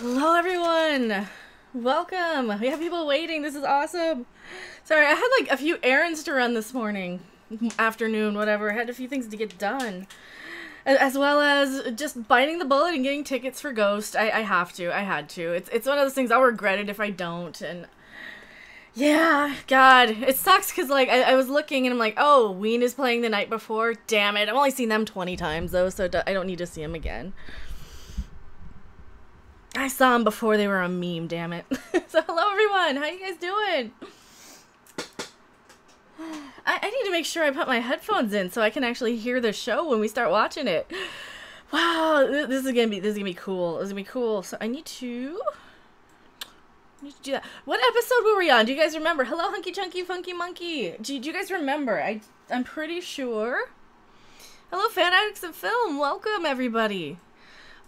Hello everyone! Welcome! We have people waiting, this is awesome! Sorry, I had like a few errands to run this morning, afternoon, whatever. I had a few things to get done. As well as just biting the bullet and getting tickets for Ghost. I have to, I had to. It's one of those things I'll regret it if I don't, and... Yeah, God, it sucks because like I was looking and I'm like, oh, Ween is playing the night before. Damn it, I've only seen them 20 times though, so I don't need to see them again. I saw them before they were a meme, damn it. So hello everyone, how you guys doing? I need to make sure I put my headphones in so I can actually hear the show when we start watching it. Wow, this is gonna be cool. This is gonna be cool. So I need to do that. What episode were we on? Do you guys remember? Hello, Hunky Chunky Funky Monkey. Do you guys remember? I'm pretty sure. Hello, Fan Addicts of Film. Welcome, everybody.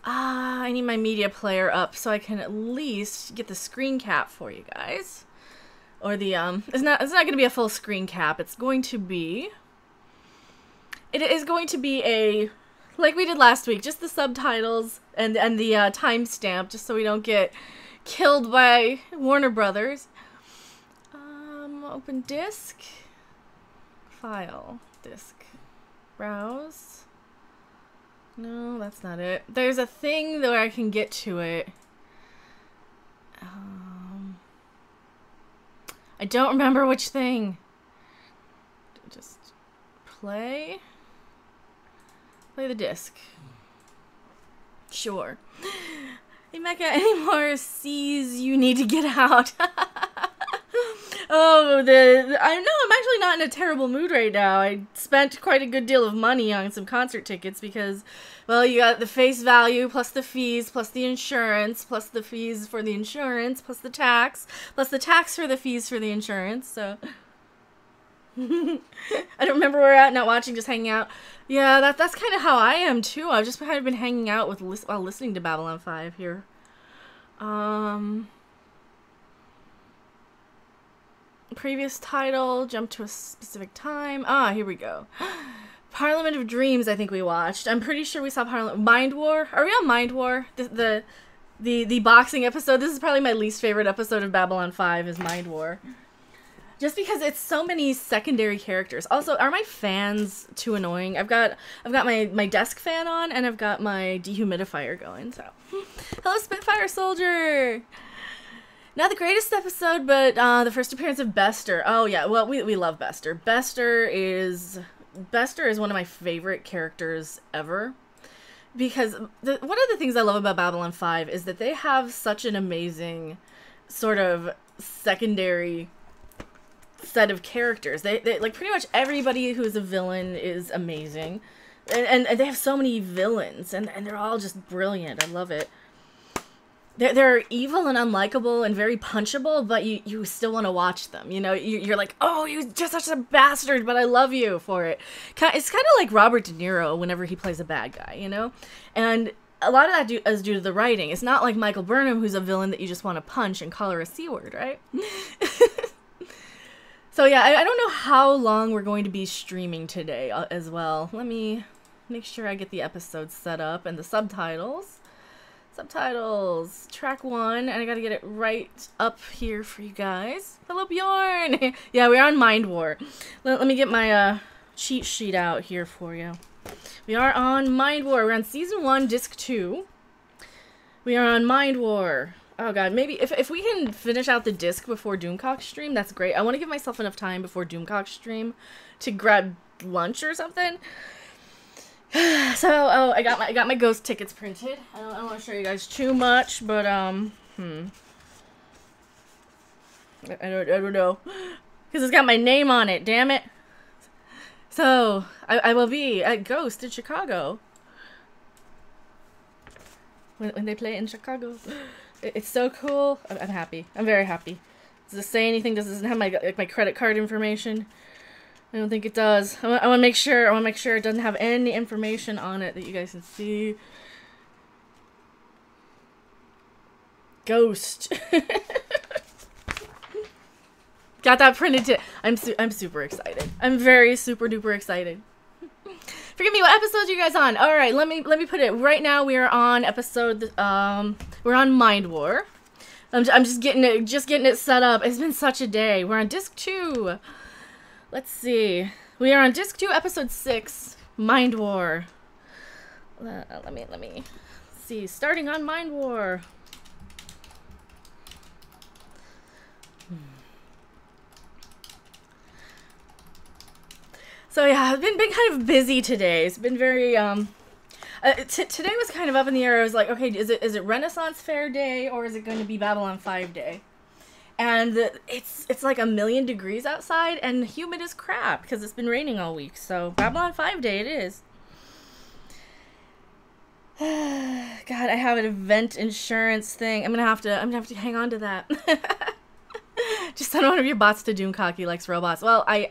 I need my media player up so I can at least get the screen cap for you guys. Or the, it's not going to be a full screen cap. It's going to be... It is going to be a... Like we did last week, just the subtitles and the timestamp, just so we don't get killed by Warner Brothers. Open disk. File. Disk. Browse. No, that's not it. There's a thing where I can get to it. I don't remember which thing. Just play. Play the disc. Sure. Hey Mecca, any more C's you need to get out? Oh, I know I'm actually not in a terrible mood right now. I spent quite a good deal of money on some concert tickets because, well, you got the face value plus the fees plus the insurance plus the fees for the insurance plus the tax for the fees for the insurance, so... I don't remember where we're at, not watching, just hanging out. Yeah, that's kind of how I am too. I've just kind of been hanging out while listening to Babylon 5 here. Previous title, jump to a specific time. Here we go. Parliament of Dreams, I think we watched. I'm pretty sure we saw Mind War. Are we on Mind War? The boxing episode. This is probably my least favorite episode of Babylon 5 is Mind War. Just because it's so many secondary characters. Also, are my fans too annoying? I've got my desk fan on and I've got my dehumidifier going, so. Hello, Spitfire Soldier! Not the greatest episode, but the first appearance of Bester. Oh yeah, well we love Bester. Bester is one of my favorite characters ever. Because one of the things I love about Babylon 5 is that they have such an amazing sort of secondary set of characters. They like pretty much everybody who's a villain is amazing. And they have so many villains and they're all just brilliant. I love it. They're evil and unlikable and very punchable, but you still want to watch them. You know, you're like, oh, you're just such a bastard, but I love you for it. It's kind of like Robert De Niro whenever he plays a bad guy, you know? And a lot of that is due to the writing. It's not like Michael Burnham, who's a villain that you just want to punch and call her a C-word, right? So yeah, I don't know how long we're going to be streaming today as well. Let me make sure I get the episodes set up and the subtitles. Subtitles, track 1, and I gotta get it right up here for you guys. Hello, Bjorn! Yeah, we're on Mind War. Let me get my cheat sheet out here for you. We are on Mind War. We're on Season 1, Disc 2. We are on Mind War. Oh god, maybe if we can finish out the disc before Doomcock stream, that's great. I want to give myself enough time before Doomcock stream to grab lunch or something. So, oh, I got my Ghost tickets printed. I don't want to show you guys too much, but I don't know, because it's got my name on it. Damn it! So I will be at Ghost in Chicago when they play in Chicago. It's so cool. I'm happy. I'm very happy. Does it say anything? Does it have my credit card information? I don't think it does. I want to make sure. I want to make sure it doesn't have any information on it that you guys can see. Ghost. Got that printed too. I'm super excited. I'm very super duper excited. Forgive me, what episode are you guys on? Alright, let me put it. Right now we are on episode, we're on Mind War. I'm just getting it set up. It's been such a day. We're on disc 2. Let's see. We are on disc 2, episode 6, Mind War. Let me see. Starting on Mind War. So yeah, I've been kind of busy today. It's been very today was kind of up in the air. I was like, okay, is it Renaissance Fair Day or is it going to be Babylon 5 Day? And it's like 1,000,000 degrees outside and humid as crap because it's been raining all week. So Babylon 5 Day it is. God, I have an event insurance thing. I'm gonna have to hang on to that. Just send one of your bots to Doomcock. He likes robots. Well, I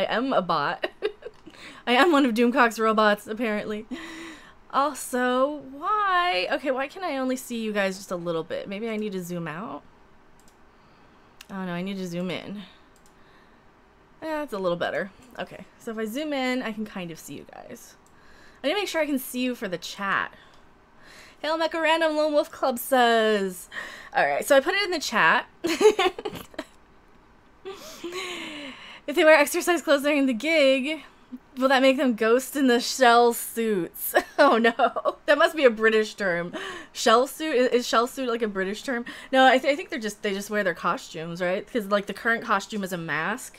am a bot. I am one of Doomcock's robots, apparently. Also, why? Okay, why can I only see you guys just a little bit? Maybe I need to zoom out. Oh no, I need to zoom in. Yeah, that's a little better. Okay, so if I zoom in, I can kind of see you guys. I need to make sure I can see you for the chat. Hail Mecha Random Lone Wolf Club says. Alright, so I put it in the chat. If they wear exercise clothes during the gig, will that make them ghosts in the shell suits? Oh no, that must be a British term. Shell suit? Is shell suit like a British term? No, I think they just wear their costumes, right? Because like the current costume is a mask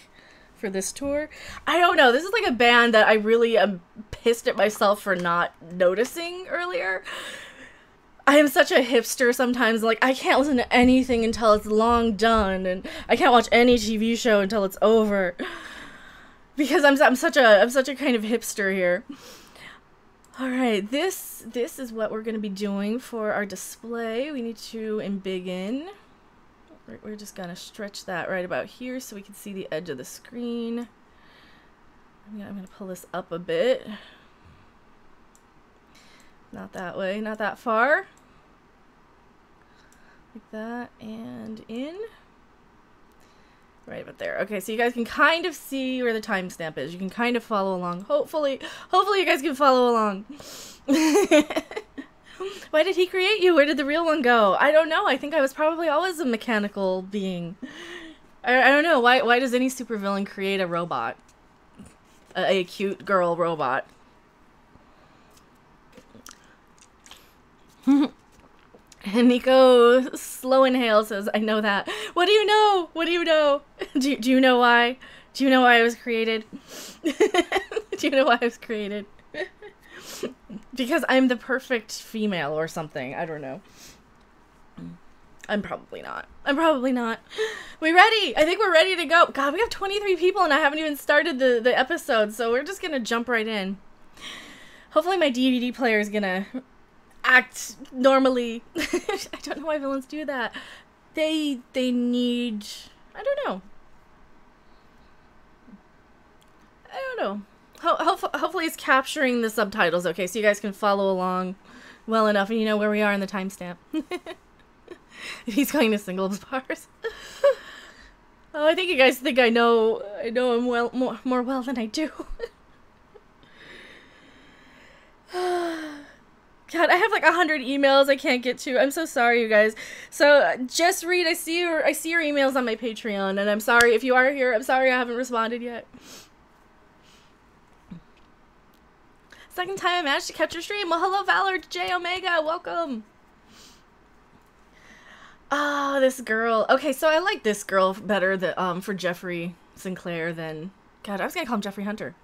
for this tour. I don't know. This is like a band that I really am pissed at myself for not noticing earlier. I am such a hipster sometimes. Like, I can't listen to anything until it's long done, and I can't watch any TV show until it's over. Because I'm such a kind of hipster here. All right, this is what we're gonna be doing for our display. We need to embiggen. We're just gonna stretch that right about here so we can see the edge of the screen. I'm gonna pull this up a bit. Not that way, not that far. Like that, and in. Right about there. Okay, so you guys can kind of see where the timestamp is. You can kind of follow along. Hopefully you guys can follow along. Why did he create you? Where did the real one go? I don't know. I think I was probably always a mechanical being. I don't know. Why does any supervillain create a robot? A cute girl robot. And Nico Slow Inhale says, I know that. What do you know? What do you know? Do you know why? Do you know why I was created? Do you know why I was created? Because I'm the perfect female or something. I don't know. I'm probably not. I'm probably not. We ready? I think we're ready to go. God, we have 23 people and I haven't even started the episode, so we're just gonna jump right in. Hopefully my DVD player is gonna act normally. I don't know why villains do that. They need... I don't know. I don't know. Hopefully it's capturing the subtitles, okay, so you guys can follow along well enough and you know where we are in the timestamp. He's going to singles bars. Oh, I think you guys think I know him well, more well than I do. God, I have like 100 emails I can't get to. I'm so sorry, you guys. So, Just Read, I see your emails on my Patreon, and I'm sorry if you are here. I'm sorry I haven't responded yet. Second time I managed to catch your stream. Well, hello, Valor J Omega. Welcome. Oh, this girl. Okay, so I like this girl better for Jeffrey Sinclair than... God, I was gonna call him Jeffrey Hunter.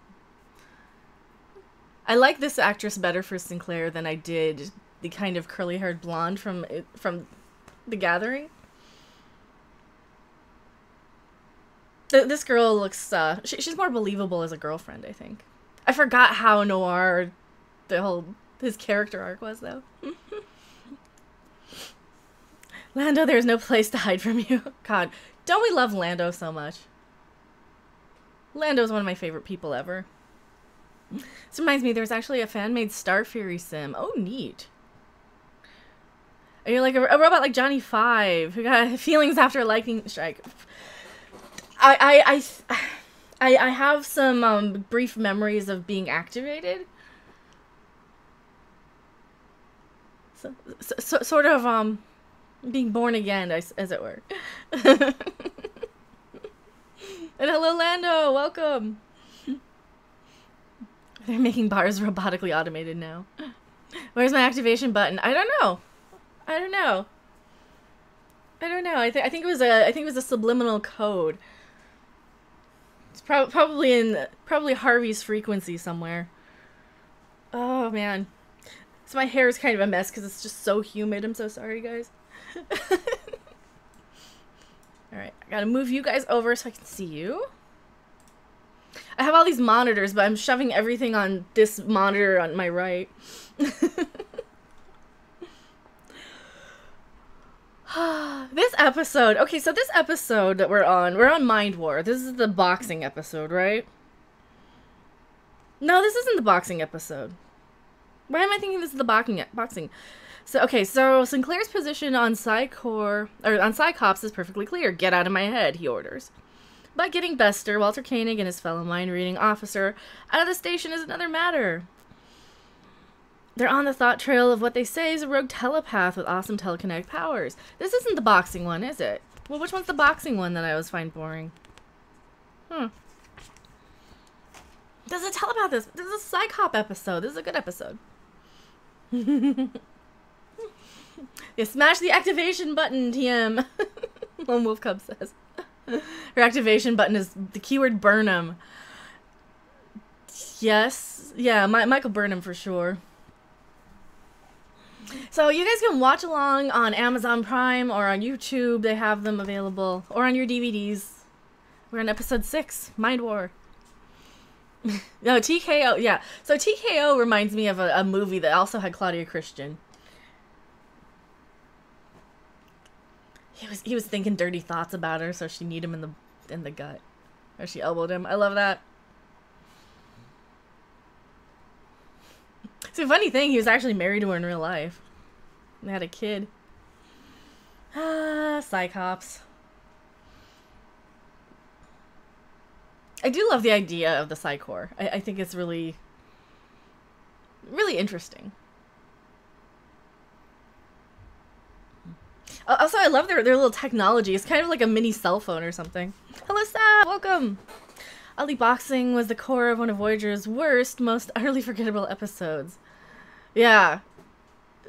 I like this actress better for Sinclair than I did the kind of curly-haired blonde from The Gathering. This girl looks, she's more believable as a girlfriend, I think. I forgot how noir his character arc was, though. Lando, there's no place to hide from you. God, don't we love Lando so much? Lando's one of my favorite people ever. This reminds me, there's actually a fan-made Star Fury sim. Oh, neat. Are you like a robot like Johnny Five, who got feelings after lightning strike? I I have some brief memories of being activated. So sort of being born again, as it were. And hello, Lando. Welcome. They're making bars robotically automated now. Where's my activation button? I don't know. I don't know. I think it was a subliminal code. It's probably Harvey's frequency somewhere. Oh man. So my hair is kind of a mess because it's just so humid. I'm so sorry, guys. Alright, I gotta move you guys over so I can see you. I have all these monitors, but I'm shoving everything on this monitor on my right. This episode, okay, so this episode that we're on Mind War. This is the boxing episode, right? No, this isn't the boxing episode. Why am I thinking this is the boxing? So, okay, so Sinclair's position on Psychops is perfectly clear. Get out of my head, he orders. But getting Bester, Walter Koenig, and his fellow mind-reading officer out of the station is another matter. They're on the thought trail of what they say is a rogue telepath with awesome telekinetic powers. This isn't the boxing one, is it? Well, which one's the boxing one that I always find boring? This is a telepath. This is a Psychop episode. This is a good episode. Yeah, smash the activation button, TM. Lone Wolf Cub says. Her activation button is the keyword Burnham. Yes. Yeah, Michael Burnham for sure. So you guys can watch along on Amazon Prime or on YouTube. They have them available. Or on your DVDs. We're on episode 6, Mind War. No, TKO. Yeah. So TKO reminds me of a movie that also had Claudia Christian. He was thinking dirty thoughts about her, so she kneed him in the gut. Or she elbowed him. I love that. It's a funny thing, he was actually married to her in real life. They had a kid. Ah, Psychops. I do love the idea of the Psychor. I think it's really, really interesting. Also, I love their little technology. It's kind of like a mini cell phone or something. Hello, Sab! Welcome! Ali Boxing was the core of one of Voyager's worst, most utterly forgettable episodes. Yeah.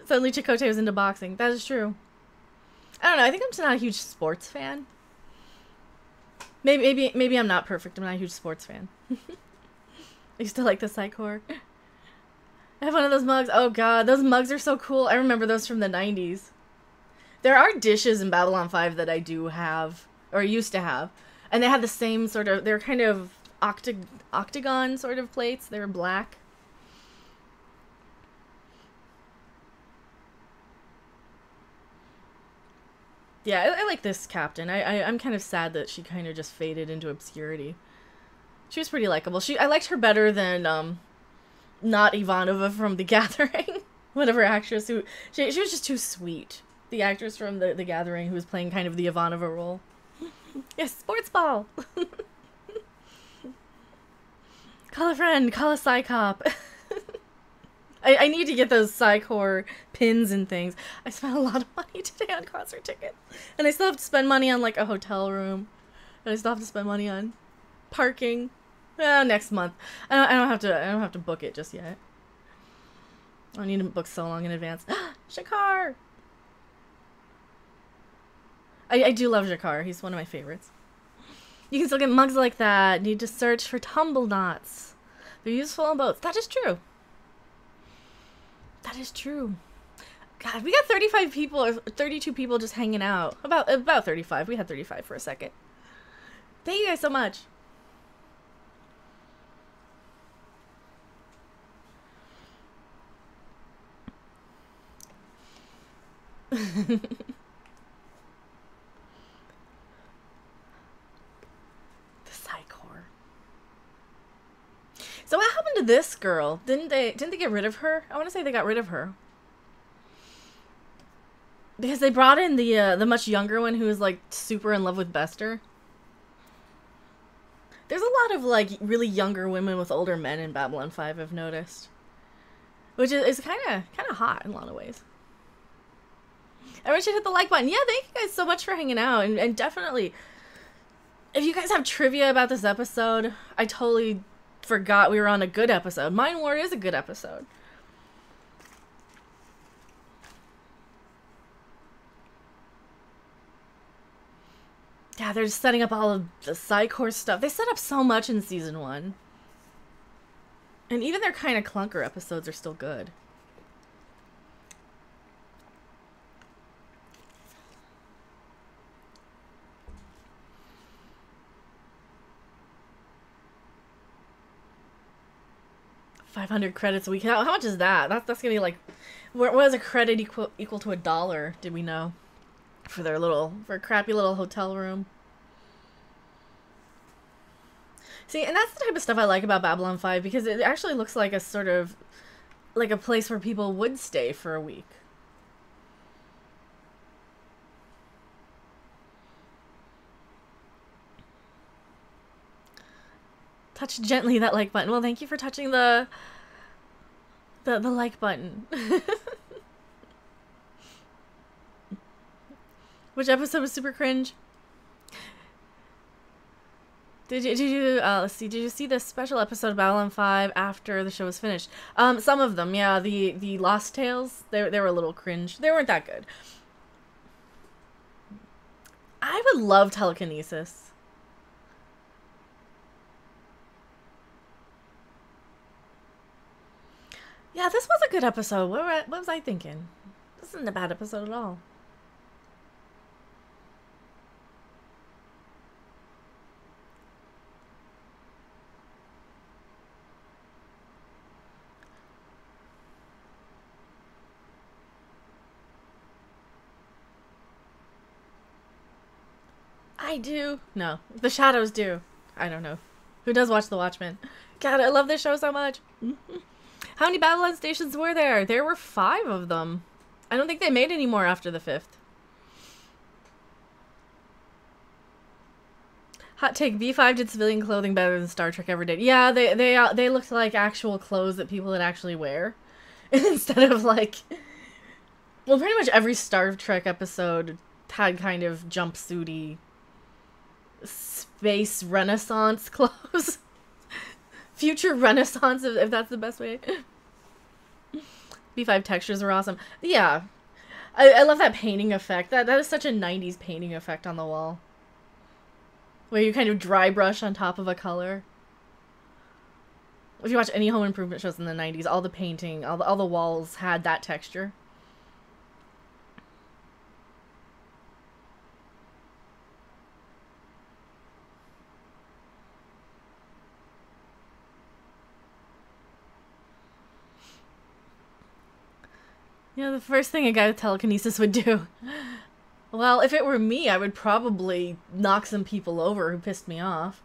Suddenly Chakotay was into boxing. That is true. I don't know. I think I'm just not a huge sports fan. Maybe I'm not perfect. I'm not a huge sports fan. I used to like the Psychor. I have one of those mugs. Oh god, those mugs are so cool. I remember those from the 90s. There are dishes in Babylon 5 that I do have, or used to have. And they had the same sort of, they're kind of octagon sort of plates. They were black. Yeah, I like this captain. I'm kind of sad that she kind of just faded into obscurity. She was pretty likable. I liked her better than, not Ivanova from The Gathering. Whatever actress who, she was just too sweet. The actress from the Gathering who was playing kind of the Ivanova role. Yes, sports ball! Call a friend, call a Psychop. I need to get those Psychor pins and things. I spent a lot of money today on concert tickets. And I still have to spend money on like a hotel room. And I still have to spend money on parking. Next month. I don't have to book it just yet. I don't need to book so long in advance. Shakar! I do love Jakar. He's one of my favorites. You can still get mugs like that. Need to search for tumble knots. They're useful on boats. That is true. That is true. God, we got 35 people or 32 people just hanging out. About 35. We had 35 for a second. Thank you guys so much. So what happened to this girl? Didn't they get rid of her? I want to say they got rid of her. Because they brought in the much younger one who was like super in love with Bester. There's a lot of, like, really younger women with older men in Babylon 5, I've noticed. Which is kind of hot in a lot of ways. Everyone should hit the like button. Yeah, thank you guys so much for hanging out. And definitely, if you guys have trivia about this episode, I totally forgot we were on a good episode. Mind War is a good episode. Yeah, they're just setting up all of the side course stuff. They set up so much in season 1. And even their kind of clunker episodes are still good. $500 credits a week. How much is that? That's gonna be like, what is a credit equal to $1? Did we know? For a crappy little hotel room. See, and that's the type of stuff I like about Babylon 5, because it actually looks like a sort of, like a place where people would stay for a week. Touch gently that like button. Well, thank you for touching the like button. Which episode was super cringe? Did you let's see, did you see the special episode of Babylon 5 after the show was finished? Some of them, yeah. The Lost Tales, they were a little cringe. They weren't that good. I would love telekinesis. Yeah, this was a good episode. What was I thinking? This isn't a bad episode at all. I do. No. The Shadows do. I don't know. Who does watch The Watchmen? God, I love this show so much. How many Babylon stations were there? There were 5 of them. I don't think they made any more after the 5th. Hot take, B5 did civilian clothing better than Star Trek ever did. Yeah, they looked like actual clothes that people would actually wear. Instead of like... Well, pretty much every Star Trek episode had kind of jumpsuity space renaissance clothes. Future renaissance, if that's the best way. B5 textures are awesome. Yeah. I love that painting effect. That is such a 90s painting effect on the wall. Where you kind of dry brush on top of a color. If you watch any home improvement shows in the 90s, all the painting, all the walls had that texture. Yeah, the first thing a guy with telekinesis would do. Well, if it were me, I would probably knock some people over who pissed me off.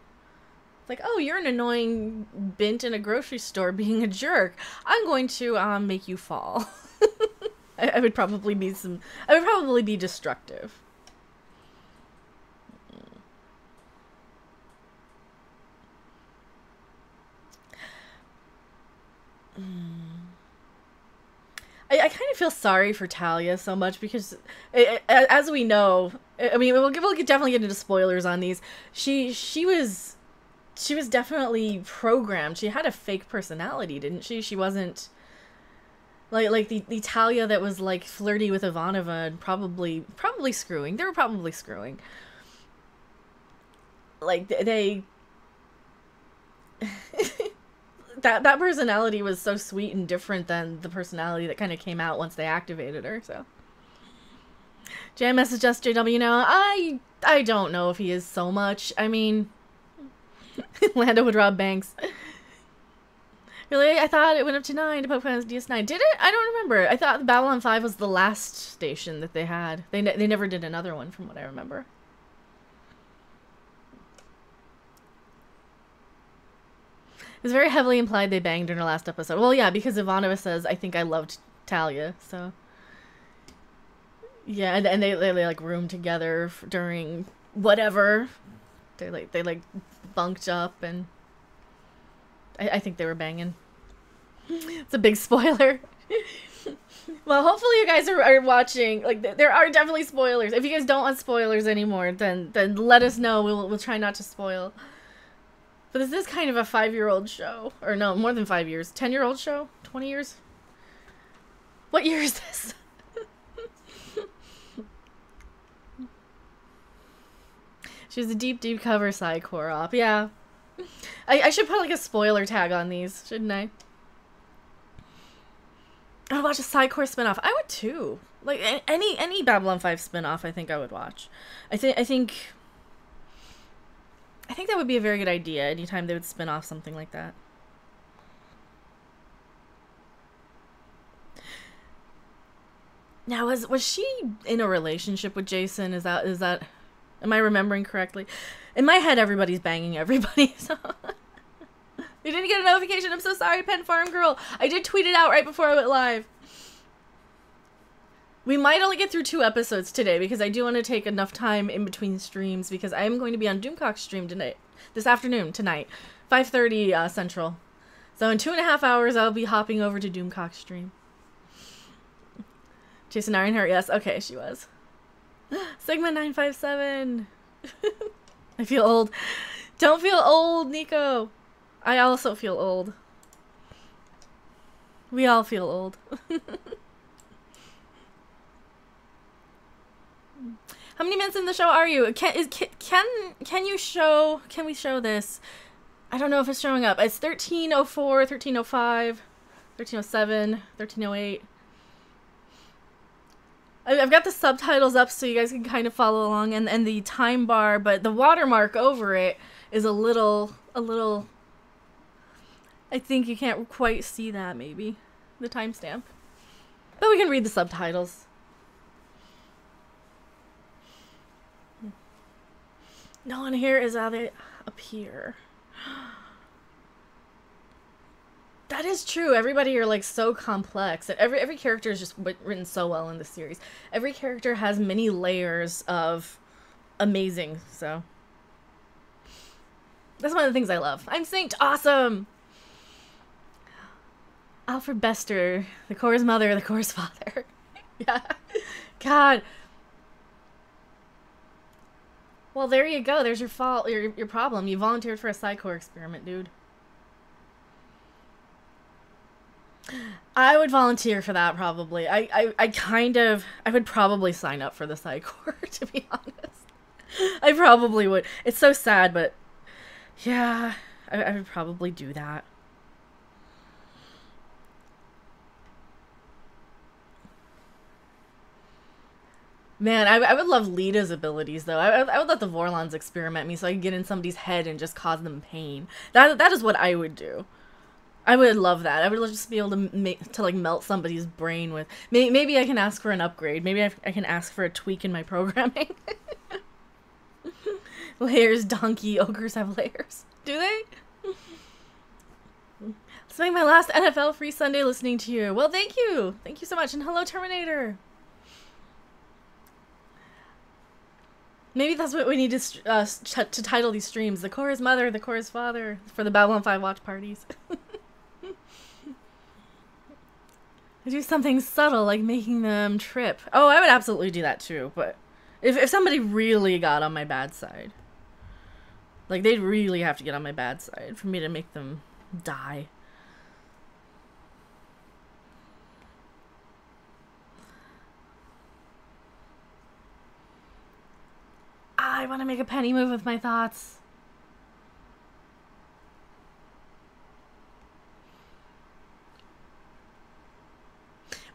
Like, oh, you're an annoying bint in a grocery store being a jerk. I'm going to make you fall. I would probably be destructive. I kind of feel sorry for Talia so much because, as we know, I mean, we'll definitely get into spoilers on these. She was definitely programmed. She had a fake personality, didn't she? She wasn't like the Talia that was like flirty with Ivanova and probably screwing. They were probably screwing. Like they. That personality was so sweet and different than the personality that kind of came out once they activated her, so. JMS suggests JW now. I don't know if he is so much. I mean, Lando would rob banks. Really? I thought it went up to 9 to Pokemon's DS9. Did it? I don't remember. I thought Babylon 5 was the last station that they had. They never did another one from what I remember. It was very heavily implied they banged in her last episode. Well, yeah, because Ivanova says, I think I loved Talia, so. Yeah, and they like roomed together during whatever. They like bunked up, and I think they were banging. It's a big spoiler. Well, hopefully you guys are watching. Like, there are definitely spoilers. If you guys don't want spoilers anymore, then let us know. We'll try not to spoil. But this is kind of a 5-year-old show. Or no, more than 5 years. 10-year-old show? 20 years? What year is this? She was a deep cover side core op. Yeah. I should put like a spoiler tag on these, shouldn't I? I would watch a side core spinoff. I would too. Like any Babylon 5 spinoff, I think I would watch. I think that would be a very good idea. Anytime they would spin off something like that. Now, was she in a relationship with Jason? Is that? Am I remembering correctly? In my head, everybody's banging everybody. So. You didn't get a notification. I'm so sorry, Pen Farm Girl. I did tweet it out right before I went live. We might only get through 2 episodes today because I do want to take enough time in between streams because I am going to be on Doomcock's stream tonight, this afternoon, tonight, 5:30 Central. So in 2.5 hours, I'll be hopping over to Doomcock's stream. Jason Ironheart, yes. Okay, she was. Sigma 957. I feel old. Don't feel old, Nico. I also feel old. We all feel old. How many minutes in the show are you? Can we show this? I don't know if it's showing up. It's 13:04, 13:05, 13:07, 13:08. I've got the subtitles up so you guys can kind of follow along, and the time bar, but the watermark over it is a little. I think you can't quite see that, maybe, the timestamp. But we can read the subtitles. No one here is how they appear. That is true. Everybody are like so complex. Every character is just written so well in this series. Every character has many layers of amazing. So that's one of the things I love. I'm synced. Awesome. Alfred Bester, the Core's mother, the Core's father. Yeah. God. Well, there you go. There's your fault. Your problem. You volunteered for a side core experiment, dude. I would volunteer for that, probably. I would probably sign up for the side core, to be honest. I probably would. It's so sad, but yeah, I would probably do that. Man, I would love Lita's abilities, though. I would let the Vorlons experiment me so I could get in somebody's head and just cause them pain. That is what I would do. I would love that. I would just be able to like melt somebody's brain with. Maybe I can ask for an upgrade. Maybe I can ask for a tweak in my programming. Layers, donkey, ogres have layers. Do they? Let's make my last NFL free Sunday listening to you. Well, thank you. Thank you so much. And hello, Terminator. Maybe that's what we need to title these streams. The Core's mother, the Core's father, for the Babylon 5 watch parties. Do something subtle, like making them trip. Oh, I would absolutely do that too, but if somebody really got on my bad side. Like, they'd really have to get on my bad side for me to make them die. I want to make a penny move with my thoughts.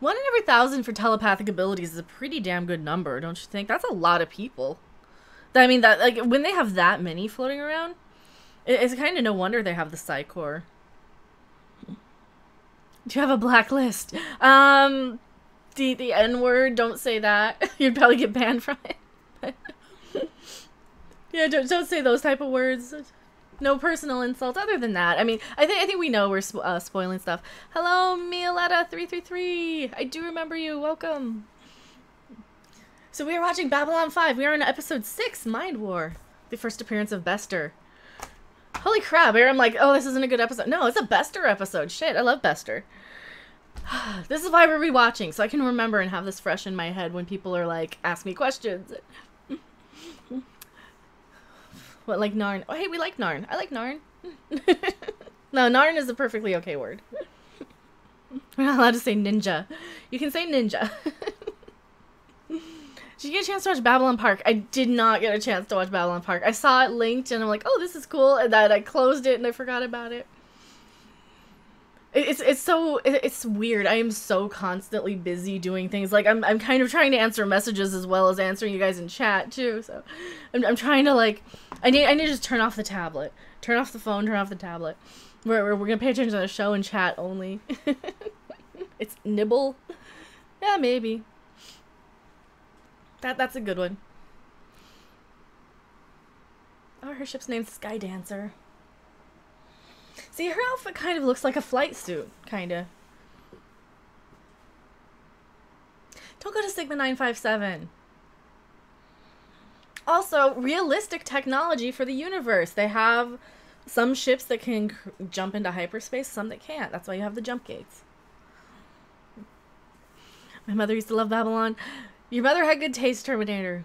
One in every 1,000 for telepathic abilities is a pretty damn good number, don't you think? That's a lot of people. I mean, that like when they have that many floating around, it's kind of no wonder they have the Psi Core. Do you have a blacklist? The N-word, don't say that. You'd probably get banned from it. Yeah, don't say those type of words. No personal insults. Other than that, I mean, I think we know we're spoiling stuff. Hello, Mialetta333. I do remember you. Welcome. So we are watching Babylon 5. We are on episode 6, Mind War. The first appearance of Bester. Holy crap, I'm like, oh, this isn't a good episode. No, it's a Bester episode. Shit, I love Bester. This is why we're rewatching, so I can remember and have this fresh in my head when people are like, ask me questions. What, like Narn? Oh, hey, we like Narn. I like Narn. No, Narn is a perfectly okay word. We're not allowed to say ninja. You can say ninja. Did you get a chance to watch Babylon Park? I did not get a chance to watch Babylon Park. I saw it linked and I'm like, oh, this is cool. And then I closed it and I forgot about it. It's weird. I am so constantly busy doing things. Like I'm kind of trying to answer messages as well as answering you guys in chat too. So I'm trying to like, I need to just turn off the tablet, turn off the phone, turn off the tablet. We're gonna pay attention to the show and chat only. It's nibble. Yeah, maybe. That's a good one. Oh, her ship's named Sky Dancer. See, her outfit kind of looks like a flight suit, kinda. Don't go to Sigma 957. Also, realistic technology for the universe. They have some ships that can jump into hyperspace, some that can't. That's why you have the jump gates. My mother used to love Babylon. Your mother had good taste, Terminator.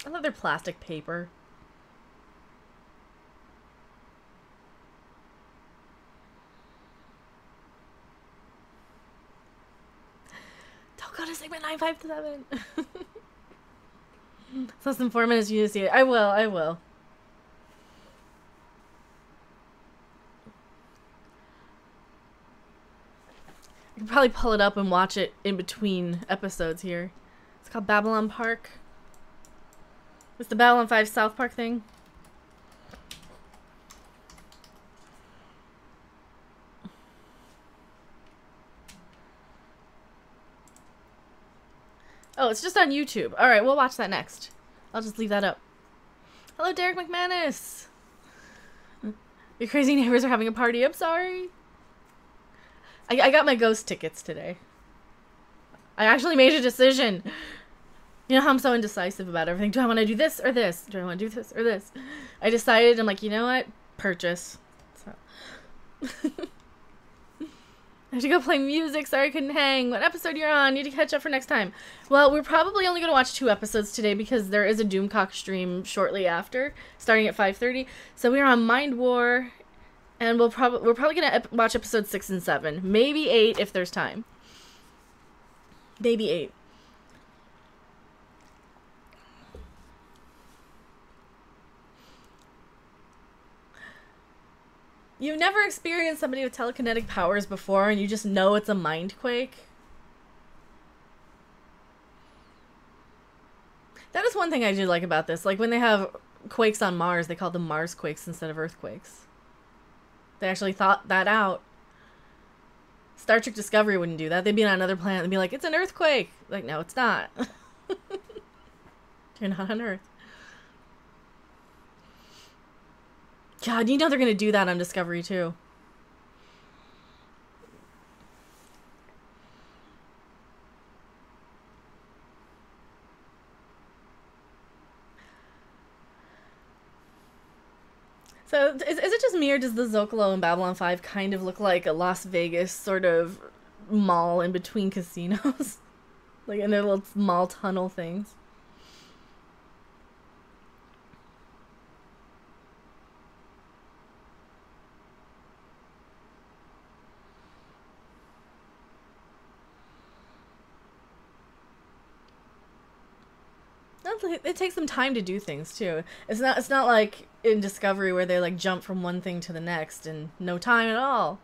I love their plastic paper. Don't go to Sigma 957. It's less than 4 minutes you see it. I will. I can probably pull it up and watch it in between episodes here. It's called Babylon Park. It's the Babylon 5 South Park thing. Oh, it's just on YouTube. Alright, we'll watch that next. I'll just leave that up. Hello, Derek McManus. Your crazy neighbors are having a party. I'm sorry. I got my ghost tickets today. I actually made a decision. You know how I'm so indecisive about everything. Do I want to do this or this? Do I want to do this or this? I decided, I'm like, you know what? Purchase. So. I have to go play music. Sorry I couldn't hang. What episode you're on? Need to catch up for next time. Well, we're probably only going to watch 2 episodes today because there is a Doomcock stream shortly after, starting at 5:30. So we're on Mind War, and we're probably going to watch episodes 6 and 7. Maybe 8 if there's time. Maybe 8. You've never experienced somebody with telekinetic powers before and you just know it's a mind quake? That is one thing I do like about this. Like when they have quakes on Mars, they call them Mars quakes instead of earthquakes. They actually thought that out. Star Trek Discovery wouldn't do that. They'd be on another planet and be like, it's an earthquake. Like, no, it's not. You're not on Earth. God, you know they're going to do that on Discovery, too. So, is it just me, or does the Zocalo in Babylon 5 kind of look like a Las Vegas sort of mall in between casinos? Like, in their little mall tunnel things? It takes some time to do things too. It's not like in Discovery where they like jump from one thing to the next in no time at all.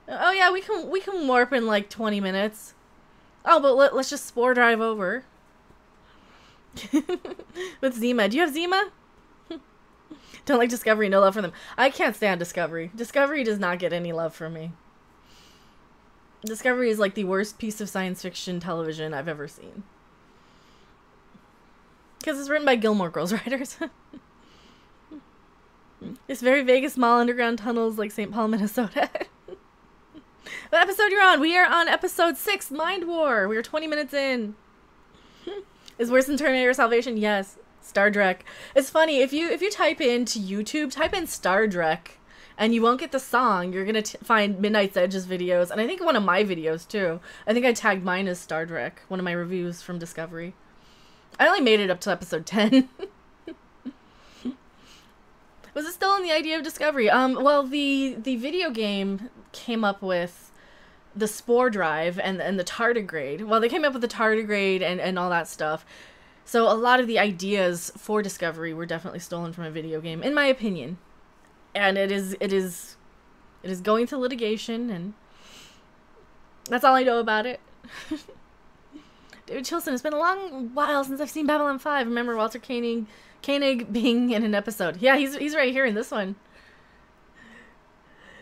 Oh yeah, we can warp in like 20 minutes. Oh, but let's just spore drive over. With Zima. Do you have Zima? Don't like Discovery, no love for them. I can't stand Discovery. Discovery does not get any love from me. Discovery is like the worst piece of science fiction television I've ever seen. Because it's written by Gilmore Girls writers. It's very Vegas Mall underground tunnels like St. Paul, Minnesota. What episode you're on? We are on episode 6, Mind War. We are 20 minutes in. Is worse than Terminator Salvation? Yes. Star Trek. It's funny, if you type into YouTube, type in Star Trek, and you won't get the song. You're gonna find Midnight's Edge's videos, and I think one of my videos too. I think I tagged mine as Star Trek, one of my reviews from Discovery. I only made it up to episode 10. Was it still in the idea of Discovery? Well, the video game came up with the spore drive and the tardigrade. Well, they came up with the tardigrade and all that stuff. So a lot of the ideas for Discovery were definitely stolen from a video game, in my opinion. And it is going to litigation, and that's all I know about it. David Chilson, it's been a long while since I've seen Babylon 5. Remember Walter Koenig being in an episode. Yeah, he's right here in this one.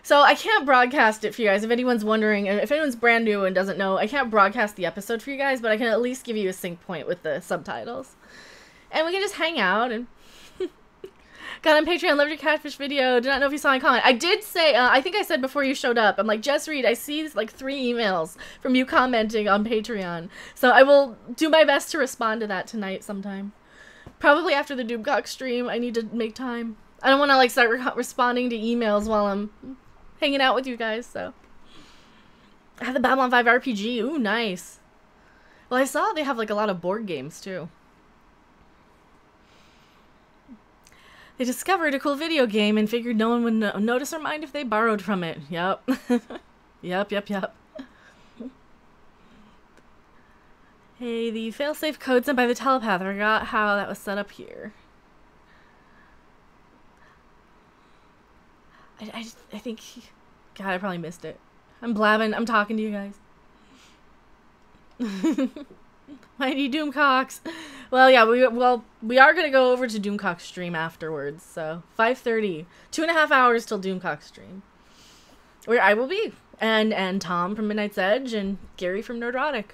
So I can't broadcast it for you guys. If anyone's wondering, and if anyone's brand new and doesn't know, I can't broadcast the episode for you guys, but I can at least give you a sync point with the subtitles. And we can just hang out and... Got on Patreon, loved your catfish video. Did not know if you saw my comment. I did say, I think I said before you showed up, I'm like, Jess Reed, I see like 3 emails from you commenting on Patreon. So I will do my best to respond to that tonight sometime. Probably after the Doomcock stream. I need to make time. I don't want to like start responding to emails while I'm hanging out with you guys, so. I have the Babylon 5 RPG. Ooh, nice. Well, I saw they have like a lot of board games too. They discovered a cool video game and figured no one would notice or mind if they borrowed from it. Yep. Yep. Hey, the failsafe code sent by the telepath. I forgot how that was set up here. I think... God, I probably missed it. I'm blabbing. I'm talking to you guys. Mighty Doomcocks. Well, yeah, we are going to go over to Doomcock stream afterwards. So, 5:30. 2.5 hours till Doomcock stream. Where I will be. And Tom from Midnight's Edge and Gary from Nerdrotic.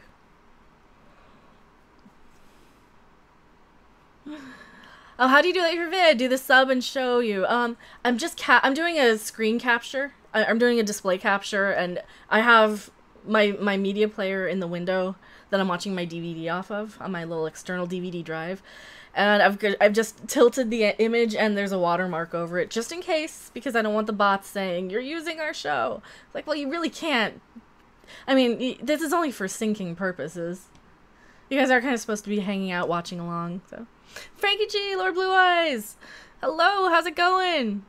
Oh, how do you do that for vid? Do the sub and show you. I'm doing a screen capture. I'm doing a display capture, and I have my media player in the window that I'm watching my DVD off of on my little external DVD drive. And I've just tilted the image, and there's a watermark over it, just in case, because I don't want the bots saying, you're using our show. Like, well, you really can't. I mean, this is only for syncing purposes. You guys are kind of supposed to be hanging out, watching along, so. Frankie G, Lord Blue Eyes! Hello, how's it going?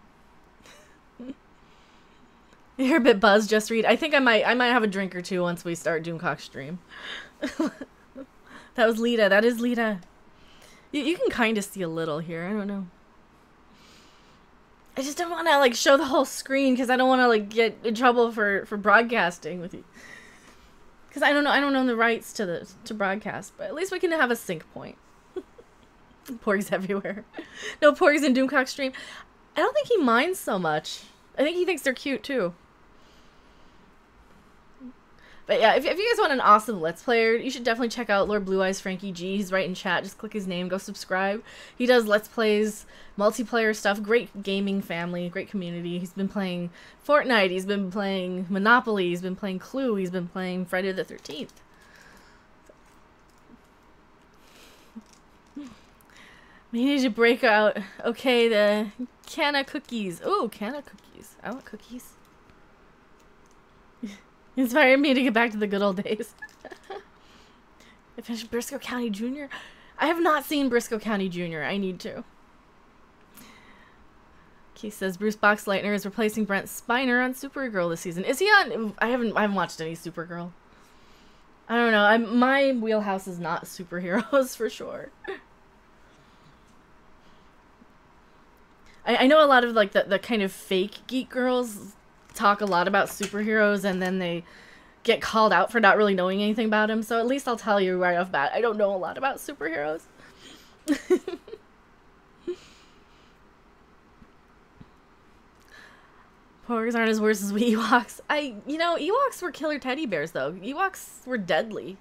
You're a bit buzzed, Just Read. I think I might have a drink or two once we start Doomcock stream. That was Lita. That is Lita. You can kind of see a little here. I don't know. I just don't want to like show the whole screen because I don't want to like get in trouble for broadcasting with you. Because I don't know the rights to broadcast, but at least we can have a sync point. Porgs everywhere. No Porgs in Doomcock stream. I don't think he minds so much. I think he thinks they're cute too. But yeah, if you guys want an awesome Let's Player, you should definitely check out Lord Blue Eyes Frankie G. He's right in chat. Just click his name, go subscribe. He does Let's Plays, multiplayer stuff, great gaming family, great community. He's been playing Fortnite, he's been playing Monopoly, he's been playing Clue, he's been playing Friday the 13th. We need to break out. Okay, the Canna cookies. Ooh, Canna cookies. I want cookies. Inspired me to get back to the good old days. I finished Briscoe County Jr. I have not seen Briscoe County Jr. I need to. Keith says Bruce Boxleitner is replacing Brent Spiner on Supergirl this season. Is he on? I haven't watched any Supergirl. I don't know. My wheelhouse is not superheroes for sure. I know a lot of like the kind of fake geek girls talk a lot about superheroes and then they get called out for not really knowing anything about them. So at least I'll tell you right off bat, I don't know a lot about superheroes. Porgs aren't as worse as we Ewoks. You know, Ewoks were killer teddy bears though. Ewoks were deadly.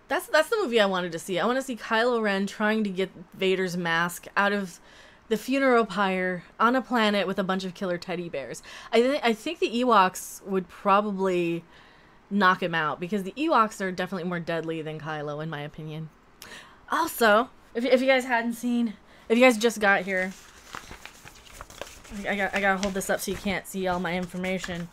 That's the movie I wanted to see. I want to see Kylo Ren trying to get Vader's mask out of the funeral pyre on a planet with a bunch of killer teddy bears. I think the Ewoks would probably knock him out, because the Ewoks are definitely more deadly than Kylo, in my opinion. Also, if you guys hadn't seen, if you guys just got here, I gotta hold this up so you can't see all my information.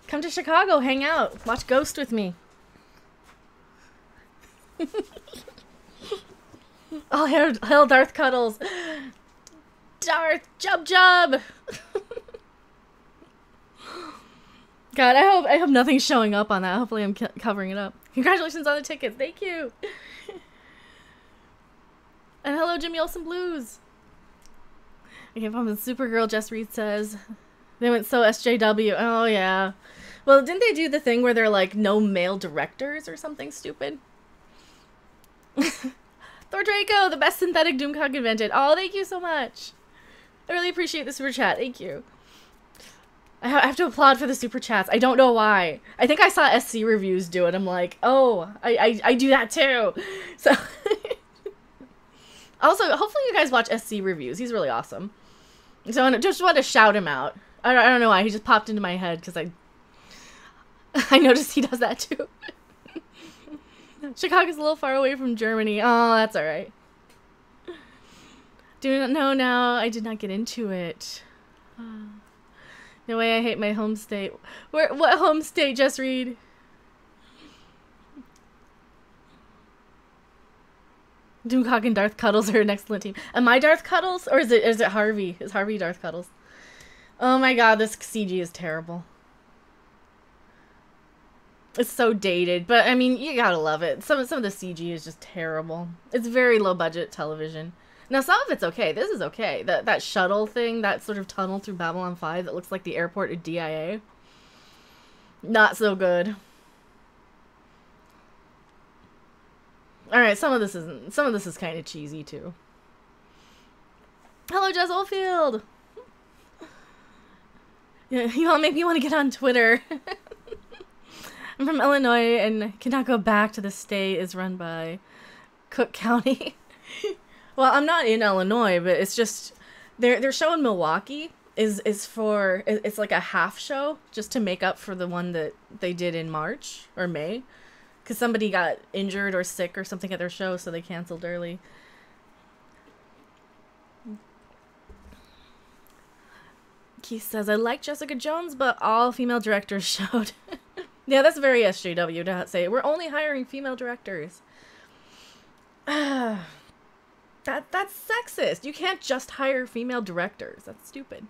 Come to Chicago, hang out, watch Ghost with me. Oh, hell, Darth Cuddles. Darth Jub. God, I hope nothing's showing up on that. Hopefully I'm covering it up. Congratulations on the tickets. Thank you. And hello, Jimmy Olsen Blues. Okay, pumping Supergirl, Jess Reed says. They went so SJW. Oh, yeah. Well, didn't they do the thing where they're like, no male directors or something stupid? Thor Draco, the best synthetic Doomcock invented. Oh, thank you so much. I really appreciate the super chat. Thank you. I have to applaud for the super chats. I don't know why. I think I saw SC reviews do it. I'm like, oh, I do that too. So, also, hopefully you guys watch SC reviews. He's really awesome. So I just want to shout him out. I don't know why. He just popped into my head because I noticed he does that too. Chicago's a little far away from Germany. Oh, that's all right. Do not know now. I did not get into it. No way, I hate my home state. What home state, Just Read? Doomcock and Darth Cuddles are an excellent team. Am I Darth Cuddles? Or is it Harvey? Is Harvey Darth Cuddles? Oh my god, this CG is terrible. It's so dated, but I mean, you gotta love it. Some of the CG is just terrible. It's very low budget television. Now, some of it's okay. This is okay. That shuttle thing, that sort of tunnel through Babylon 5 that looks like the airport at DIA. Not so good. Alright, some of this is kind of cheesy too. Hello, Jess Oldfield! Yeah, you all make me want to get on Twitter. I'm from Illinois and cannot go back to the state is run by Cook County. Well, I'm not in Illinois, but it's just their show in Milwaukee is for it's like a half show just to make up for the one that they did in March or May, because somebody got injured or sick or something at their show, so they canceled early. Keith says, I like Jessica Jones, but all female directors showed. Yeah, that's very SJW to say. We're only hiring female directors. That's sexist. You can't just hire female directors. That's stupid.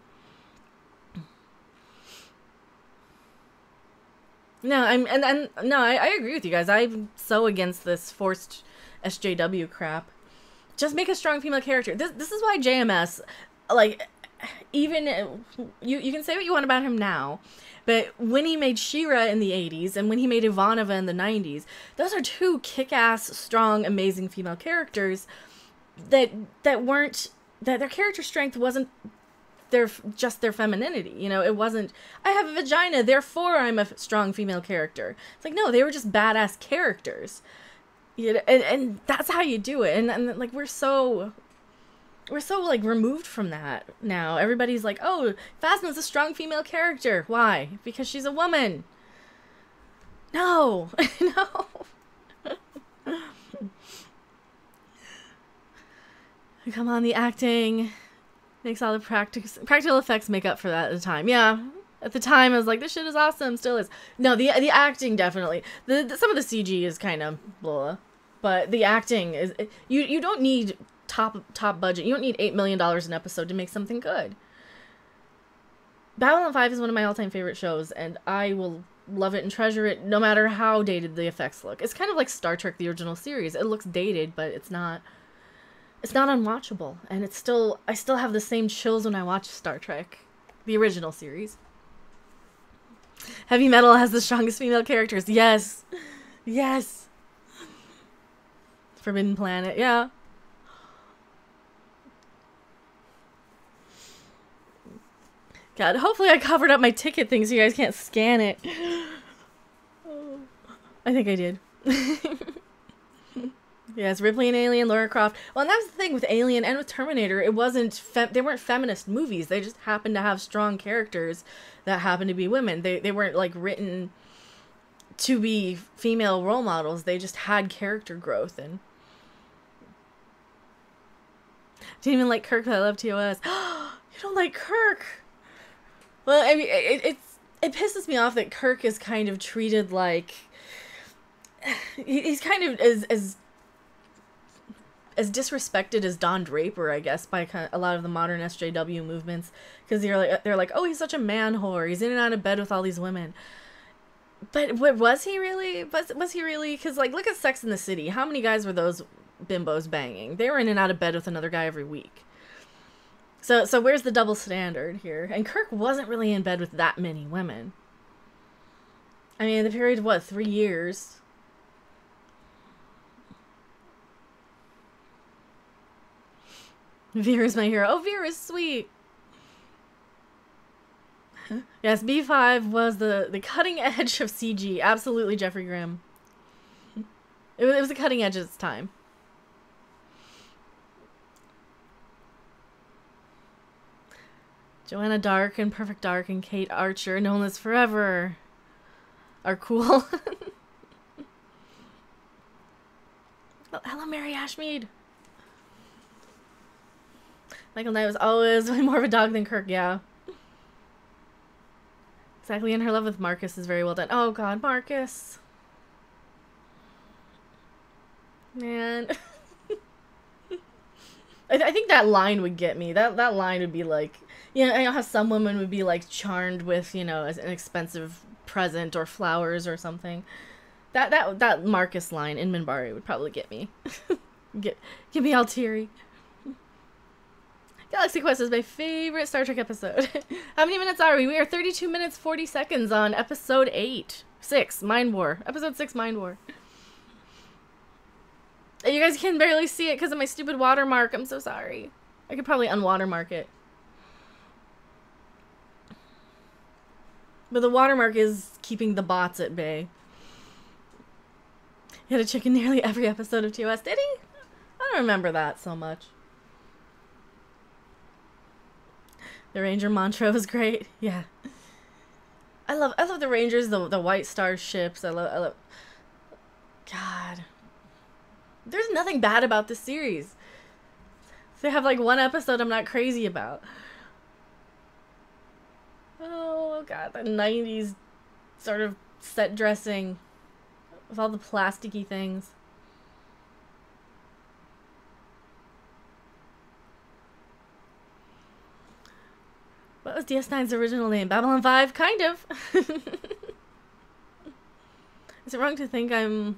No, I agree with you guys. I'm so against this forced SJW crap. Just make a strong female character. This is why JMS, like, even you can say what you want about him now, but when he made She-Ra in the 80s and when he made Ivanova in the 90s, those are two kick-ass, strong, amazing female characters that their character strength wasn't just their femininity. You know, it wasn't, I have a vagina, therefore I'm a strong female character. It's like, no, they were just badass characters. You know, and that's how you do it. And like, we're so like removed from that now. Everybody's like, oh, Phasma's a strong female character. Why? Because she's a woman. No. No. Come on, the acting makes all the practical effects make up for that at the time. Yeah. At the time, I was like, this shit is awesome. Still is. No, the acting definitely. Some of the CG is kind of blah. But the acting is... You don't need top budget. You don't need $8 million an episode to make something good. Babylon 5 is one of my all-time favorite shows, and I will love it and treasure it no matter how dated the effects look. It's kind of like Star Trek, the original series. It looks dated, but it's not unwatchable. And I still have the same chills when I watch Star Trek, the original series. Heavy metal has the strongest female characters. Yes. Yes. Forbidden Planet, yeah. God, hopefully I covered up my ticket thing so you guys can't scan it. I think I did. Yes, Ripley and Alien, Lara Croft. Well, and that was the thing with Alien and with Terminator. It wasn't they weren't feminist movies. They just happened to have strong characters that happened to be women. They weren't like written to be female role models. They just had character growth. And didn't even like Kirk, but I love TOS. You don't like Kirk? Well, I mean, it pisses me off that Kirk is kind of treated like he's kind of as disrespected as Don Draper, I guess, by a lot of the modern SJW movements, because they're like, oh, he's such a man whore. He's in and out of bed with all these women. But was he really? Was he really? Because like, look at Sex and the City. How many guys were those bimbos banging? They were in and out of bed with another guy every week. So where's the double standard here? And Kirk wasn't really in bed with that many women. I mean, the period of what, 3 years? Vera's my hero. Oh, Vera's sweet. Yes, B5 was the cutting edge of CG. Absolutely, Jeffrey Grimm. It was the cutting edge at its time. Joanna Dark and Perfect Dark and Kate Archer, known as Forever, are cool. Oh, hello, Mary Ashmead. Michael Knight was always way more of a dog than Kirk, yeah. Exactly, and her love with Marcus is very well done. Oh god, Marcus. Man. I think that line would get me. That line would be like, you know, I know how some women would be like charmed with, you know, as an expensive present or flowers or something. That Marcus line in Minbari would probably get me. get me all teary. Galaxy Quest is my favorite Star Trek episode. How many minutes are we? We are 32 minutes 40 seconds on episode 6, Mind War. Episode 6, Mind War. You guys can barely see it because of my stupid watermark. I'm so sorry. I could probably unwatermark it. But the watermark is keeping the bots at bay. He had a chicken nearly every episode of TOS. Did he? I don't remember that so much. The Ranger mantra was great. Yeah. I love the Rangers, the White Star ships. I love God. There's nothing bad about this series. They have like one episode I'm not crazy about. Oh god, the 90s sort of set dressing with all the plasticky things. What was DS9's original name? Babylon 5? Kind of. Is it wrong to think I'm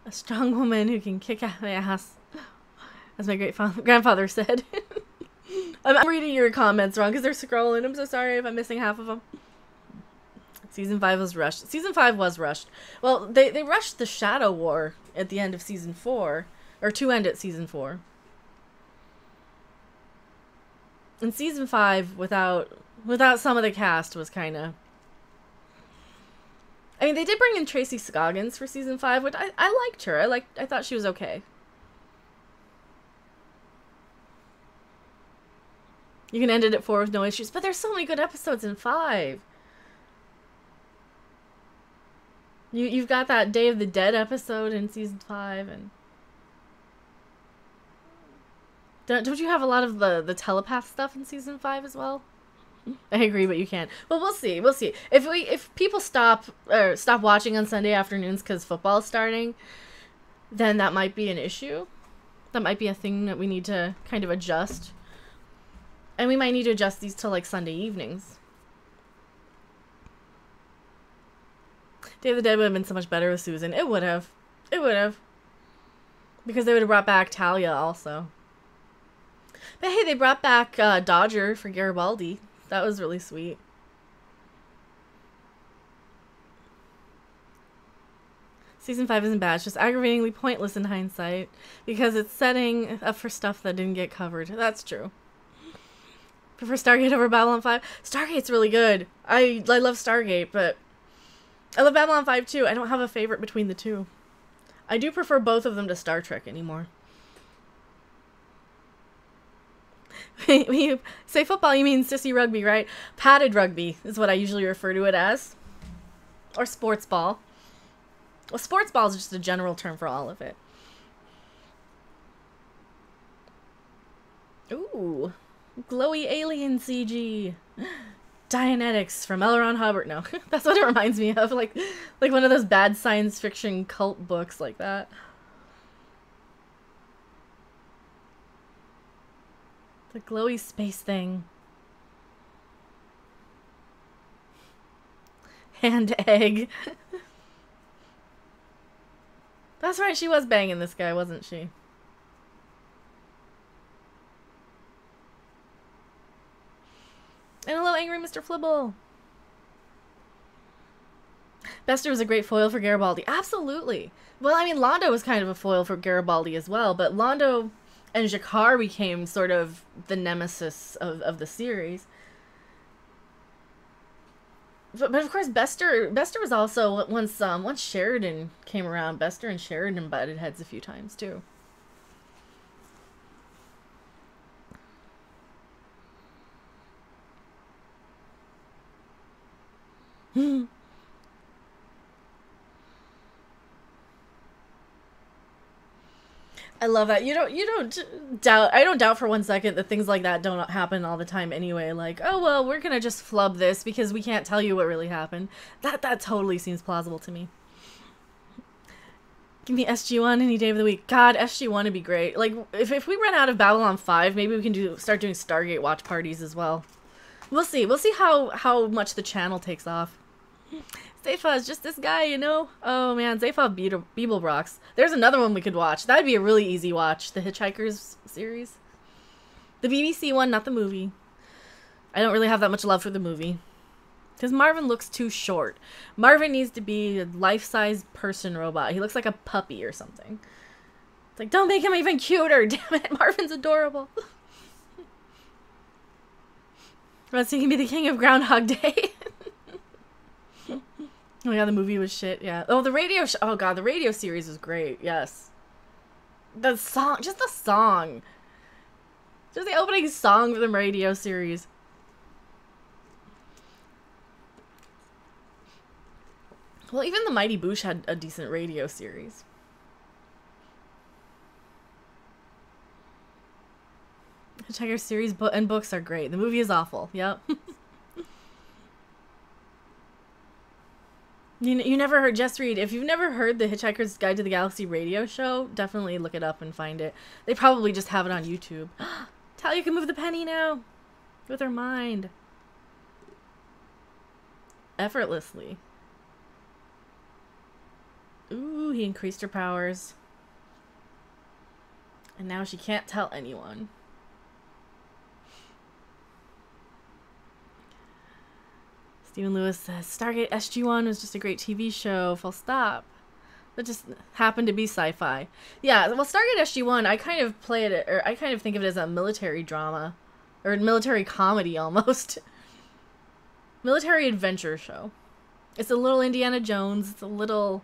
a strong woman who can kick my ass? As my great grandfather said. I'm reading your comments wrong because they're scrolling. I'm so sorry if I'm missing half of them. Season 5 was rushed. Season 5 was rushed. Well, they rushed the Shadow War at the end of Season 4. Or to end at Season 4. And Season 5, without some of the cast, was kind of... I mean, they did bring in Tracy Scoggins for Season 5, which I liked her. I thought she was okay. You can end it at 4 with no issues, but there's so many good episodes in 5. You've got that Day of the Dead episode in Season 5, and... Don't you have a lot of the telepath stuff in Season 5 as well? I agree, but you can't. Well, we'll see. We'll see. If people stop watching on Sunday afternoons because football's starting, then that might be an issue. That might be a thing that we need to kind of adjust. And we might need to adjust these to like Sunday evenings. Day of the Dead would have been so much better with Susan. It would have. It would have. Because they would have brought back Talia also. But hey, they brought back Dodger for Garibaldi. That was really sweet. Season 5 isn't bad. It's just aggravatingly pointless in hindsight because it's setting up for stuff that didn't get covered. That's true. Prefer Stargate over Babylon 5? Stargate's really good. I love Stargate, but I love Babylon 5 too. I don't have a favorite between the two. I do prefer both of them to Star Trek anymore. When you say football, you mean sissy rugby, right? Padded rugby is what I usually refer to it as. Or sports ball. Well, sports ball is just a general term for all of it. Ooh. Glowy alien CG. Dianetics from L. Ron Hubbard. No, that's what it reminds me of. Like one of those bad science fiction cult books like that. The glowy space thing. Hand egg. That's right, she was banging this guy, wasn't she? And hello, angry Mr. Flibble. Bester was a great foil for Garibaldi. Absolutely. Well, I mean, Londo was kind of a foil for Garibaldi as well, but Londo and Jakar became sort of the nemesis of the series. But of course, Bester was also, once Sheridan came around, Bester and Sheridan butted heads a few times, too. I love that. You don't doubt. I don't doubt for 1 second that things like that don't happen all the time anyway. Like, oh well, we're gonna just flub this because we can't tell you what really happened. That totally seems plausible to me. Give me SG1 any day of the week. God, SG1 would be great. Like, if we run out of Babylon 5, maybe we can start doing Stargate watch parties as well. We'll see. We'll see how much the channel takes off. Zayfa is just this guy, you know? Oh man, Zayfa Beeblebrox. There's another one we could watch. That'd be a really easy watch. The Hitchhikers series. The BBC one, not the movie. I don't really have that much love for the movie. Because Marvin looks too short. Marvin needs to be a life-size person robot. He looks like a puppy or something. It's like, don't make him even cuter. Damn it, Marvin's adorable. Well, so he can be the king of Groundhog Day. Oh yeah, the movie was shit, yeah. Oh, the radio oh god, the radio series was great, yes. The song, just the song. Just the opening song for the radio series. Well, even the Mighty Boosh had a decent radio series. The Hitchhiker series and books are great. The movie is awful, yep. You never heard, just read. If you've never heard the Hitchhiker's Guide to the Galaxy radio show, definitely look it up and find it. They probably just have it on YouTube. Talia can move the penny now. With her mind. Effortlessly. Ooh, he increased her powers. And now she can't tell anyone. Stephen Lewis says, Stargate SG-1 was just a great TV show, full stop. That just happened to be sci-fi. Yeah, well, Stargate SG-1, I kind of play it, or I kind of think of it as a military drama. Or military comedy, almost. Military adventure show. It's a little Indiana Jones. It's a little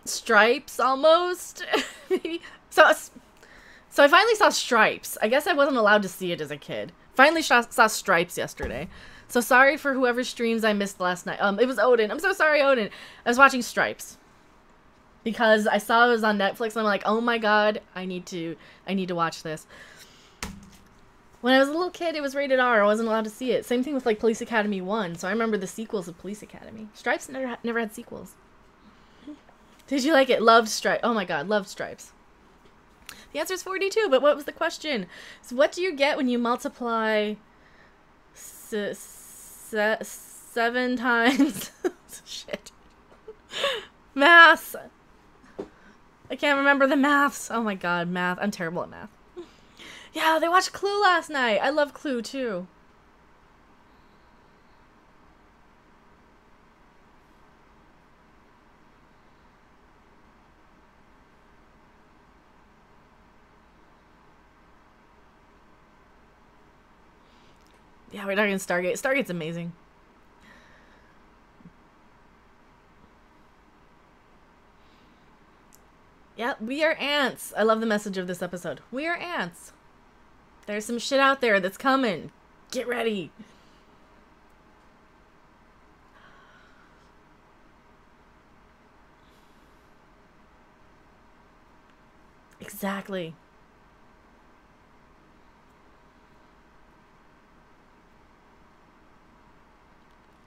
Stripes, almost. Maybe. So I finally saw Stripes. I guess I wasn't allowed to see it as a kid. Finally saw Stripes yesterday. So sorry for whoever's streams I missed last night. It was Odin. I'm so sorry, Odin. I was watching Stripes. Because I saw it was on Netflix and I'm like, oh my god, I need to watch this. When I was a little kid, it was rated R. I wasn't allowed to see it. Same thing with like Police Academy 1. So I remember the sequels of Police Academy. Stripes never had sequels. Did you like it? Loved Stripes. Oh my god, loved Stripes. The answer is 42, but what was the question? So what do you get when you multiply 7 times? Shit. Maths. I can't remember the maths. Oh my god, math. I'm terrible at math. Yeah, they watched Clue last night. I love Clue too. Yeah, we're talking Stargate. Stargate's amazing. Yeah, we are ants. I love the message of this episode. We are ants. There's some shit out there that's coming. Get ready. Exactly.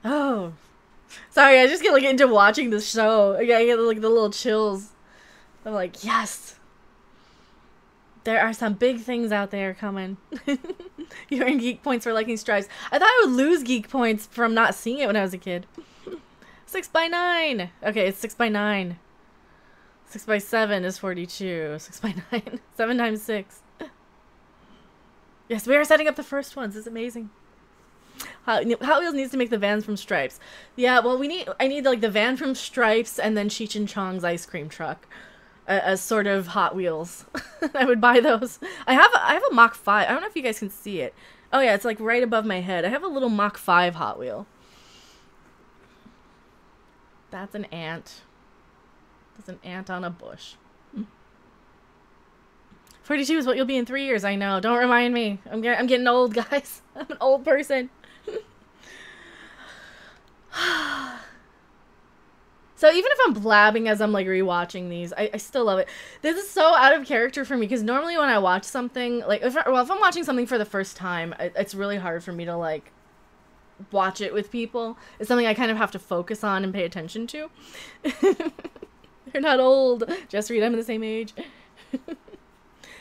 Oh. Sorry, I just get like into watching the show. I get like the little chills. I'm like, yes. There are some big things out there coming. You earn geek points for liking stripes. I thought I would lose geek points from not seeing it when I was a kid. 6x9. Okay, it's 6x9. 6x7 is 42. 6x9. 7 times 6. Yes, we are setting up the first ones. It's amazing. Hot Wheels needs to make the vans from Stripes. Yeah, well, I need like the van from Stripes and then Cheech and Chong's ice cream truck as sort of Hot Wheels. I would buy those. I have a Mach 5. I don't know if you guys can see it. Oh yeah, it's like right above my head. I have a little Mach 5 Hot Wheel. That's an ant. That's an ant on a bush. 42 is what you'll be in 3 years. I know. Don't remind me. I'm getting old, guys. I'm an old person. So even if I'm blabbing as I'm like rewatching these, I still love it. This is so out of character for me because normally when I watch something, like if I'm watching something for the first time, it's really hard for me to like watch it with people. It's something I kind of have to focus on and pay attention to. You're not old. Just read. I'm the same age.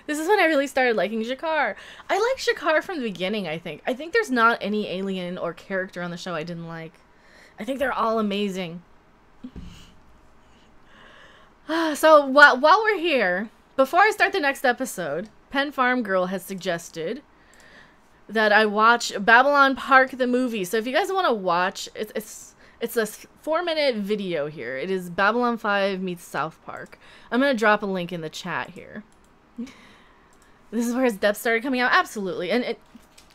This is when I really started liking Jakar. I like Jakar from the beginning, I think. I think there's not any alien or character on the show I didn't like. I think they're all amazing. So while we're here, before I start the next episode, Pen Farm Girl has suggested that I watch Babylon Park the movie. So if you guys want to watch, it's a 4-minute video here. It is Babylon 5 meets South Park. I'm going to drop a link in the chat here. This is where his depth started coming out. Absolutely. And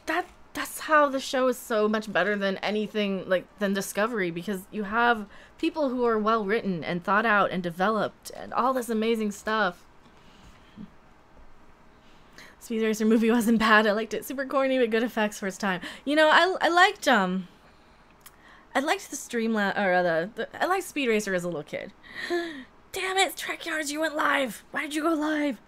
that's how the show is so much better than anything than Discovery, because you have people who are well written and thought out and developed and all this amazing stuff. Speed Racer movie wasn't bad. I liked it. Super corny but good effects for its time. You know, I liked the Streamlabs I liked Speed Racer as a little kid. Damn it, Trek Yards, you went live. Why did you go live?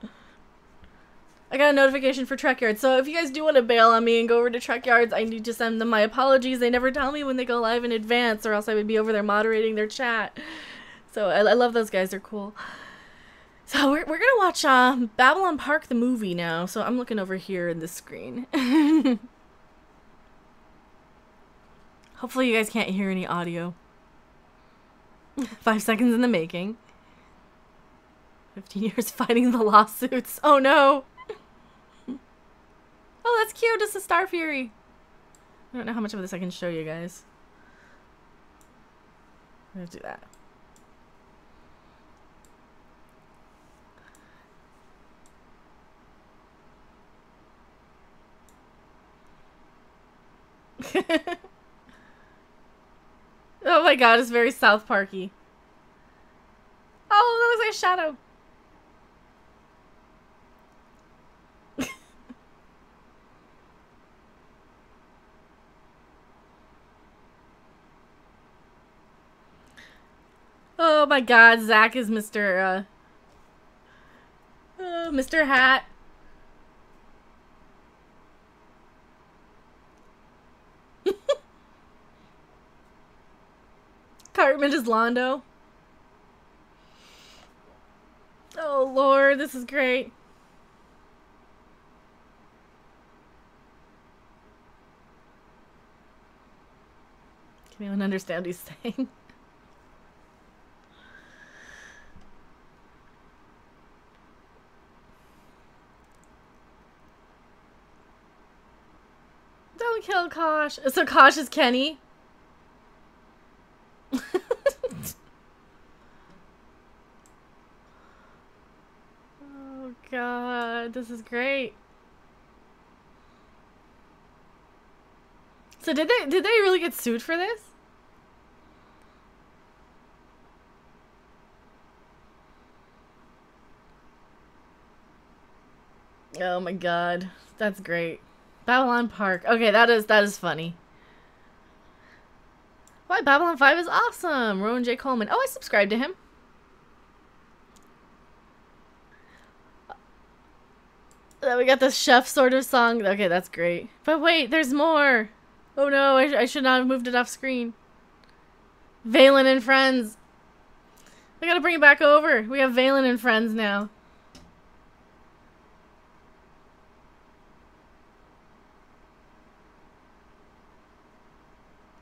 I got a notification for Trek Yards, so if you guys do want to bail on me and go over to Trek Yards, I need to send them my apologies. They never tell me when they go live in advance, or else I would be over there moderating their chat. So I love those guys. They're cool. So we're gonna watch Babylon Park the movie now. So I'm looking over here in the screen. Hopefully you guys can't hear any audio. 5 seconds in the making. 15 years fighting the lawsuits. Oh no! Oh, that's cute. It's a Star Fury. I don't know how much of this I can show you guys. I'm gonna do that. Oh my god, it's very South Parky. Oh, that looks like a shadow. Oh my god, Zach is Mr. Mr. Hat. Cartman is Londo. Oh lord, this is great. Can anyone understand what he's saying? Don't kill Kosh. So Kosh is Kenny? Oh god, this is great. So did they really get sued for this? Oh my god. That's great. Babylon Park. Okay, that is funny. Why, Babylon 5 is awesome. Rowan J. Coleman. Oh, I subscribed to him. We got this chef sort of song. Okay, that's great. But wait, there's more. Oh no, I should not have moved it off screen. Valen and Friends. I gotta bring it back over. We have Valen and Friends now.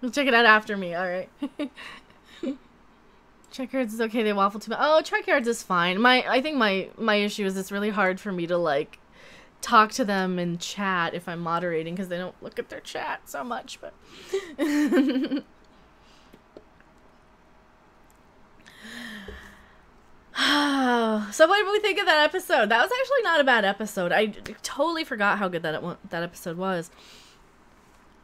You'll check it out after me, alright. Tricards is okay, they waffle too much. Oh, Tricards is fine. I think my issue is it's really hard for me to, like, talk to them in chat if I'm moderating because they don't look at their chat so much, but... So what did we think of that episode? That was actually not a bad episode. I totally forgot how good that episode was.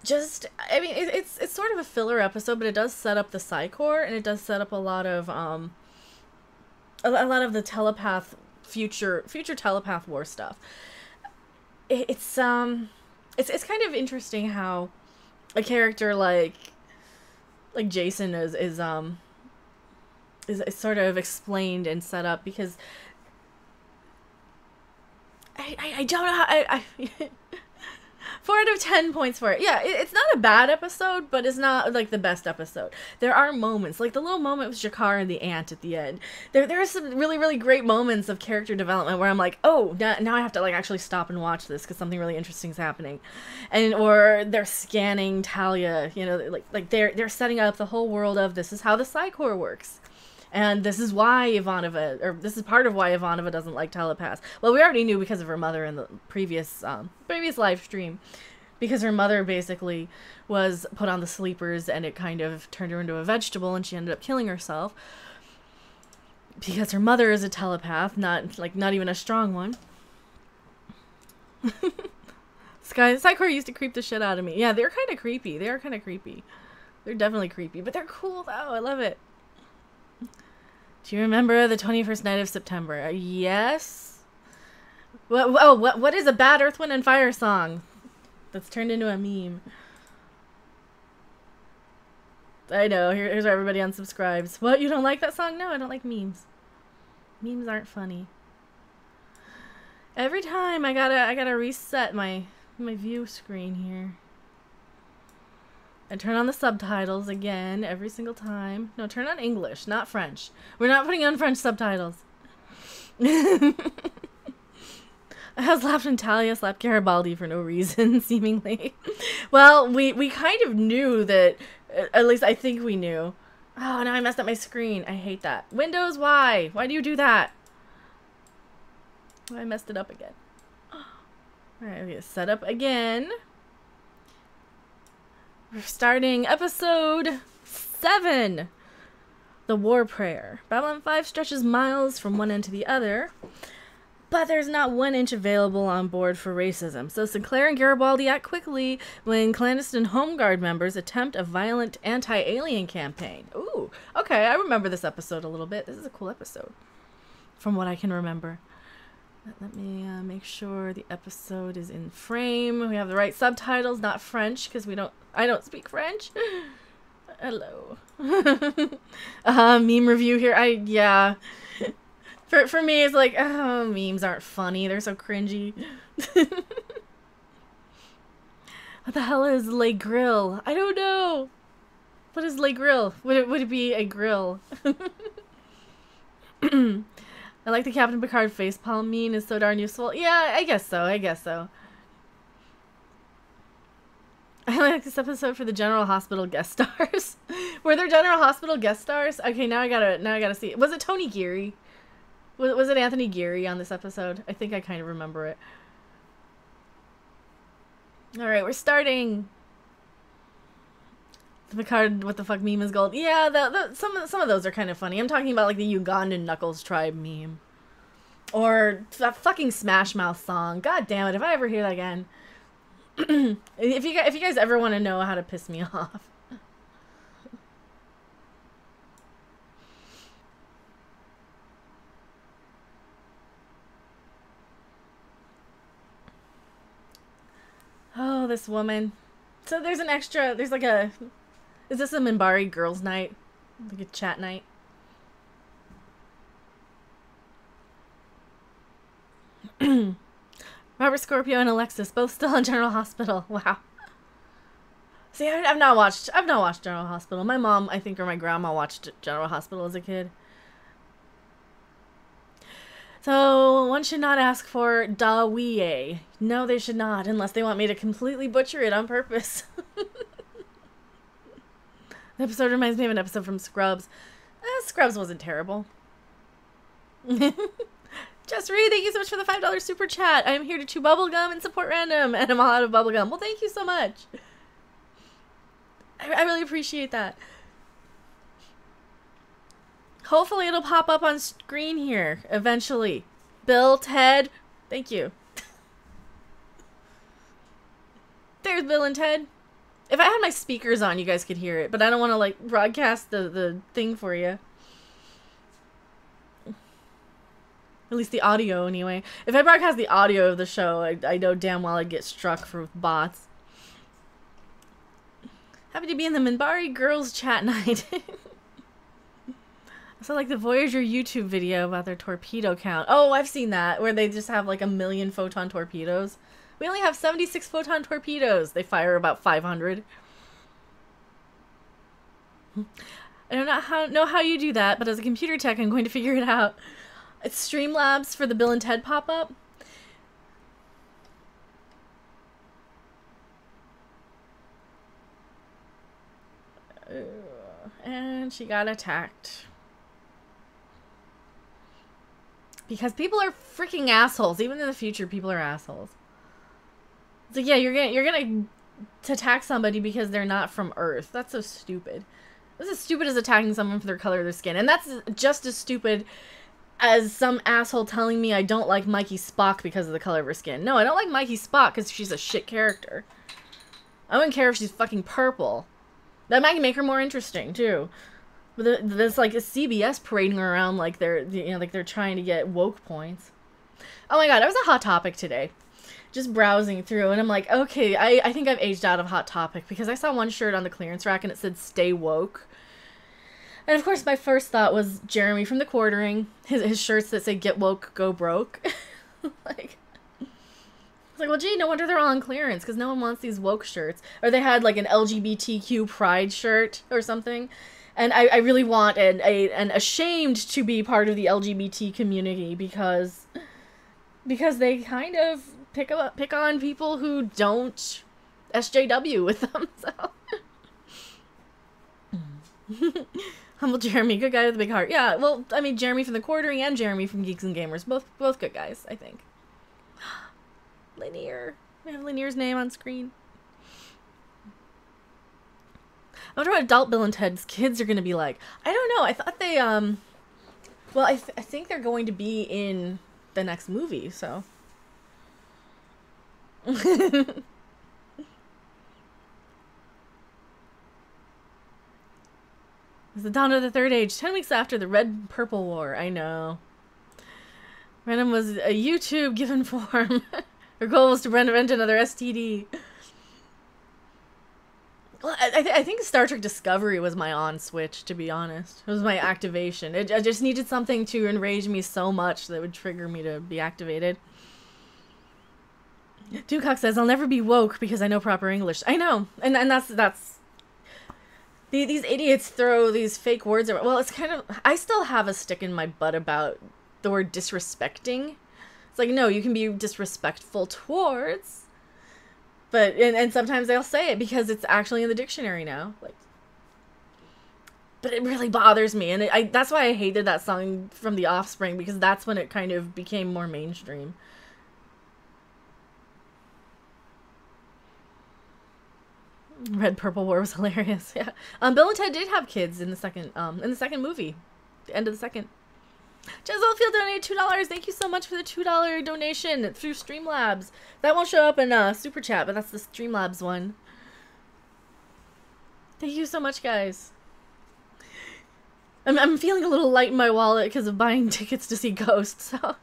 Just, I mean, it's sort of a filler episode, but it does set up the Psy-Core, and it does set up a lot of the telepath future telepath war stuff. It's kind of interesting how a character like Jason is sort of explained and set up, because I don't know how 4 out of 10 points for it. Yeah, it's not a bad episode, but it's not like the best episode. There are moments, like the little moment with Jakar and the ant at the end. There are some really, really great moments of character development where I'm like, oh, now I have to like actually stop and watch this because something really interesting is happening, or they're scanning Talia. You know, like they're setting up the whole world of this is how the Psy-Core works. And this is why Ivanova, or this is part of why Ivanova doesn't like telepaths. Well, we already knew because of her mother in the previous live stream. Because her mother basically was put on the sleepers and it kind of turned her into a vegetable and she ended up killing herself. Because her mother is a telepath, not even a strong one. Psy-Core used to creep the shit out of me. Yeah, they're kind of creepy. They are kind of creepy. They're definitely creepy, but they're cool though. I love it. Do you remember the 21st night of September? Yes. What is a bad Earth, Wind, and Fire song that's turned into a meme? I know. Here's where everybody unsubscribes. What? You don't like that song? No, I don't like memes. Memes aren't funny. Every time I gotta reset my view screen here. And turn on the subtitles again every single time. No, turn on English, not French. We're not putting on French subtitles. I was laughing Talia slapped Garibaldi for no reason, seemingly. Well, we kind of knew that, at least I think we knew. Oh, now I messed up my screen. I hate that. Windows, why? Why do you do that? I messed it up again. Alright, we get set up again. We're starting episode 7. The War Prayer. Babylon 5 stretches miles from one end to the other, but there's not 1 inch available on board for racism. So Sinclair and Garibaldi act quickly when clandestine Home Guard members attempt a violent anti-alien campaign. Ooh, okay, I remember this episode a little bit. This is a cool episode, from what I can remember. Let me make sure the episode is in frame. We have the right subtitles, not French, because I don't speak French. Hello. Meme review here. Yeah. For me, it's like, oh, memes aren't funny. They're so cringy. What the hell is Le Grill? I don't know. What is Le Grill? Would it be a grill? I like the Captain Picard facepalm meme is so darn useful. Yeah, I guess so. I like this episode for the General Hospital guest stars. Were there General Hospital guest stars? Okay, now I gotta see. Was it Tony Geary? Was it Anthony Geary on this episode? I think I kind of remember it. All right, we're starting. The Picard, what the fuck meme is gold. Yeah, some of those are kind of funny. I'm talking about like the Ugandan Knuckles tribe meme. Or that fucking Smash Mouth song. God damn it, if I ever hear that again. If you guys ever want to know how to piss me off. Oh, this woman. So there's an extra, there's like a, is this a Minbari girls' night? Like a chat night? Robert Scorpio and Alexis, both still in General Hospital. Wow. See, I've not watched General Hospital. My mom, I think, or my grandma watched General Hospital as a kid. So, one should not ask for Dawie. No, they should not, unless they want me to completely butcher it on purpose. The episode reminds me of an episode from Scrubs. Scrubs wasn't terrible. Just Reed, thank you so much for the $5 super chat. I am here to chew bubblegum and support random, and I'm all out of bubblegum. Well, thank you so much. I really appreciate that. Hopefully it'll pop up on screen here eventually. Bill, Ted, thank you. There's Bill and Ted. If I had my speakers on, you guys could hear it, but I don't want to like broadcast the thing for you. At least the audio anyway. If I broadcast the audio of the show, I know damn well I'd get struck for bots. Happy to be in the Minbari girls chat night. So like the Voyager YouTube video about their torpedo count. Oh, I've seen that, where they just have like 1 million photon torpedoes. We only have 76 photon torpedoes. They fire about 500. I don't know how you do that, but as a computer tech, I'm going to figure it out. It's Streamlabs for the Bill and Ted pop-up. And she got attacked. Because people are freaking assholes. Even in the future, people are assholes. It's like, yeah, you're gonna attack somebody because they're not from Earth. That's so stupid. That's as stupid as attacking someone for their color of their skin. And that's just as stupid as some asshole telling me I don't like Mikey Spock because of the color of her skin. No, I don't like Mikey Spock because she's a shit character. I wouldn't care if she's fucking purple. That might make her more interesting, too. But there's like a CBS parading around like they're, you know, like they're trying to get woke points. Oh my god, I was a Hot Topic today. Just browsing through, and I'm like, okay, I think I've aged out of Hot Topic because I saw one shirt on the clearance rack and it said "Stay Woke." And of course, my first thought was Jeremy from The Quartering, his shirts that say "Get Woke, Go Broke." Like, it's like, well, gee, no wonder they're all on clearance because no one wants these woke shirts. Or they had like an LGBTQ pride shirt or something. And I really want an ashamed to be part of the LGBT community because they kind of pick on people who don't SJW with them. So humble Jeremy, good guy with a big heart. Yeah, well, I mean, Jeremy from The Quartering and Jeremy from Geeks and Gamers, both good guys, I think. Linear. I have Linear's name on screen. I wonder what adult Bill and Ted's kids are going to be like. I don't know. I thought they, well, I think they're going to be in the next movie, so. It's the dawn of the Third Age, 10 weeks after the Red-Purple War. I know. Random was a YouTube given form. Her goal was to prevent another STD. Well, I think Star Trek Discovery was my on switch, to be honest. It was my activation. I just needed something to enrage me so much that would trigger me to be activated. Ducock says, I'll never be woke because I know proper English. I know. And that's... These idiots throw these fake words around. Well, it's kind of... I still have a stick in my butt about the word disrespecting. It's like, no, you can be disrespectful towards... But, and sometimes they'll say it because it's actually in the dictionary now. Like, but it really bothers me. And that's why I hated that song from The Offspring, because that's when it kind of became more mainstream. Red Purple War was hilarious. Yeah. Bill and Ted did have kids in the second movie. The end of the second. Jez Oldfield donated $2. Thank you so much for the $2 donation through Streamlabs. That won't show up in Super Chat, but that's the Streamlabs one. Thank you so much, guys. I'm feeling a little light in my wallet because of buying tickets to see Ghost, so...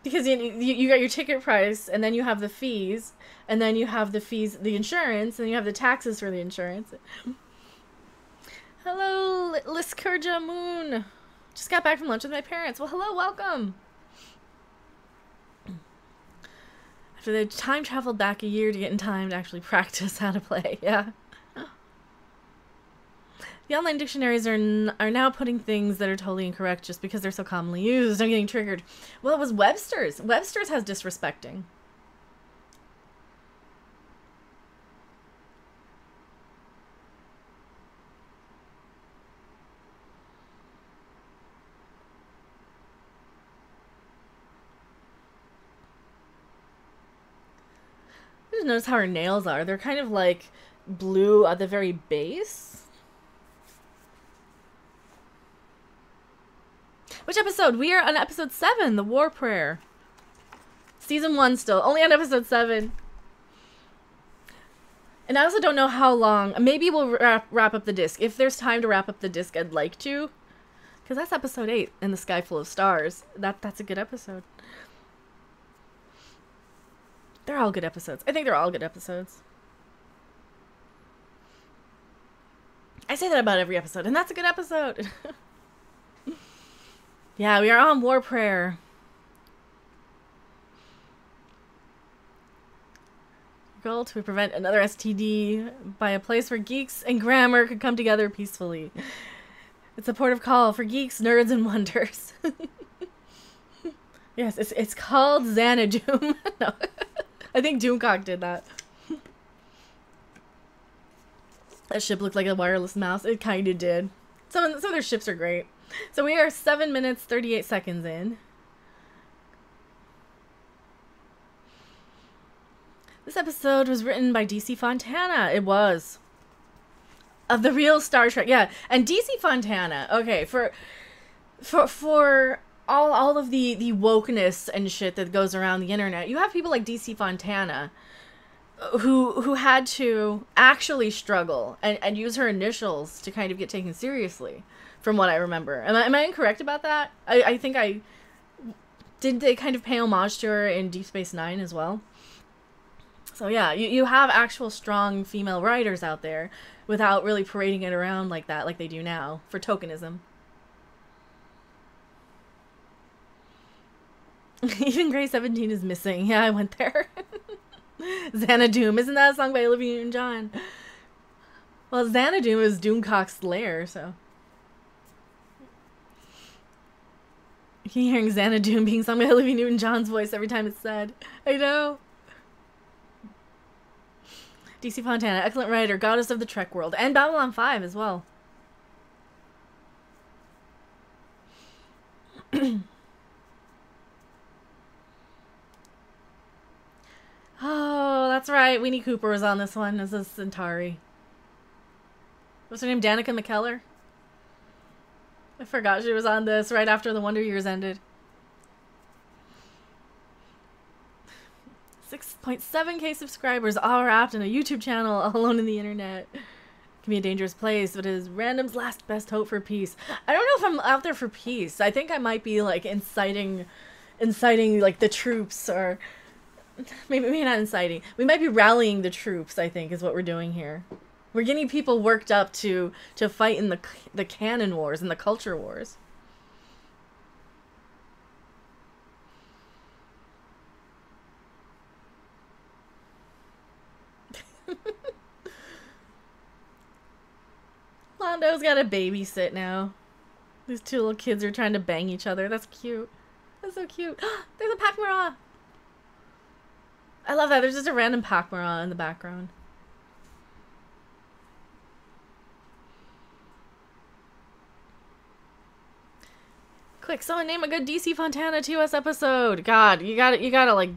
Because you got your ticket price, and then you have the fees, and then you have the insurance, and you have the taxes for the insurance. Hello, Liskurja Moon. Just got back from lunch with my parents. Well, hello, welcome. After they time traveled back a year to get in time to actually practice how to play, yeah. The online dictionaries are now putting things that are totally incorrect just because they're so commonly used. I'm getting triggered. Well, it was Webster's. Webster's has disrespecting. Just notice how her nails are. They're kind of like blue at the very base. Which episode? We are on episode 7, The War Prayer. Season 1 still. Only on episode 7. And I also don't know how long. Maybe we'll wrap up the disc. If there's time to wrap up the disc, I'd like to. Because that's episode 8, In the Sky Full of Stars. That's a good episode. They're all good episodes. I think they're all good episodes. I say that about every episode, and that's a good episode. Yeah, we are on War Prayer. Goal to prevent another STD by a place where geeks and grammar could come together peacefully. It's a port of call for geeks, nerds, and wonders. Yes, it's called Xanadoom. No, I think Doomcock did that. That ship looked like a wireless mouse. It kind of did. Some of their ships are great. So we are 7 minutes, 38 seconds in. This episode was written by DC Fontana. It was. Of the real Star Trek. Yeah. And DC Fontana. Okay. For all of the wokeness and shit that goes around the internet, you have people like DC Fontana who had to actually struggle and use her initials to kind of get taken seriously. From what I remember. Am I incorrect about that? I think did they kind of pay homage to her in Deep Space Nine as well? So yeah, you have actual strong female writers out there without really parading it around like that, like they do now, for tokenism. Even Grey 17 is missing. Yeah, I went there. Xanadoom. Isn't that a song by Olivia Newton-John? Well, Xanadoom is Doomcock's lair, so... You can hearing Xanadoom being sung by Olivia Newton-John's voice every time it's said. I know. DC Fontana, excellent writer, goddess of the Trek world, and Babylon 5 as well. Oh, that's right. Winnie Cooper was on this one as a Centauri. What's her name? Danica McKellar? I forgot she was on this right after the Wonder Years ended. 6.7k subscribers, all wrapped in a YouTube channel, all alone in the internet. It can be a dangerous place, but it is random's last best hope for peace. I don't know if I'm out there for peace. I think I might be like inciting like the troops, or maybe not inciting. We might be rallying the troops, I think, is what we're doing here. We're getting people worked up to fight in the canon wars and the culture wars. Londo's got to babysit now. These two little kids are trying to bang each other. That's cute. That's so cute. There's a Pakmara. I love that. There's just a random Pakmara in the background. Quick, someone name a good DC Fontana TOS episode. God, you gotta like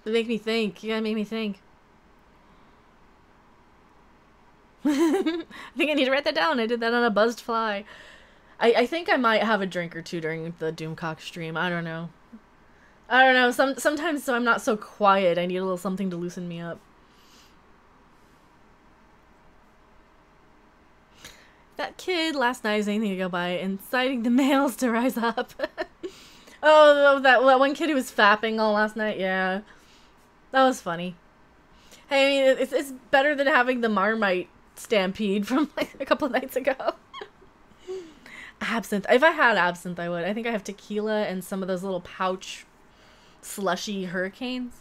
make me think. You gotta make me think. I think I need to write that down. I did that on a buzzed fly. I think I might have a drink or two during the Doomcock stream. I don't know. I don't know. Sometimes so I'm not so quiet. I need a little something to loosen me up. That kid last night is anything to go by, inciting the males to rise up. Oh, that one kid who was fapping all last night. Yeah, that was funny. Hey, I mean, it's better than having the Marmite stampede from like a couple of nights ago. Absinthe. If I had absinthe, I would. I think I have tequila and some of those little pouch slushy hurricanes.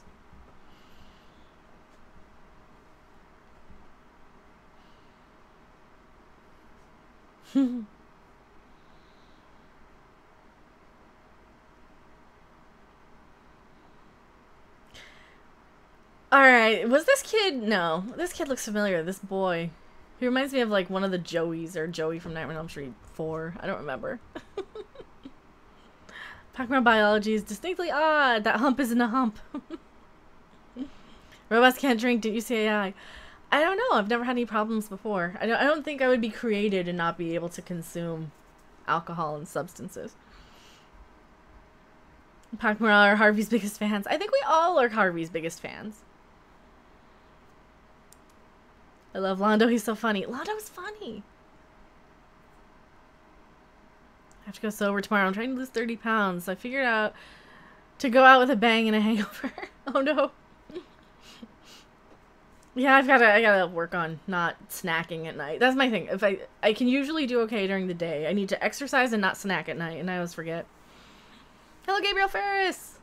Alright, was this kid? No. This kid looks familiar. This boy. He reminds me of like one of the Joeys, or Joey from Nightmare on Elm Street 4. I don't remember. Pac-Man biology is distinctly odd. That hump isn't a hump. Robots can't drink. Didn't you say AI? I don't know. I've never had any problems before. I don't think I would be created and not be able to consume alcohol and substances. Pac-Man are Harvey's biggest fans. I think we all are Harvey's biggest fans. I love Londo. He's so funny. Londo's funny. I have to go sober tomorrow. I'm trying to lose 30 pounds. I figured out to go out with a bang and a hangover. Oh no. Yeah, I gotta work on not snacking at night. That's my thing. If I can usually do okay during the day. I need to exercise and not snack at night, and I always forget. Hello, Gabriel Ferris.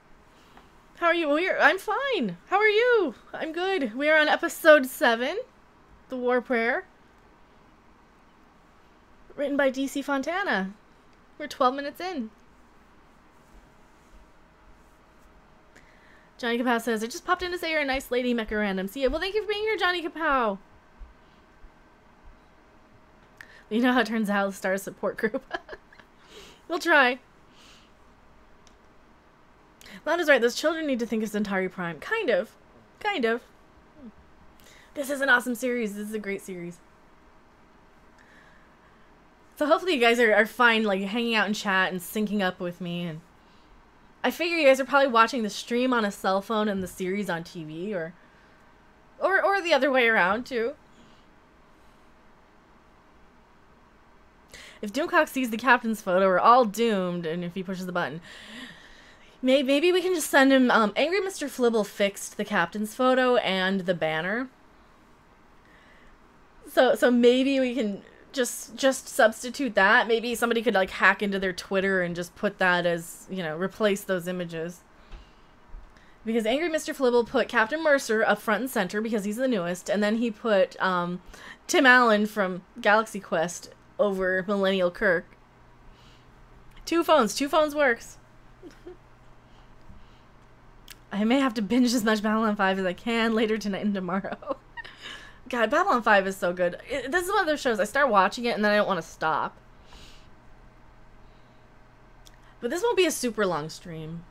How are you? I'm fine. How are you? I'm good. We are on episode 7, The War Prayer, written by DC Fontana. We're 12 minutes in. Johnny Kapow says, I just popped in to say you're a nice lady, Mecha Random. See ya. Well, thank you for being here, Johnny Kapow. You know how it turns out, start a support group. We'll try. Londo's right. Those children need to think of Centauri Prime. Kind of. Kind of. This is an awesome series. This is a great series. So hopefully you guys are fine, like, hanging out in chat and syncing up with me. And I figure you guys are probably watching the stream on a cell phone and the series on TV, or the other way around, too. If Doomcock sees the captain's photo, we're all doomed, and if he pushes the button. Maybe we can just send him, Angry Mr. Flibble fixed the captain's photo and the banner. So maybe we can just substitute that. Maybe somebody could like hack into their Twitter and just put that as, you know, replace those images. Because Angry Mr. Flibble put Captain Mercer up front and center because he's the newest, and then he put Tim Allen from Galaxy Quest over Millennial Kirk. Two phones works. I may have to binge as much Babylon 5 as I can later tonight and tomorrow. God, Babylon 5 is so good. This is one of those shows, I start watching it and then I don't want to stop. But this won't be a super long stream.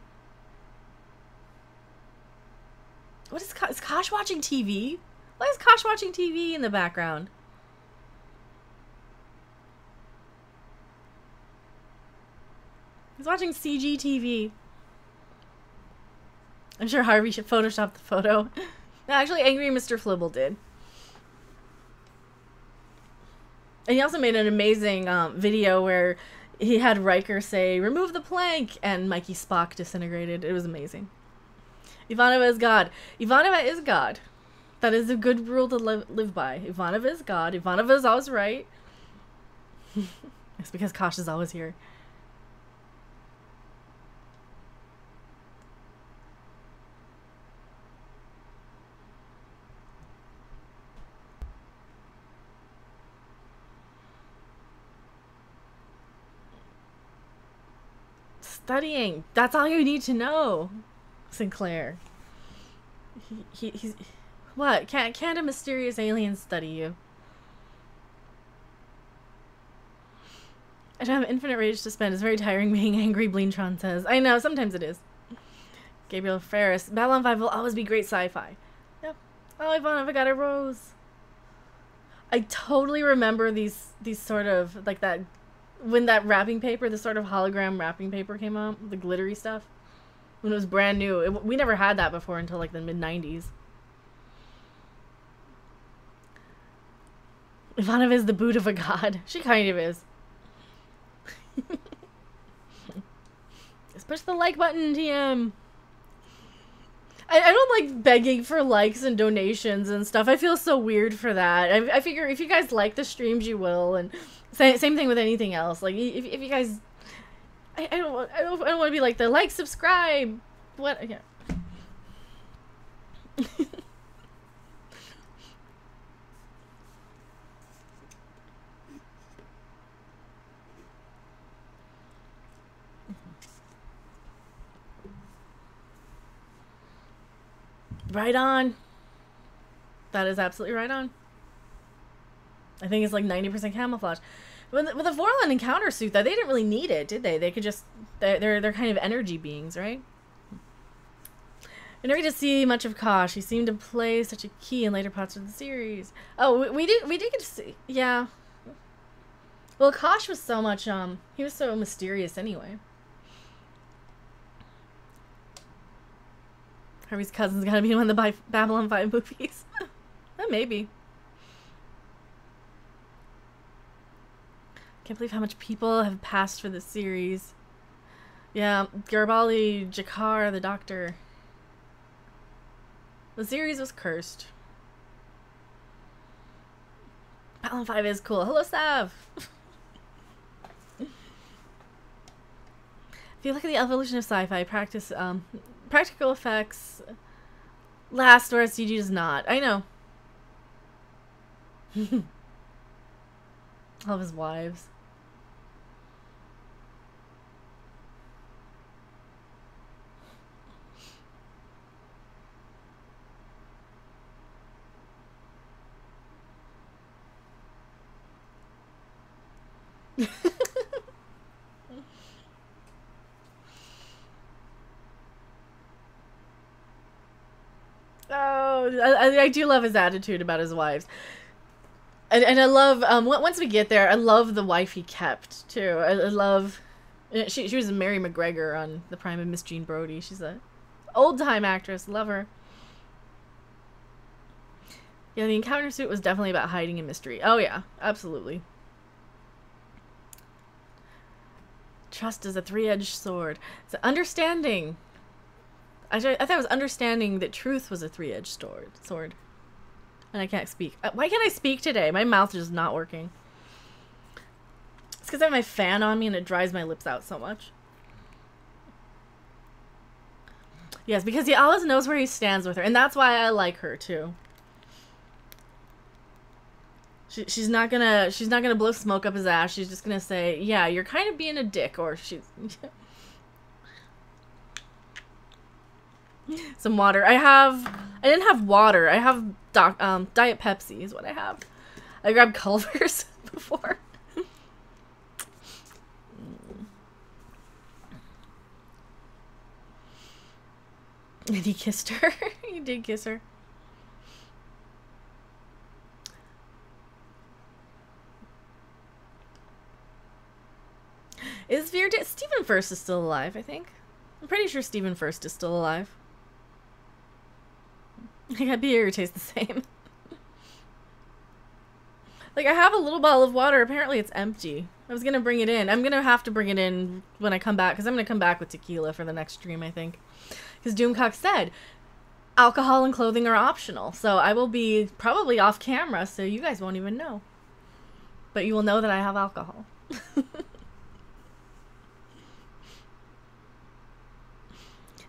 What is Kosh watching TV? Why is Kosh watching TV in the background? He's watching CG I'm sure Harvey should Photoshop the photo. No, actually, Angry Mr. Flibble did. And he also made an amazing video where he had Riker say, remove the plank, and Mikey Spock disintegrated. It was amazing. Ivanova is God. Ivanova is God. That is a good rule to live by. Ivanova is God. Ivanova is always right. It's because Kosh is always here. Studying. That's all you need to know, Sinclair. He's... What? Can't a mysterious alien study you? I don't have infinite rage to spend. It's very tiring being angry, Bleentron says. I know, sometimes it is. Gabriel Ferris. Babylon 5 will always be great sci-fi. Yep. Oh, Ivanova got a rose. I totally remember these sort of, like that when that wrapping paper, the sort of hologram wrapping paper came out, the glittery stuff, when it was brand new. We never had that before until like the mid-90s. Ivanova is the boot of a god. She kind of is. Just push the like button, TM. I don't like begging for likes and donations and stuff. I feel so weird for that. I figure if you guys like the streams, you will. And same thing with anything else. Like, if you guys... I don't want to be like the like, subscribe. What? Yeah. Right on. That is absolutely right on. I think it's like 90% camouflage. With the Vorlon encounter suit, though, they didn't really need it, did they? They could just... They're kind of energy beings, right? I never get to see much of Kosh. He seemed to play such a key in later parts of the series. Oh, we did get to see... Yeah. Well, Kosh was so much... He was so mysterious anyway. Harvey's cousin's gotta be in one of the Babylon 5 movies. Maybe. Can't believe how much people have passed for this series. Yeah, Garibaldi, Jakar, the Doctor. The series was cursed. Babylon 5 is cool. Hello, Sav! If you look at the evolution of sci-fi, practical effects last, whereas CG does not. I know. All of his wives. Oh, I do love his attitude about his wives. And I love, once we get there, I love the wife he kept, too. I love, she was Mary McGregor on The Prime of Miss Jean Brodie. She's a old-time actress. Love her. Yeah, the encounter suit was definitely about hiding a mystery. Oh, yeah. Absolutely. Trust is a three-edged sword. It's understanding. I thought it was understanding that truth was a three-edged sword. And I can't speak. Why can't I speak today? My mouth is just not working. It's because I have my fan on me and it dries my lips out so much. Yes, because he always knows where he stands with her. And that's why I like her, too. She's not gonna blow smoke up his ass. She's just gonna say, yeah, you're kind of being a dick, or she's... Some water. I didn't have water. I have Diet Pepsi is what I have. I grabbed Culver's before. And he kissed her. He did kiss her. Is Veer dead? Stephen First is still alive, I think. I'm pretty sure Stephen First is still alive. I got beer, it tastes the same. Like, I have a little bottle of water. Apparently it's empty. I was gonna bring it in. I'm gonna have to bring it in when I come back, because I'm gonna come back with tequila for the next stream, I think. Because Doomcock said, alcohol and clothing are optional. So I will be probably off camera, so you guys won't even know. But you will know that I have alcohol.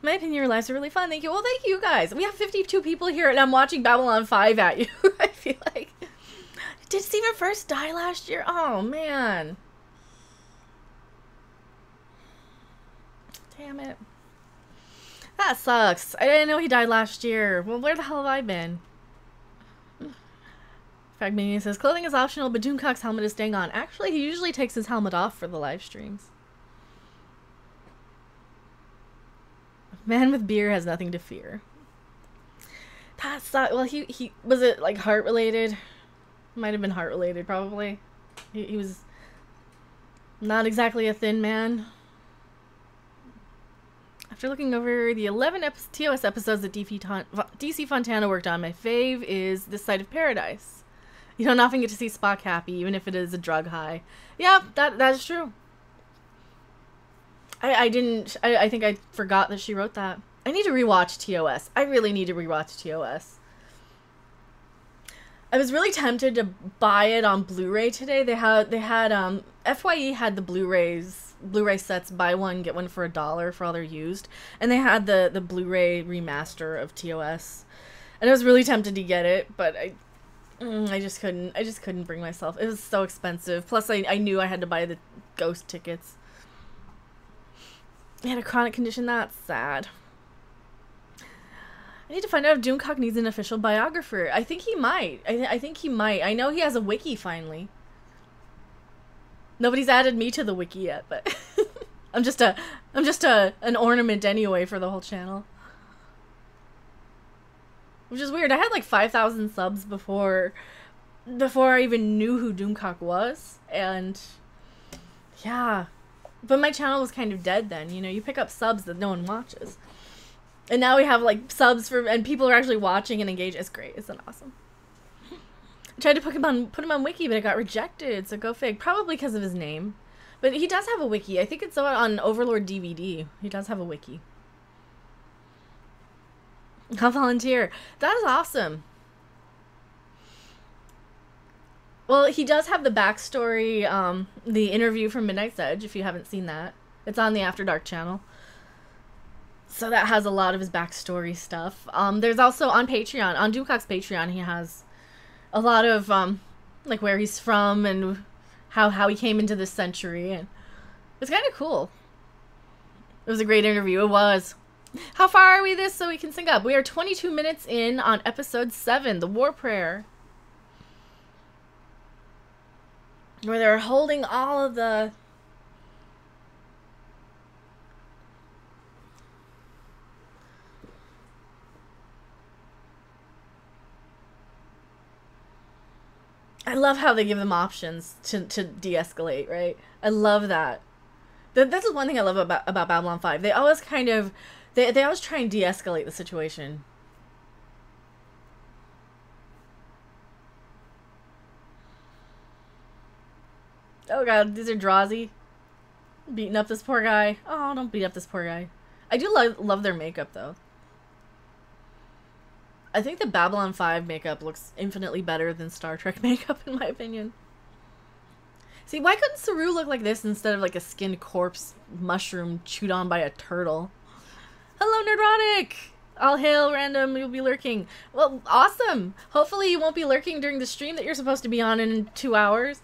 In my opinion, your lives are really fun. Thank you. Well, thank you guys. We have 52 people here, and I'm watching Babylon 5 at you. I feel like... Did Stephen First die last year? Oh, man. Damn it. That sucks. I didn't know he died last year. Well, where the hell have I been? Fragmania says, clothing is optional, but Doomcock's helmet is staying on. Actually, he usually takes his helmet off for the live streams. Man with beer has nothing to fear. That sucks. Well, he was it like heart related? Might have been heart related, probably. He was Not exactly a thin man. After looking over the 11 TOS episodes that DC Fontana worked on, my fave is This Side of Paradise. You don't often get to see Spock happy, even if it is a drug high. Yeah, that is true. I think I forgot that she wrote that. I need to rewatch TOS. I really need to rewatch TOS. I was really tempted to buy it on Blu-ray today. They had FYE had the Blu-ray sets, buy one get one for $1 for all they're used, and they had the Blu-ray remaster of TOS, and I was really tempted to get it, but I just couldn't bring myself. It was so expensive. Plus, I knew I had to buy the Ghost tickets. I had a chronic condition. That's sad. I need to find out if Doomcock needs an official biographer. I think he might. I think he might. I know he has a wiki finally. Nobody's added me to the wiki yet, but I'm just an ornament anyway for the whole channel. Which is weird. I had like 5,000 subs before I even knew who Doomcock was, and yeah. But my channel was kind of dead then. You know, you pick up subs that no one watches. And now we have like subs and people are actually watching and engaged. It's great. It's awesome. I tried to put him on wiki, but it got rejected. So go fig. Probably because of his name. But he does have a wiki. I think it's on Overlord DVD. He does have a wiki. I'll volunteer. That is awesome. Well, he does have the backstory, the interview from Midnight's Edge, if you haven't seen that. It's on the After Dark channel. So that has a lot of his backstory stuff. There's also on Patreon, on Doomcock's Patreon, he has a lot of, like, where he's from and how he came into this century. And it's kind of cool. It was a great interview. It was. How far are we this so we can sync up? We are 22 minutes in on episode 7, The War Prayer. Where they're holding all of the... I love how they give them options to de-escalate, right? I love that. That's the one thing I love about Babylon 5. They always kind of... They always try and de-escalate the situation. Oh god, these are Drazi. Beating up this poor guy. Oh, don't beat up this poor guy. I do love their makeup, though. I think the Babylon 5 makeup looks infinitely better than Star Trek makeup, in my opinion. See, why couldn't Saru look like this instead of like a skinned corpse mushroom chewed on by a turtle? Hello, Nerdrotic! All hail, random, you'll be lurking. Well, awesome! Hopefully you won't be lurking during the stream that you're supposed to be on in 2 hours.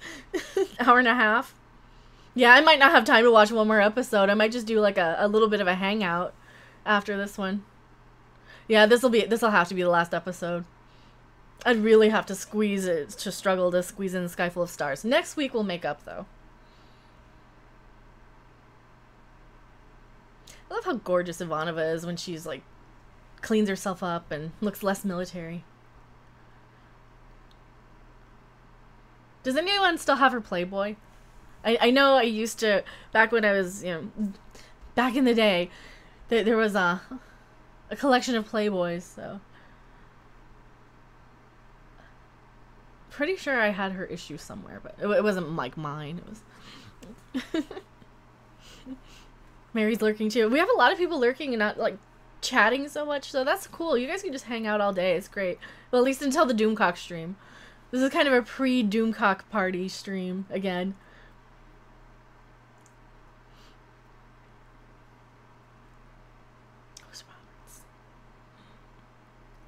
Hour and a half. Yeah, I might not have time to watch one more episode. I might just do like a little bit of a hangout after this one. Yeah, this'll have to be the last episode. I'd really have to struggle to squeeze in Sky Full of Stars. Next week we'll make up, though. I love how gorgeous Ivanova is when she's, like, cleans herself up and looks less military. Does anyone still have her Playboy? I know I used to, back when I was, you know, back in the day, there was a collection of Playboys, so. Pretty sure I had her issue somewhere, but it wasn't like mine. It was. Mary's lurking too. We have a lot of people lurking and not like chatting so much, so that's cool. You guys can just hang out all day. It's great. Well, at least until the Doomcock stream. This is kind of a pre-Doomcock party stream again.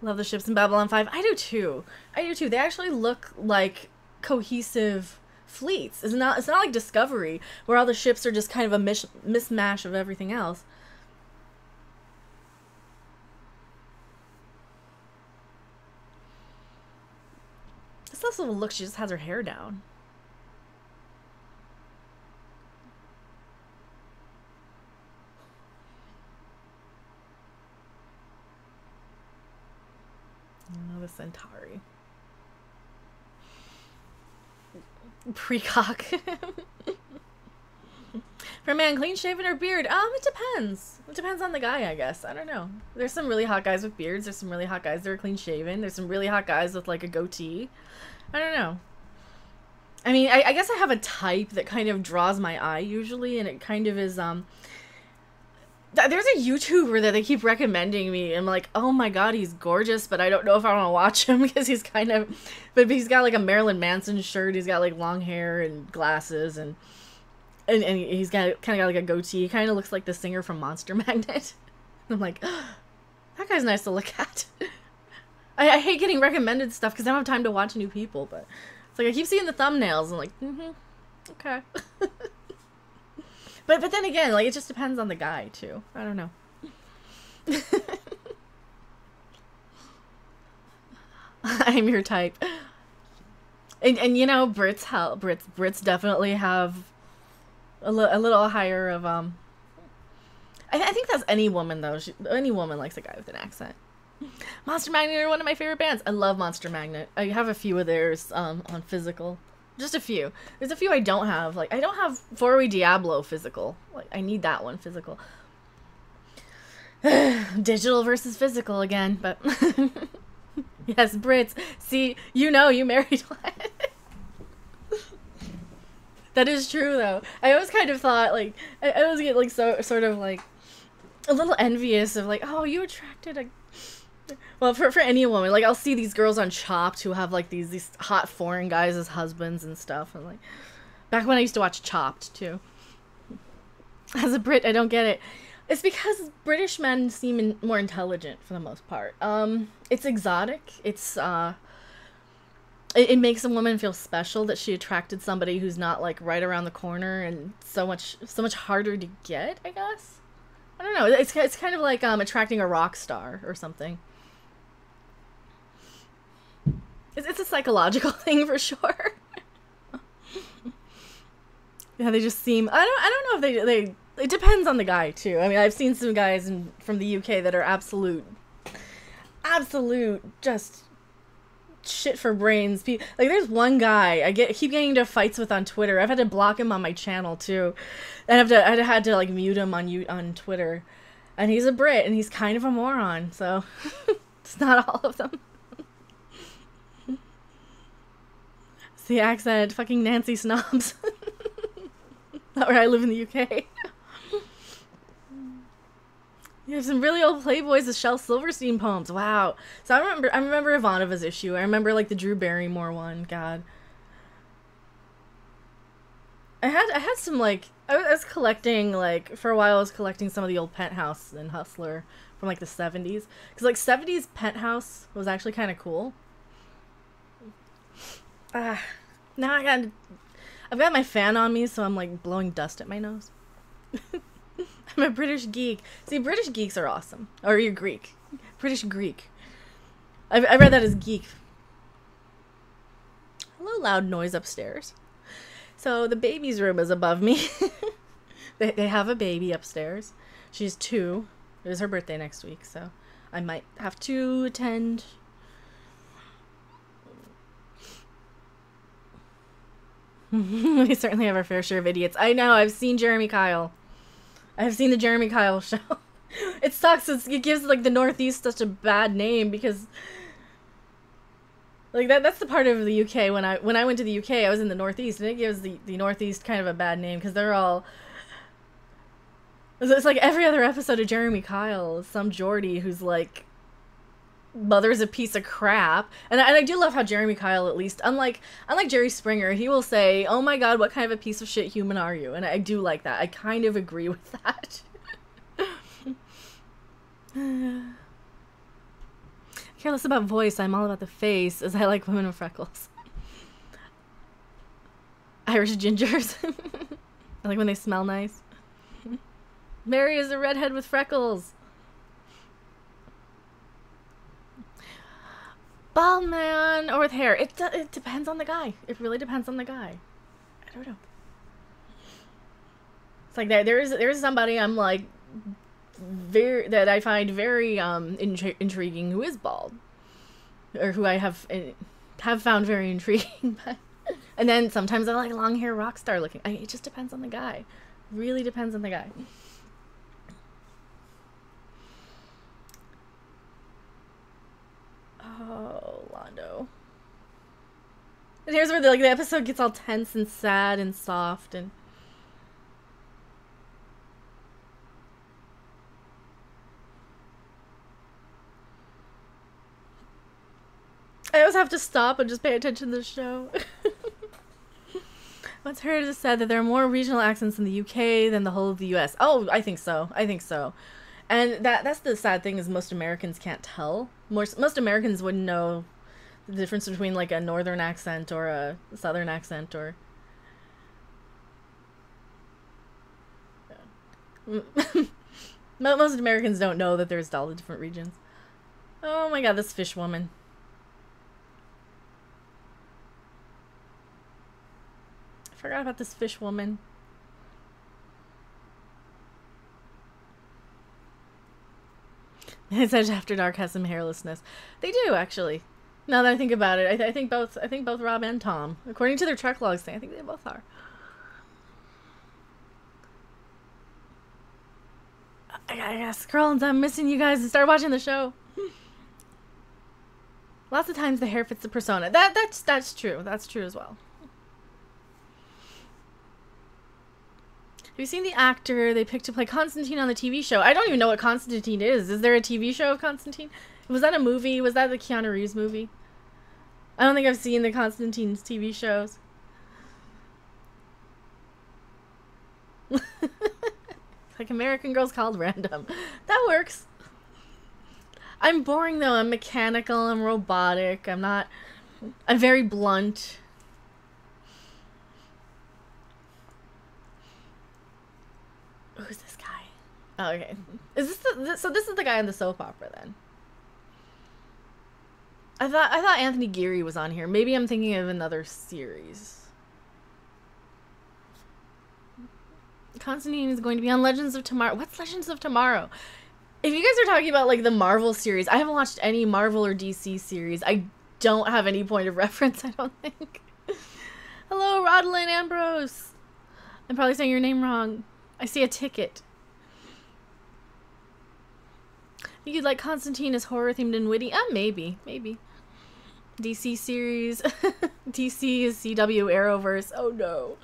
Love the ships in Babylon 5. I do too. I do too. They actually look like cohesive fleets. It's not like Discovery, where all the ships are just kind of a mismatch of everything else. This also looks, she just has her hair down. Oh, the Centauri. Precock. For a man, clean shaven or beard? It depends. It depends on the guy, I guess. I don't know. There's some really hot guys with beards. There's some really hot guys that are clean shaven. There's some really hot guys with like a goatee. I don't know. I mean, I guess I have a type that kind of draws my eye usually, and it kind of is, there's a YouTuber that they keep recommending me. I'm like, oh my god, he's gorgeous, but I don't know if I want to watch him because he's kind of, but he's got like a Marilyn Manson shirt. He's got like long hair and glasses, and he's got kind of got like a goatee. He kind of looks like the singer from Monster Magnet. I'm like, oh, that guy's nice to look at. I hate getting recommended stuff because I don't have time to watch new people, but it's like I keep seeing the thumbnails. I'm like, okay. But then again, like, it just depends on the guy, too. I don't know. I'm your type. And you know, Brits definitely have a little higher of, I think that's any woman, though. Any woman likes a guy with an accent. Monster Magnet are one of my favorite bands. I love Monster Magnet. I have a few of theirs, on physical. Just a few. There's a few I don't have. Like, I don't have Four-Way Diablo physical. Like, I need that one physical. Digital versus physical again, but... Yes, Brits. See, you know you married one. That is true, though. I always kind of thought, like... I always get, like, sort of, like... a little envious of, like, oh, you attracted a... Well, for any woman, like, I'll see these girls on Chopped who have, like, these hot foreign guys as husbands and stuff. And, like, back when I used to watch Chopped, too. As a Brit, I don't get it. It's because British men seem more intelligent, for the most part. It's exotic. It's, it makes a woman feel special that she attracted somebody who's not, like, right around the corner and so much harder to get, I guess. I don't know. It's kind of like, attracting a rock star or something. It's a psychological thing for sure. Yeah, they just seem... I don't know if they... It depends on the guy, too. I mean, I've seen some guys from the UK that are absolute, just shit for brains. Like, there's one guy I keep getting into fights with on Twitter. I've had to block him on my channel, too. And I had to like, mute him on Twitter. And he's a Brit, and he's kind of a moron, so... It's not all of them. It's the accent. Fucking Nancy snobs. Not where I live in the UK. You have some really old Playboys with Shel Silverstein poems. Wow. So I remember Ivanova's issue. I remember like the Drew Barrymore one. God. I had some like I was collecting like for a while. I was collecting some of the old Penthouse and Hustler from like the 70s, because like 70s Penthouse was actually kind of cool. Now I've got my fan on me, so I'm like blowing dust at my nose. I'm a British geek. See, British geeks are awesome. Or you're Greek. British Greek. I read that as geek. Hello, loud noise upstairs. So the baby's room is above me. They have a baby upstairs. She's 2. It is her birthday next week, so I might have to attend. We certainly have our fair share of idiots. I know, I've seen Jeremy Kyle. I've seen the Jeremy Kyle show. It sucks. It gives like the Northeast such a bad name because like that's the part of the UK when I went to the UK, I was in the Northeast, and it gives the Northeast kind of a bad name because they're all... It's like every other episode of Jeremy Kyle, some Geordie who's like, mother's a piece of crap. And I do love how Jeremy Kyle, at least, unlike Jerry Springer, he will say, oh my god, what kind of a piece of shit human are you? And I do like that. I kind of agree with that. Careless about voice, I'm all about the face, as I like women with freckles. Irish gingers. I like when they smell nice. Mary is a redhead with freckles. Bald man or with hair. It depends on the guy. It really depends on the guy. I don't know. It's like there is somebody I'm like that I find very intriguing who is bald, or who I have found very intriguing. But, and then sometimes I like long hair rock star looking. It just depends on the guy. Really depends on the guy. Oh, Londo. And here's where the episode gets all tense and sad and soft and... I always have to stop and just pay attention to the show. Once heard it said that there are more regional accents in the UK than the whole of the US. Oh, I think so. I think so. And that's the sad thing is most Americans can't tell. Most Americans wouldn't know the difference between like a northern accent or a southern accent or... Yeah. Most Americans don't know that there's all the different regions. Oh my god, this fish woman. I forgot about this fish woman. It says After Dark has some hairlessness. They do, actually. Now that I think about it, I think both Rob and Tom, according to their Trek logs thing, I think they both are. I gotta scroll and I'm missing you guys to start watching the show. Lots of times the hair fits the persona. That's true. That's true as well. Have you seen the actor they picked to play Constantine on the TV show? I don't even know what Constantine is. Is there a TV show of Constantine? Was that a movie? Was that the Keanu Reeves movie? I don't think I've seen the Constantine's TV shows. Like American Girls Called Random. That works. I'm boring though. I'm mechanical. I'm robotic. I'm very blunt. Who's this guy? Oh, okay. Is this so this is the guy in the soap opera then? I thought Anthony Geary was on here. Maybe I'm thinking of another series. Constantine is going to be on Legends of Tomorrow. What's Legends of Tomorrow? If you guys are talking about like the Marvel series, I haven't watched any Marvel or DC series. I don't have any point of reference, I don't think. Hello, Rodlin Ambrose. I'm probably saying your name wrong. I see a ticket. You'd like Constantine as horror themed and witty? Maybe. DC series. DC is CW Arrowverse. Oh no.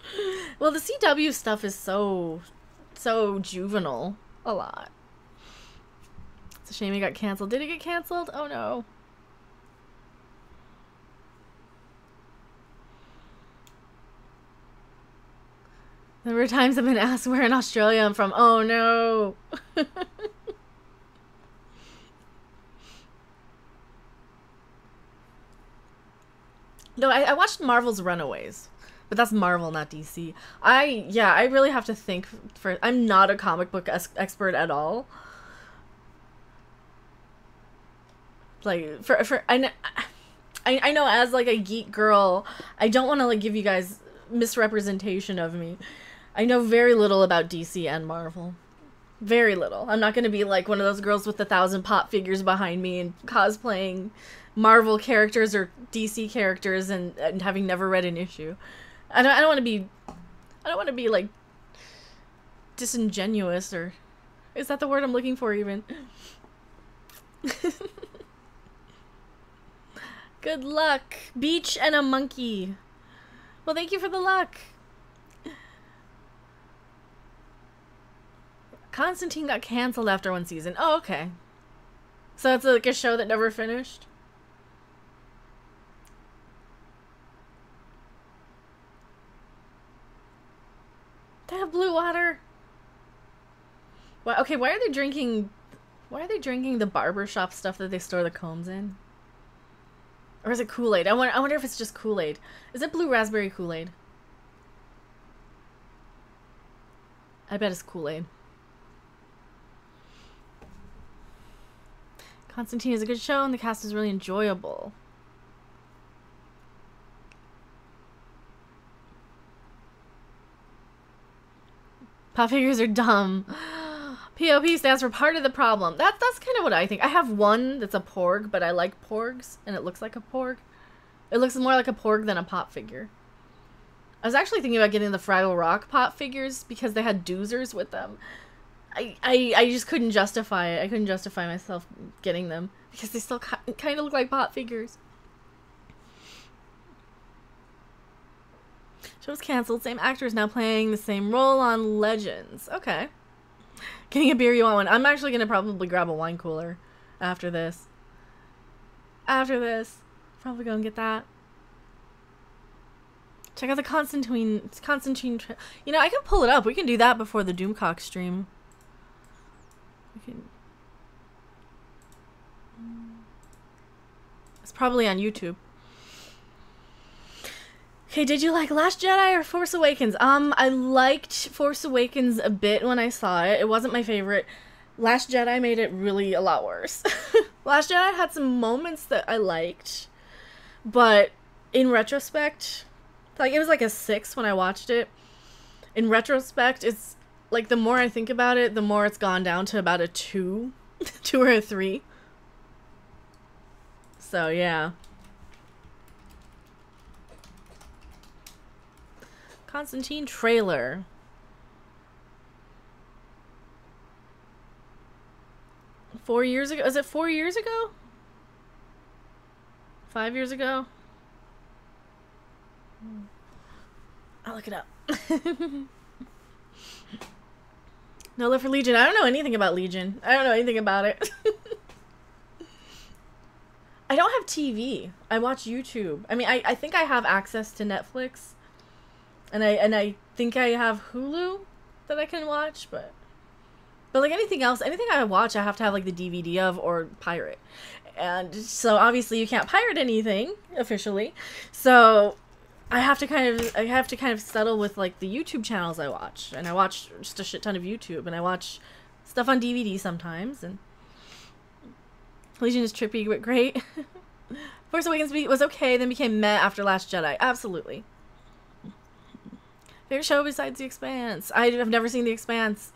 Well, the CW stuff is so juvenile. A lot. It's a shame it got canceled. Did it get canceled? Oh no. There were times I've been asked where in Australia I'm from. Oh no. No, I watched Marvel's Runaways, but that's Marvel, not DC. I really have to think for. I'm not a comic book expert at all. Like I know as like a geek girl, I don't want to like give you guys misrepresentation of me. I know very little about DC and Marvel. Very little. I'm not going to be like one of those girls with 1,000 pop figures behind me and cosplaying Marvel characters or DC characters and having never read an issue. I don't want to be like disingenuous, or is that the word I'm looking for even? Good luck. Beach and a monkey. Well, thank you for the luck. Constantine got canceled after one season. Oh, okay. So it's like a show that never finished? They have blue water. Well, okay, why are they drinking the barbershop stuff that they store the combs in? Or is it Kool-Aid? I wonder if it's just Kool-Aid. Is it blue raspberry Kool-Aid? I bet it's Kool-Aid. Constantine is a good show and the cast is really enjoyable. Pop figures are dumb. POP stands for part of the problem. That's kind of what I think. I have one that's a porg, but I like porgs, and it looks like a porg. It looks more like a porg than a pop figure. I was actually thinking about getting the Fraggle Rock pop figures because they had doozers with them. I just couldn't justify it. I couldn't justify myself getting them because they still kind of look like pop figures. Show's canceled. Same actors now playing the same role on Legends. Okay. Getting a beer, you want one? I'm actually going to probably grab a wine cooler after this. Probably go and get that. Check out the Constantine you know, I can pull it up. We can do that before the Doomcock stream. We can. It's probably on YouTube. Okay, did you like Last Jedi or Force Awakens? I liked Force Awakens a bit when I saw it. It wasn't my favorite. Last Jedi made it really a lot worse. Last Jedi had some moments that I liked, but in retrospect, like it was like a 6 when I watched it. In retrospect, it's like the more I think about it, the more it's gone down to about a 2, 2 or a 3. So yeah. Constantine trailer. 4 years ago? Is it 4 years ago? 5 years ago? I'll look it up. No love for Legion. I don't know anything about Legion. I don't know anything about it. I don't have TV. I watch YouTube. I mean, I think I have access to Netflix. And I think I have Hulu that I can watch, but like anything else, anything I watch, I have to have like the DVD of or pirate. And so obviously you can't pirate anything officially. So I have to kind of settle with like the YouTube channels I watch. And I watch just a shit ton of YouTube, and I watch stuff on DVD sometimes, and Legion is trippy but great. Force Awakens was okay, then became meh after Last Jedi. Absolutely. Favorite show besides The Expanse? I have never seen The Expanse.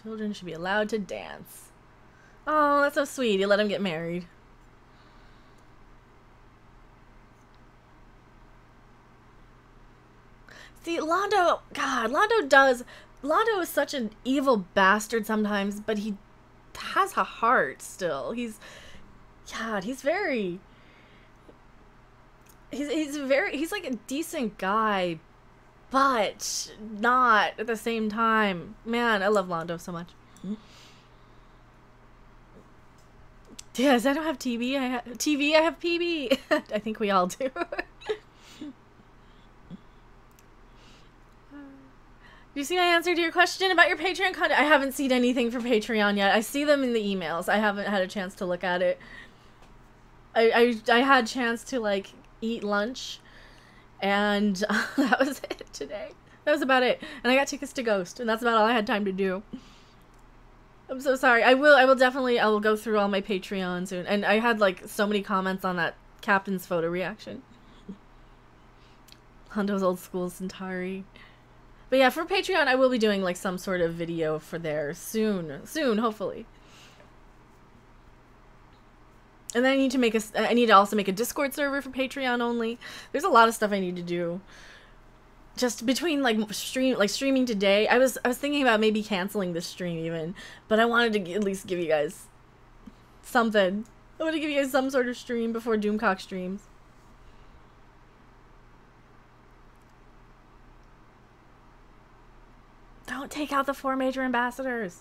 Children should be allowed to dance. Oh, that's so sweet. You let them get married. See, Londo, God, Londo is such an evil bastard sometimes, but he has a heart still. He's very, he's like a decent guy, but not at the same time. Man, I love Londo so much. Yes, I don't have TV. I have PB. I think we all do. Do you see my answer to your question about your Patreon content? I haven't seen anything for Patreon yet. I see them in the emails. I haven't had a chance to look at it. I had a chance to like eat lunch, and that was it today. That was about it. And I got tickets to Ghost, and that's about all I had time to do. I'm so sorry. I will go through all my Patreon soon. And I had like so many comments on that Captain's photo reaction. Hondo's old school Centauri. But yeah, for Patreon, I will be doing like some sort of video for there soon, hopefully. And then I need to also make a Discord server for Patreon only. There's a lot of stuff I need to do. Just between streaming today, I was thinking about maybe canceling this stream even, but I wanted to at least give you guys something. I want to give you guys some sort of stream before Doomcock streams. Don't take out the 4 major ambassadors.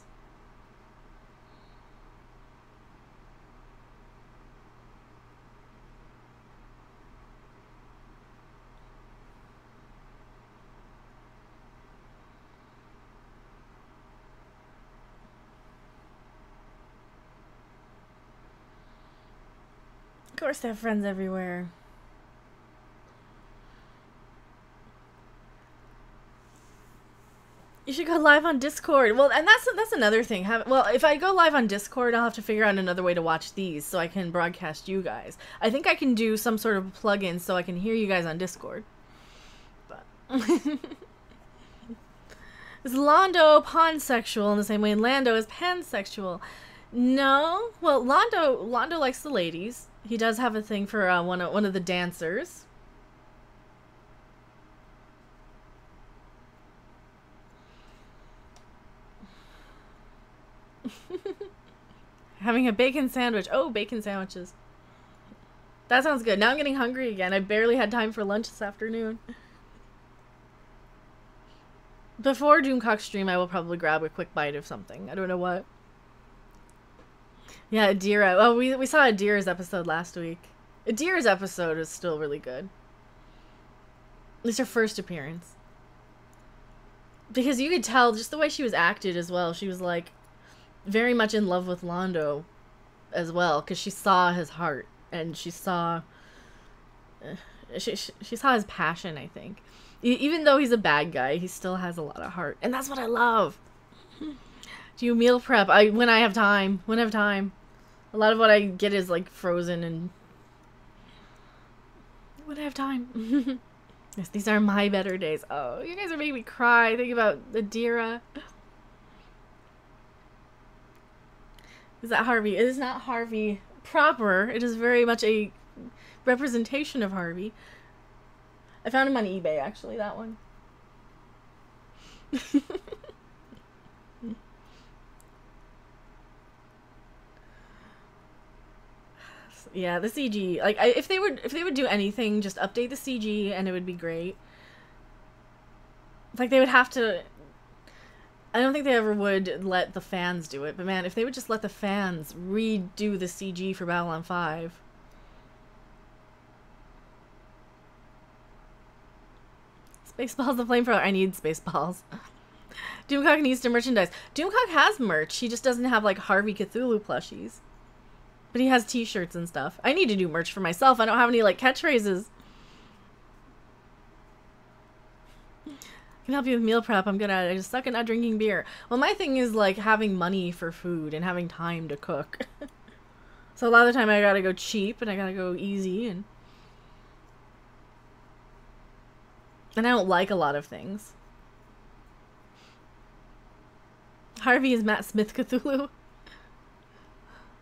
Of course they have friends everywhere. You should go live on Discord. Well, and that's another thing. If I go live on Discord, I'll have to figure out another way to watch these so I can broadcast you guys. I think I can do some sort of plugin so I can hear you guys on Discord. But Is Londo pansexual in the same way Lando is pansexual? No. Well, Londo likes the ladies. He does have a thing for one of the dancers. Having a bacon sandwich. Oh, bacon sandwiches. That sounds good. Now I'm getting hungry again. I barely had time for lunch this afternoon. Before Doomcock stream, I will probably grab a quick bite of something. I don't know what. Yeah, Adira. Oh, we saw Adira's episode last week. Adira's episode is still really good. At least her first appearance. Because you could tell just the way she was acted as well. She was like very much in love with Londo as well. Because she saw his heart. And she saw... She saw his passion, I think. Even though he's a bad guy, he still has a lot of heart. And that's what I love. Do you meal prep? When I have time. When I have time. A lot of what I get is like frozen and... When I have time. Yes, these are my better days. Oh, you guys are making me cry. Think about Adira. Is that Harvey? It is not Harvey proper. It is very much a representation of Harvey. I found him on eBay, actually, that one. Yeah, the CG. Like, if they would do anything, just update the CG, and it would be great. Like, they would have to... I don't think they ever would let the fans do it, but man, if they would just let the fans redo the CG for Babylon 5... Spaceballs the flamethrower. I need Spaceballs. Doomcock needs to merchandise. Doomcock has merch. He just doesn't have like Harvey Cthulhu plushies. But he has t-shirts and stuff. I need to do merch for myself. I don't have any like catchphrases. I can help you with meal prep. I'm good at it. I just suck at not drinking beer. Well, my thing is like having money for food and having time to cook. So a lot of the time I gotta go cheap and I gotta go easy and I don't like a lot of things. Harvey is Matt Smith Cthulhu.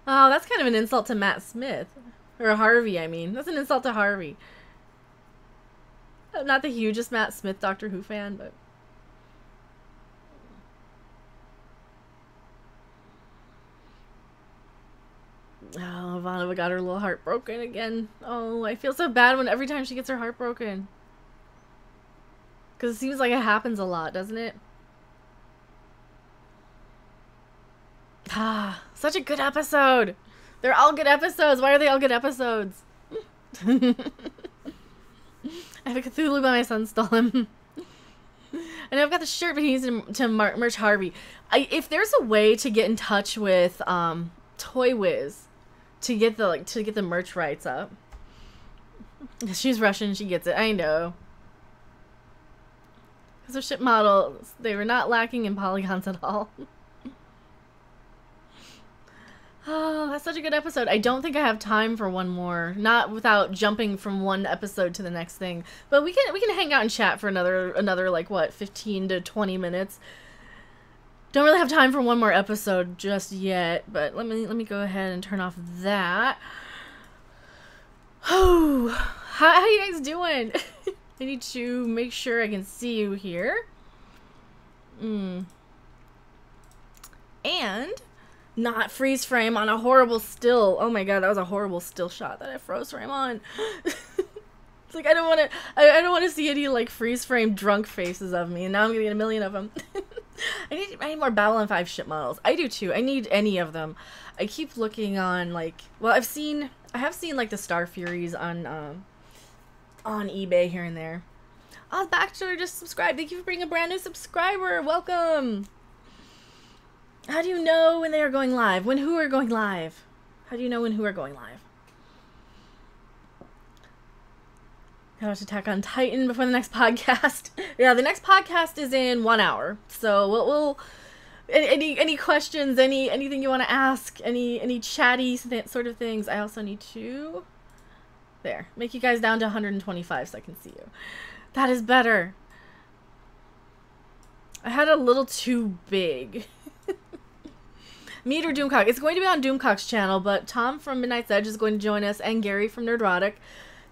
Oh, that's kind of an insult to Matt Smith. Or Harvey, I mean. That's an insult to Harvey. I'm not the hugest Matt Smith Doctor Who fan, but... Oh, Ivanova got her little heart broken again. Oh, I feel so bad when every time she gets her heart broken. Because it seems like it happens a lot, doesn't it? Ah, such a good episode. They're all good episodes. Why are they all good episodes? I have a Cthulhu, but my son stole him. I know I've got the shirt, but he needs to merch Harvey. If there's a way to get in touch with Toy Wiz to get the merch rights up. She's Russian. She gets it. I know. Because their ship models, they were not lacking in polygons at all. Oh, that's such a good episode. I don't think I have time for one more. Not without jumping from one episode to the next thing. But we can hang out and chat for another like what, 15 to 20 minutes. Don't really have time for one more episode just yet, but let me go ahead and turn off that. Oh, how you guys doing? I need to make sure I can see you here. And not freeze frame on a horrible still. Oh my god, that was a horrible still shot that I froze frame on. It's like I don't want to see any like freeze frame drunk faces of me, and now I'm gonna get a million of them. I need more Babylon 5 ship models. I do too. I need any of them. I keep looking on like, well, I have seen like the Star Furies on eBay here and there. Oh, Baxter just subscribed. Thank you for bringing a brand new subscriber. Welcome. How do you know when they are going live? When who are going live? How do you know when who are going live? Gotta watch Attack on Titan before the next podcast. Yeah, the next podcast is in 1 hour. So we'll any questions, anything you want to ask, any chatty sort of things. I also need to make you guys down to 125 so I can see you. That is better. I had a little too big. Meet or Doomcock. It's going to be on Doomcock's channel, but Tom from Midnight's Edge is going to join us, and Gary from Nerdrotic.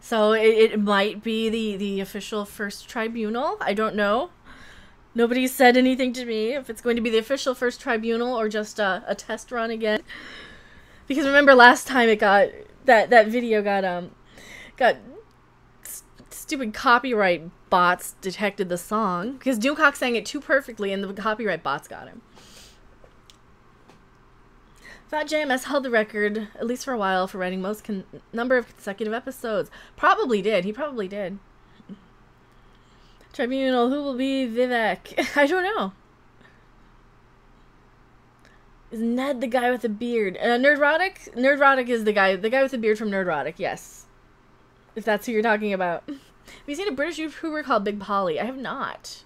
So it might be the official first tribunal. I don't know. Nobody said anything to me if it's going to be the official first tribunal or just a test run again. Because remember last time it got that video got stupid copyright bots detected the song because Doomcock sang it too perfectly and the copyright bots got him. Fat JMS held the record, at least for a while, for writing most number of consecutive episodes. Probably did. He probably did. Tribunal, who will be Vivek? I don't know. Is Ned the guy with the beard? Nerdrotic? Nerdrotic is the guy with the beard from Nerdrotic, yes. If that's who you're talking about. Have you seen a British YouTuber called Big Polly? I have not.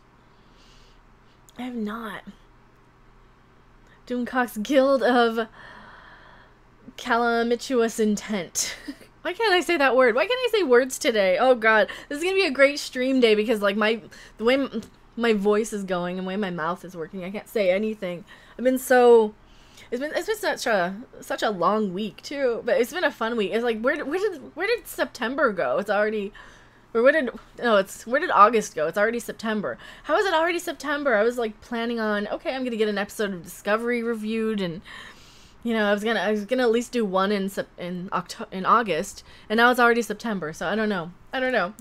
I have not. Doomcock's Guild of Calamituous Intent. Why can't I say that word? Why can't I say words today? Oh god, this is gonna be a great stream day because like the way my voice is going and the way my mouth is working, I can't say anything. I've been so it's been such a long week too, but it's been a fun week. It's like where did September go? It's already where did August go? It's already September. How is it already September? I was like planning on, okay, I'm gonna get an episode of Discovery reviewed, and you know, I was gonna at least do one in August, and now it's already September. So I don't know.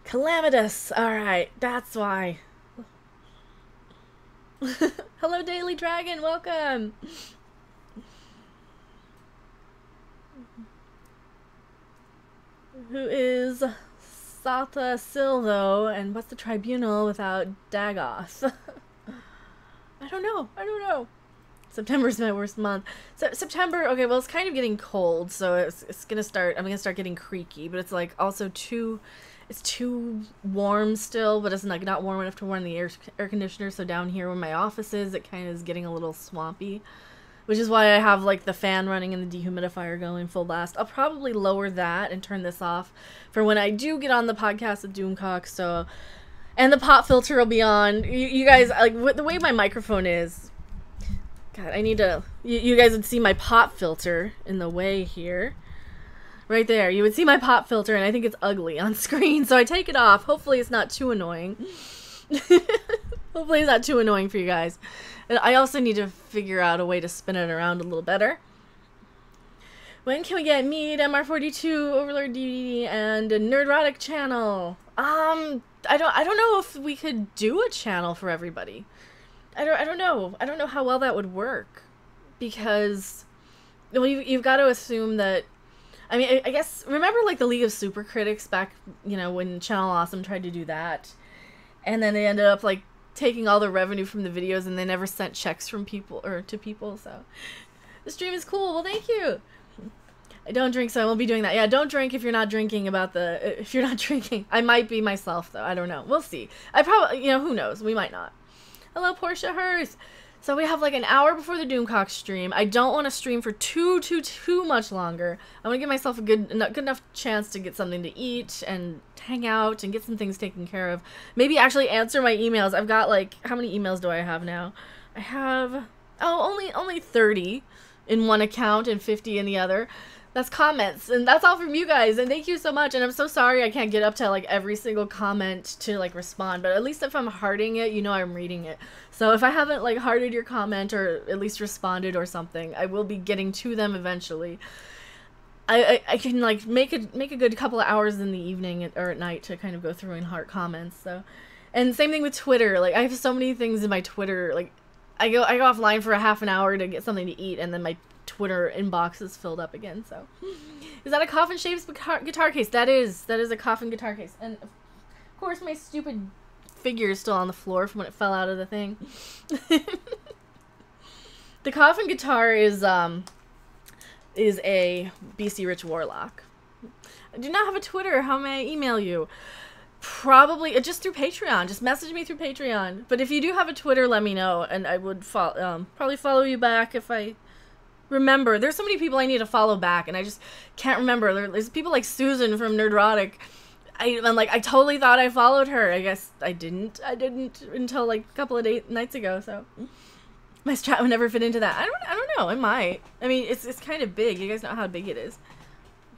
Calamitous. All right, that's why. Hello, Daily Dragon. Welcome. Who is Satha Silvo, and what's the tribunal without Dagoth? I don't know. September's my worst month. September, okay, well, it's kind of getting cold, so it's gonna start, I'm gonna start getting creaky, but it's like also it's too warm still, but it's not warm enough to run the air conditioner, so down here where my office is, it kind of is getting a little swampy. Which is why I have, like, the fan running and the dehumidifier going full blast. I'll probably lower that and turn this off for when I do get on the podcast with Doomcock, so... And the pop filter will be on. You guys, like, the way my microphone is... God, I need to... You guys would see my pop filter in the way here. Right there. You would see my pop filter, and I think it's ugly on screen, so I take it off. Hopefully it's not too annoying. Hopefully it's not too annoying for you guys. And I also need to figure out a way to spin it around a little better. When can we get Mead, MR42, Overlord DVD, and a Nerdrotic channel? I don't know if we could do a channel for everybody. I don't know. I don't know how well that would work. Because, well, you've got to assume that, I mean, I guess, remember like the League of Super Critics back, you know, when Channel Awesome tried to do that? And then they ended up like taking all the revenue from the videos, and they never sent checks from people or to people. So the stream is cool. Well, thank you. I don't drink, so I won't be doing that. Yeah, don't drink if you're not drinking if you're not drinking. I might be myself though. I don't know. We'll see. I probably, you know, who knows? We might not. Hello, Portia Hurst. So we have like an hour before the Doomcock stream. I don't want to stream for too much longer. I want to give myself a good enough chance to get something to eat and hang out and get some things taken care of. Maybe actually answer my emails. I've got like, how many emails do I have now? I have, only 30 in one account and 50 in the other. That's comments, and that's all from you guys, and thank you so much. And I'm so sorry I can't get up to like every single comment to like respond, but at least if I'm hearting it, you know I'm reading it. So if I haven't like hearted your comment or at least responded or something, I will be getting to them eventually. I can like make a good couple of hours in the evening or at night to kind of go through and heart comments. So, and same thing with Twitter. Like I have so many things in my Twitter. Like I go offline for a half an hour to get something to eat, and then my Twitter inbox is filled up again. So is that a coffin-shaped guitar case? That is a coffin guitar case. And of course my stupid figure is still on the floor from when it fell out of the thing. The coffin guitar is a BC Rich Warlock. I do not have a Twitter. How may I email you? Probably just through Patreon. Just message me through Patreon. But if you do have a Twitter, let me know, and I would probably follow you back if I remember. There's so many people I need to follow back, and I just can't remember. There's people like Susan from Nerdrotic. I'm like, I totally thought I followed her. I guess I didn't. I didn't until like a couple of nights ago. So my strat would never fit into that. I don't know. It might. I mean, it's kind of big. You guys know how big it is.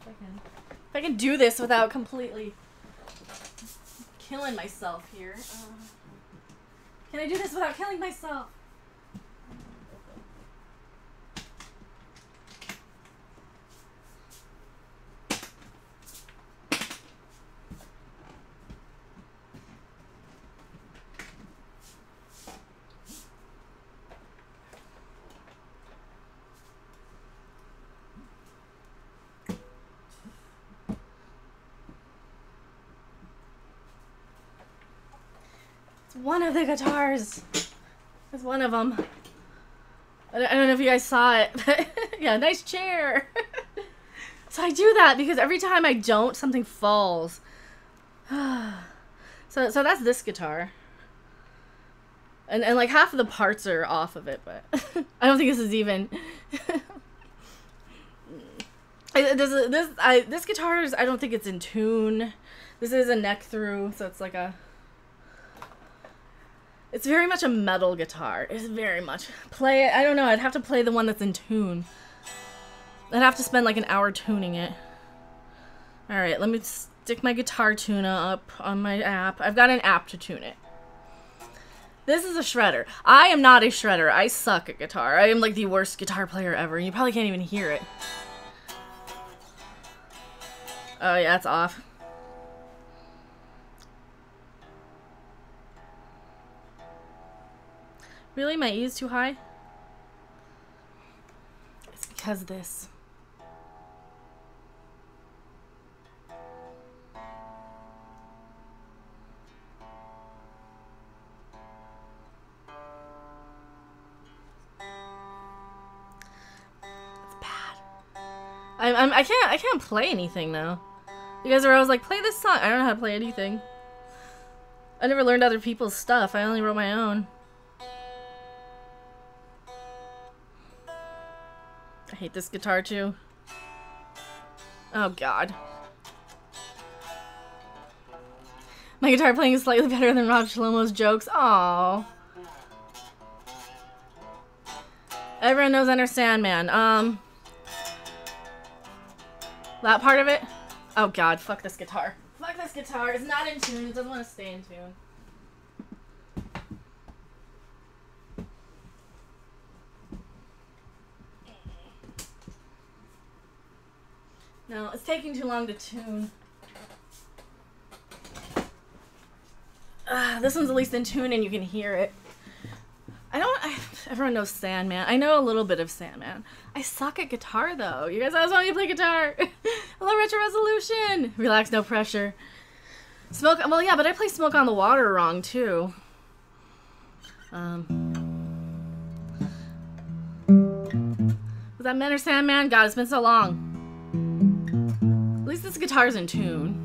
If I can do this without completely killing myself here. Can I do this without killing myself? One of the guitars. It's one of them. I don't know if you guys saw it, but yeah, nice chair. So I do that because every time I don't, something falls. So that's this guitar. And like half of the parts are off of it, but I don't think this is even. This guitar is, I don't think it's in tune. This is a neck through, so it's like a. It's very much a metal guitar. It's very much. Play it. I don't know. I'd have to play the one that's in tune. I'd have to spend like an hour tuning it. Alright, let me stick my guitar tuner up on my app. I've got an app to tune it. This is a shredder. I am not a shredder. I suck at guitar. I am like the worst guitar player ever. You probably can't even hear it. Oh yeah, it's off. Really? My E is too high? It's because of this. It's bad. I can't play anything now. You guys are always like, play this song. I don't know how to play anything. I never learned other people's stuff. I only wrote my own. I hate this guitar too. Oh god. My guitar playing is slightly better than Rob Shlomo's jokes. Aww. Everyone knows Enter Sandman. That part of it? Oh god, fuck this guitar. Fuck this guitar. It's not in tune. It doesn't want to stay in tune. No, it's taking too long to tune. This one's at least in tune and you can hear it. Everyone knows Sandman. I know a little bit of Sandman. I suck at guitar though. You guys always want me to play guitar. Hello, Retro Resolution. Relax, no pressure. Smoke, well yeah, but I play Smoke on the Water wrong too. Was that Enter Sandman? God, it's been so long. At least this guitar's in tune.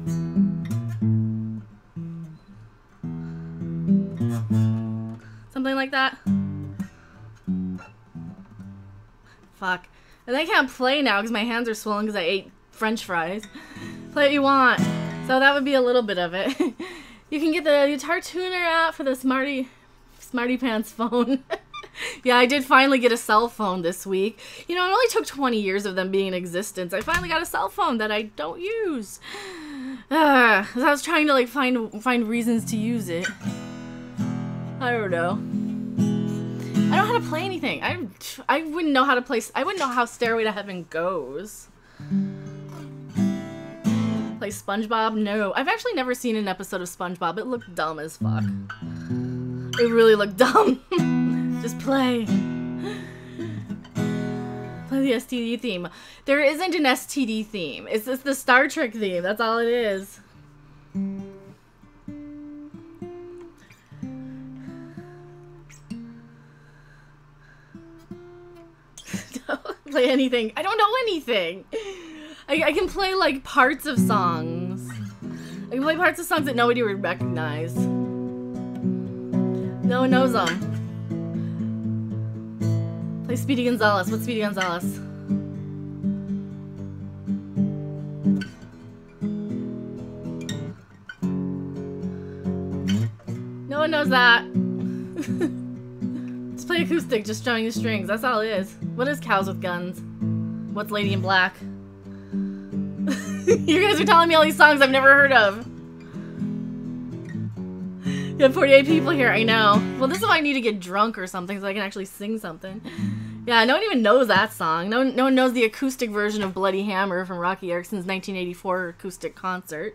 Something like that. Fuck. And I can't play now because my hands are swollen because I ate French fries. Play what you want. So that would be a little bit of it. You can get the guitar tuner app for the Smarty Pants phone. Yeah, I did finally get a cell phone this week. You know, it only took 20 years of them being in existence. I finally got a cell phone that I don't use. 'Cause I was trying to like find reasons to use it. I don't know. I don't know how to play anything. I wouldn't know how to play. I wouldn't know how Stairway to Heaven goes. Play SpongeBob? No. I've actually never seen an episode of SpongeBob. It looked dumb as fuck. It really looked dumb. Just play. Play the STD theme. There isn't an STD theme. It's just the Star Trek theme. That's all it is. Don't play anything. I don't know anything. I can play like parts of songs. I can play parts of songs that nobody would recognize. No one knows them. Play Speedy Gonzales. What's Speedy Gonzales? No one knows that. Just play acoustic, just strumming the strings. That's all it is. What is Cows with Guns? What's Lady in Black? You guys are telling me all these songs I've never heard of. You have 48 people here, I know. Well, this is why I need to get drunk or something so I can actually sing something. Yeah, no one even knows that song. No one knows the acoustic version of Bloody Hammer from Rocky Erickson's 1984 acoustic concert.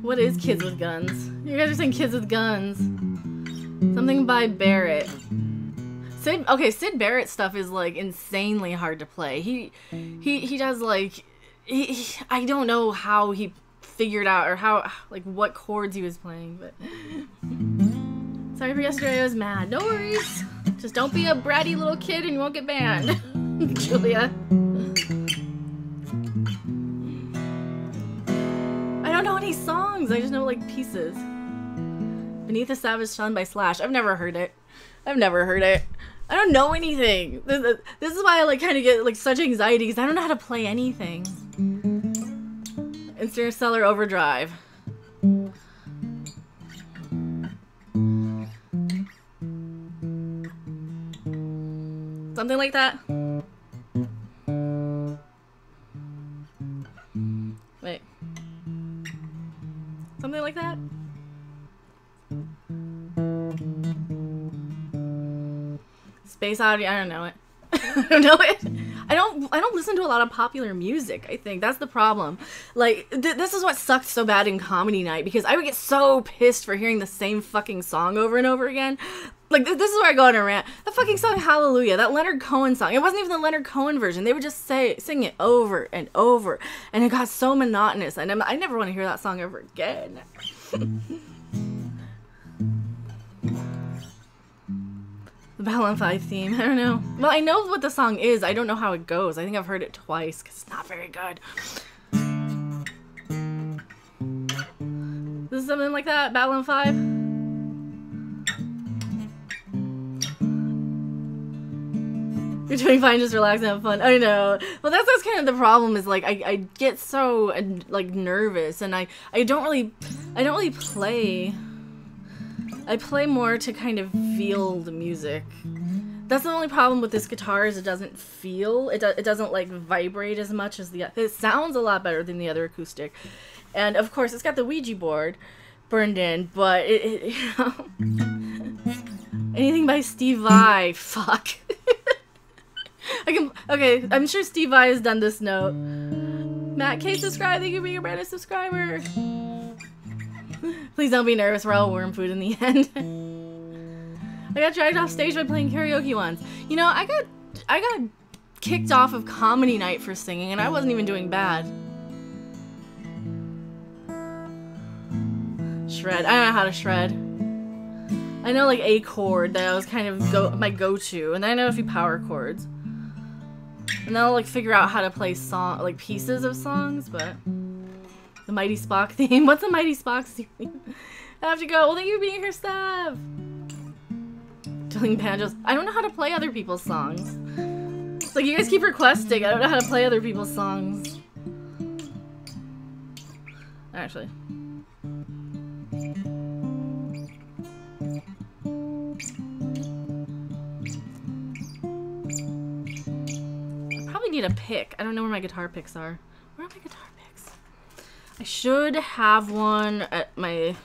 What is Kids with Guns? You guys are saying Kids with Guns. Something by Barrett. Sid Barrett stuff is like insanely hard to play. He does like I don't know how he figured out or how like what chords he was playing, but sorry for yesterday, I was mad. No worries. Just don't be a bratty little kid and you won't get banned. Julia. I don't know any songs. I just know like pieces. Beneath a Savage Sun by Slash. I've never heard it. I don't know anything. This is why I like kind of get like such anxiety because I don't know how to play anything. Interstellar Overdrive. Something like that. Wait. Something like that. Space Oddity, I don't know it. I don't know it. I don't listen to a lot of popular music, I think. That's the problem. Like, this is what sucked so bad in comedy night, because I would get so pissed for hearing the same fucking song over and over again. Like, this is where I go on a rant. The fucking song Hallelujah, that Leonard Cohen song, it wasn't even the Leonard Cohen version. They would just sing it over and over, and it got so monotonous, and I never want to hear that song ever again. The Babylon 5 theme. I don't know. Well, I know what the song is. I don't know how it goes. I think I've heard it twice because it's not very good. This is something like that? Babylon 5? You're doing fine, just relax and have fun. I know. Well, that's kind of the problem is like I get so like nervous and I don't really play. I play more to kind of feel the music. That's the only problem with this guitar is it doesn't feel, it doesn't like vibrate as much as the, it sounds a lot better than the other acoustic. And of course it's got the Ouija board burned in, but you know, anything by Steve Vai, fuck. Okay, I'm sure Steve Vai has done this note. Matt K subscribe, thank you for being a brand new subscriber. Please don't be nervous, we're all worm food in the end. I got dragged off stage by playing karaoke once. You know, I got kicked off of comedy night for singing and I wasn't even doing bad. Shred. I don't know how to shred. I know like a chord that was kind of my go-to, and then I know a few power chords. And then I'll like figure out how to play like pieces of songs, but the Mighty Spock theme. What's the Mighty Spock theme? I have to go. Well, thank you for being here, Steph. Doing banjos. I don't know how to play other people's songs. It's like you guys keep requesting. I don't know how to play other people's songs. Actually. I probably need a pick. I don't know where my guitar picks are. Where are my guitar picks? I should have one at my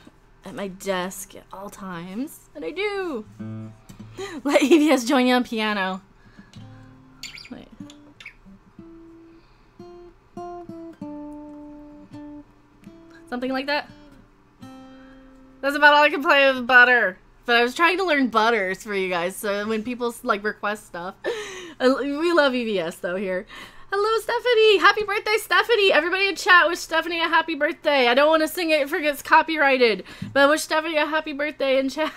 desk at all times, and I do. Let EVS join you on piano. Wait. Something like that. That's about all I can play with Butter. But I was trying to learn Butters for you guys, so when people like request stuff. We love EVS though here. Hello, Stephanie! Happy birthday, Stephanie! Everybody in chat, wish Stephanie a happy birthday. I don't want to sing it if it gets copyrighted, but wish Stephanie a happy birthday in chat.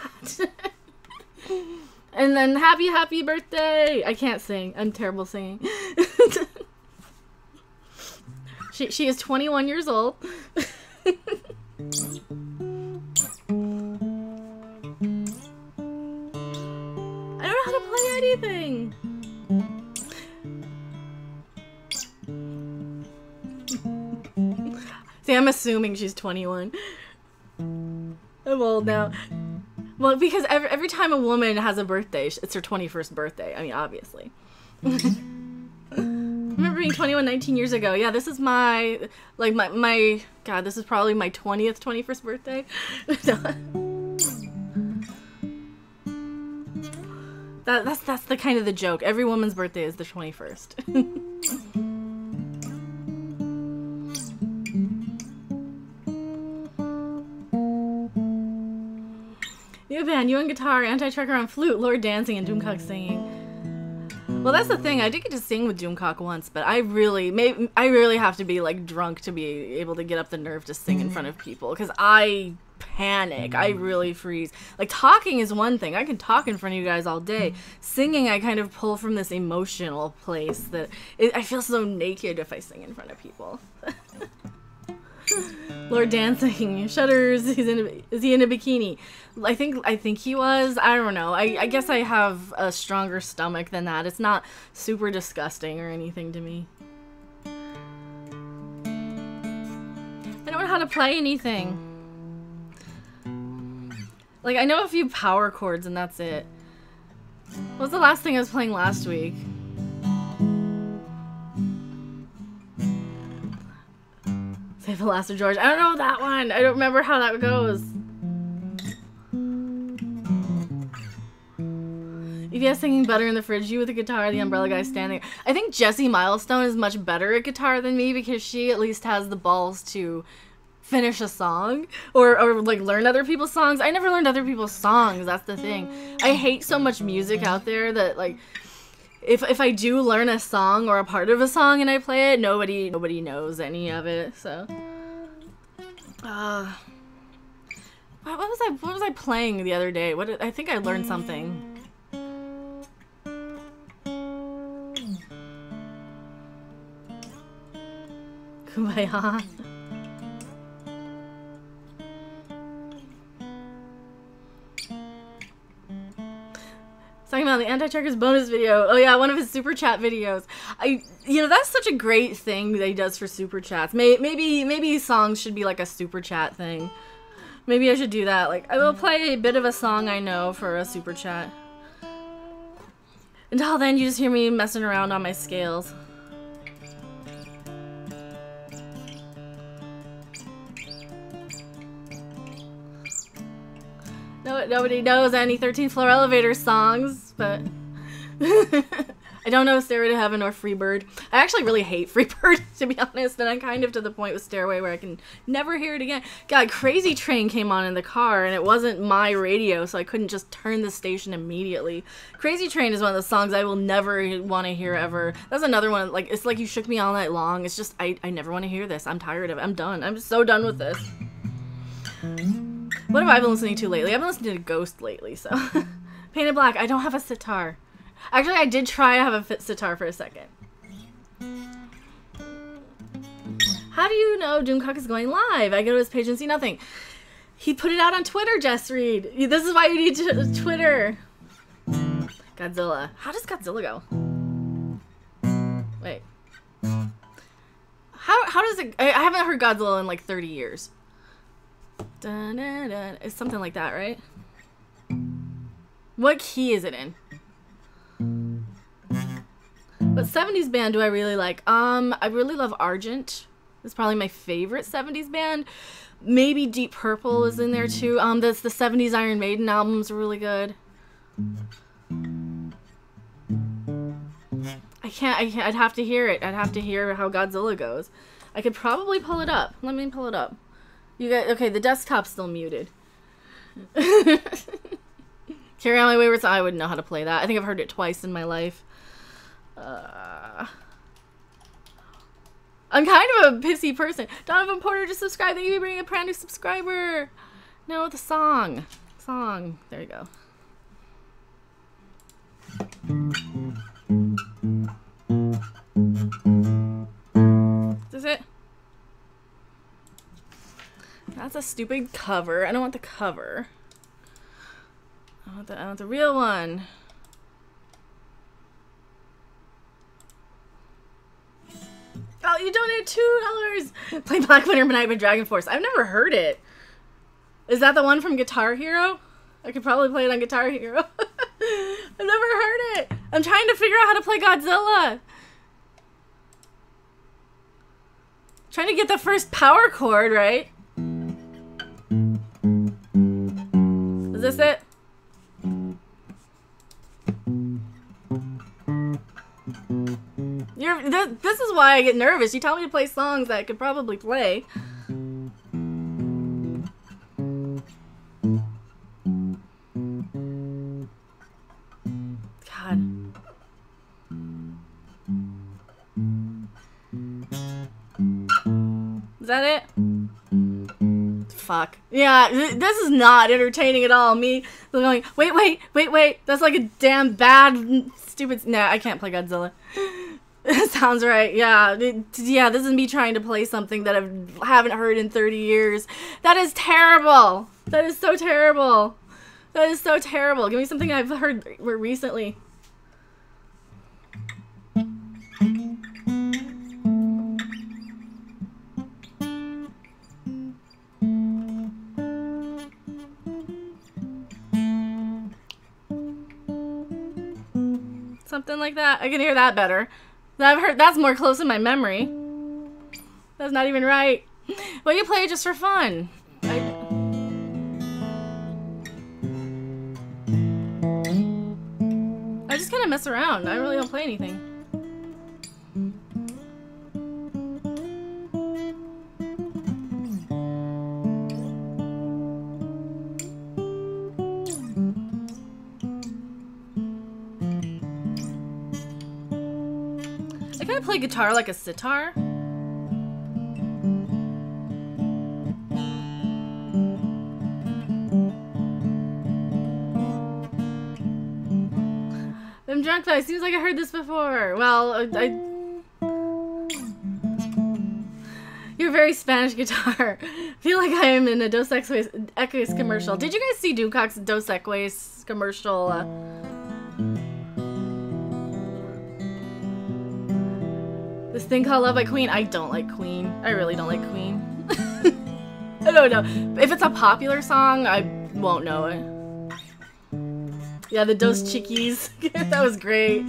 And then happy birthday! I can't sing. I'm terrible singing. She is 21 years old. I don't know how to play anything. See, I'm assuming she's 21. I'm old now. Well, because every time a woman has a birthday, it's her 21st birthday. I mean, obviously. I remember being 21 19 years ago. Yeah, this is my God, this is probably my 21st birthday. That's the kind of the joke. Every woman's birthday is the 21st. New band, you on guitar, anti-trucker on flute, Lord dancing, and Doomcock singing. Well, that's the thing. I did get to sing with Doomcock once, but I really have to be like drunk to be able to get up the nerve to sing in front of people, because I panic. I really freeze. Like, talking is one thing. I can talk in front of you guys all day. Singing, I kind of pull from this emotional place that I feel so naked if I sing in front of people. Lord dancing, shudders. Is he in a bikini? I think he was. I don't know. I guess I have a stronger stomach than that. It's not super disgusting or anything to me. I don't know how to play anything. Like, I know a few power chords and that's it. What was the last thing I was playing last week? Save the Last of George. I don't know that one. I don't remember how that goes. EVS singing Butter in the Fridge, you with the guitar, the umbrella guy standing. I think Jessie Milestone is much better at guitar than me, because she at least has the balls to finish a song or like learn other people's songs. I never learned other people's songs. That's the thing. I hate so much music out there that, like, if I do learn a song or a part of a song and I play it, nobody knows any of it. So what was I playing the other day? I think I learned something. Kumbaya. Talking about the anti-truckers bonus video. Oh yeah, one of his super chat videos. That's such a great thing that he does for super chats. Maybe songs should be like a super chat thing. Maybe I should do that. Like, I will play a bit of a song I know for a super chat. Until then, you just hear me messing around on my scales. Nobody knows any 13th Floor Elevator songs, but I don't know Stairway to Heaven or Freebird. I actually really hate Freebird, to be honest, and I'm kind of to the point with Stairway where I can never hear it again. God, Crazy Train came on in the car, and it wasn't my radio, so I couldn't just turn the station immediately. Crazy Train is one of the songs I will never want to hear ever. That's another one, like, it's like You Shook Me All Night Long. It's just, I never want to hear this. I'm tired of it. I'm done. I'm so done with this. What have I been listening to lately? I've been listening to Ghost lately, so. Painted Black. I don't have a sitar. Actually, I did try to have a sitar for a second. How do you know Doomcock is going live? I go to his page and see nothing. He put it out on Twitter, Jess Reed. This is why you need Twitter. Godzilla. How does Godzilla go? Wait. How does it... I haven't heard Godzilla in like 30 years. Dun, dun, dun. It's something like that, right? What key is it in? What 70s band do I really like? I really love Argent. It's probably my favorite 70s band. Maybe Deep Purple is in there too. That's the 70s Iron Maiden albums are really good. I'd have to hear it. I'd have to hear how Godzilla goes. I could probably pull it up. Let me pull it up. You guys, okay, the desktop's still muted. Carry On My Wayward Son. I wouldn't know how to play that. I think I've heard it twice in my life. I'm kind of a pissy person. Donovan Porter just subscribed. Thank you for bringing a brand new subscriber. No, the song. There you go. Is this it? That's a stupid cover. I don't want the cover. I want the real one. Oh you donate $2. Play Black Winter Night by Dragon Force. I've never heard it. Is that the one from Guitar Hero? I could probably play it on Guitar Hero. I've never heard it. I'm trying to figure out how to play Godzilla. Trying to get the first power chord, right? Is this it? This is why I get nervous. You tell me to play songs that I could probably play. God. Is that it? Fuck. Yeah, this is not entertaining at all. Me going, wait. That's like a damn bad, stupid... Nah, I can't play Godzilla. Sounds right. Yeah. Yeah, this is me trying to play something that I haven't heard in 30 years. That is terrible. That is so terrible. That is so terrible. Give me something I've heard recently. Something like that. I can hear that better. I've heard that's more close in my memory. That's not even right. Well, you play it just for fun. I just kind of mess around. I really don't play anything. I kind of play guitar like a sitar. I'm drunk though. It seems like I heard this before. Well, You're very Spanish guitar. I feel like I am in a Dos Equis commercial. Did you guys see Doomcock's Dos Equis commercial? This thing called Love by Queen. I don't like Queen. I really don't like Queen. I don't know. If it's a popular song, I won't know it. Yeah, the Dos Chiquis. That was great.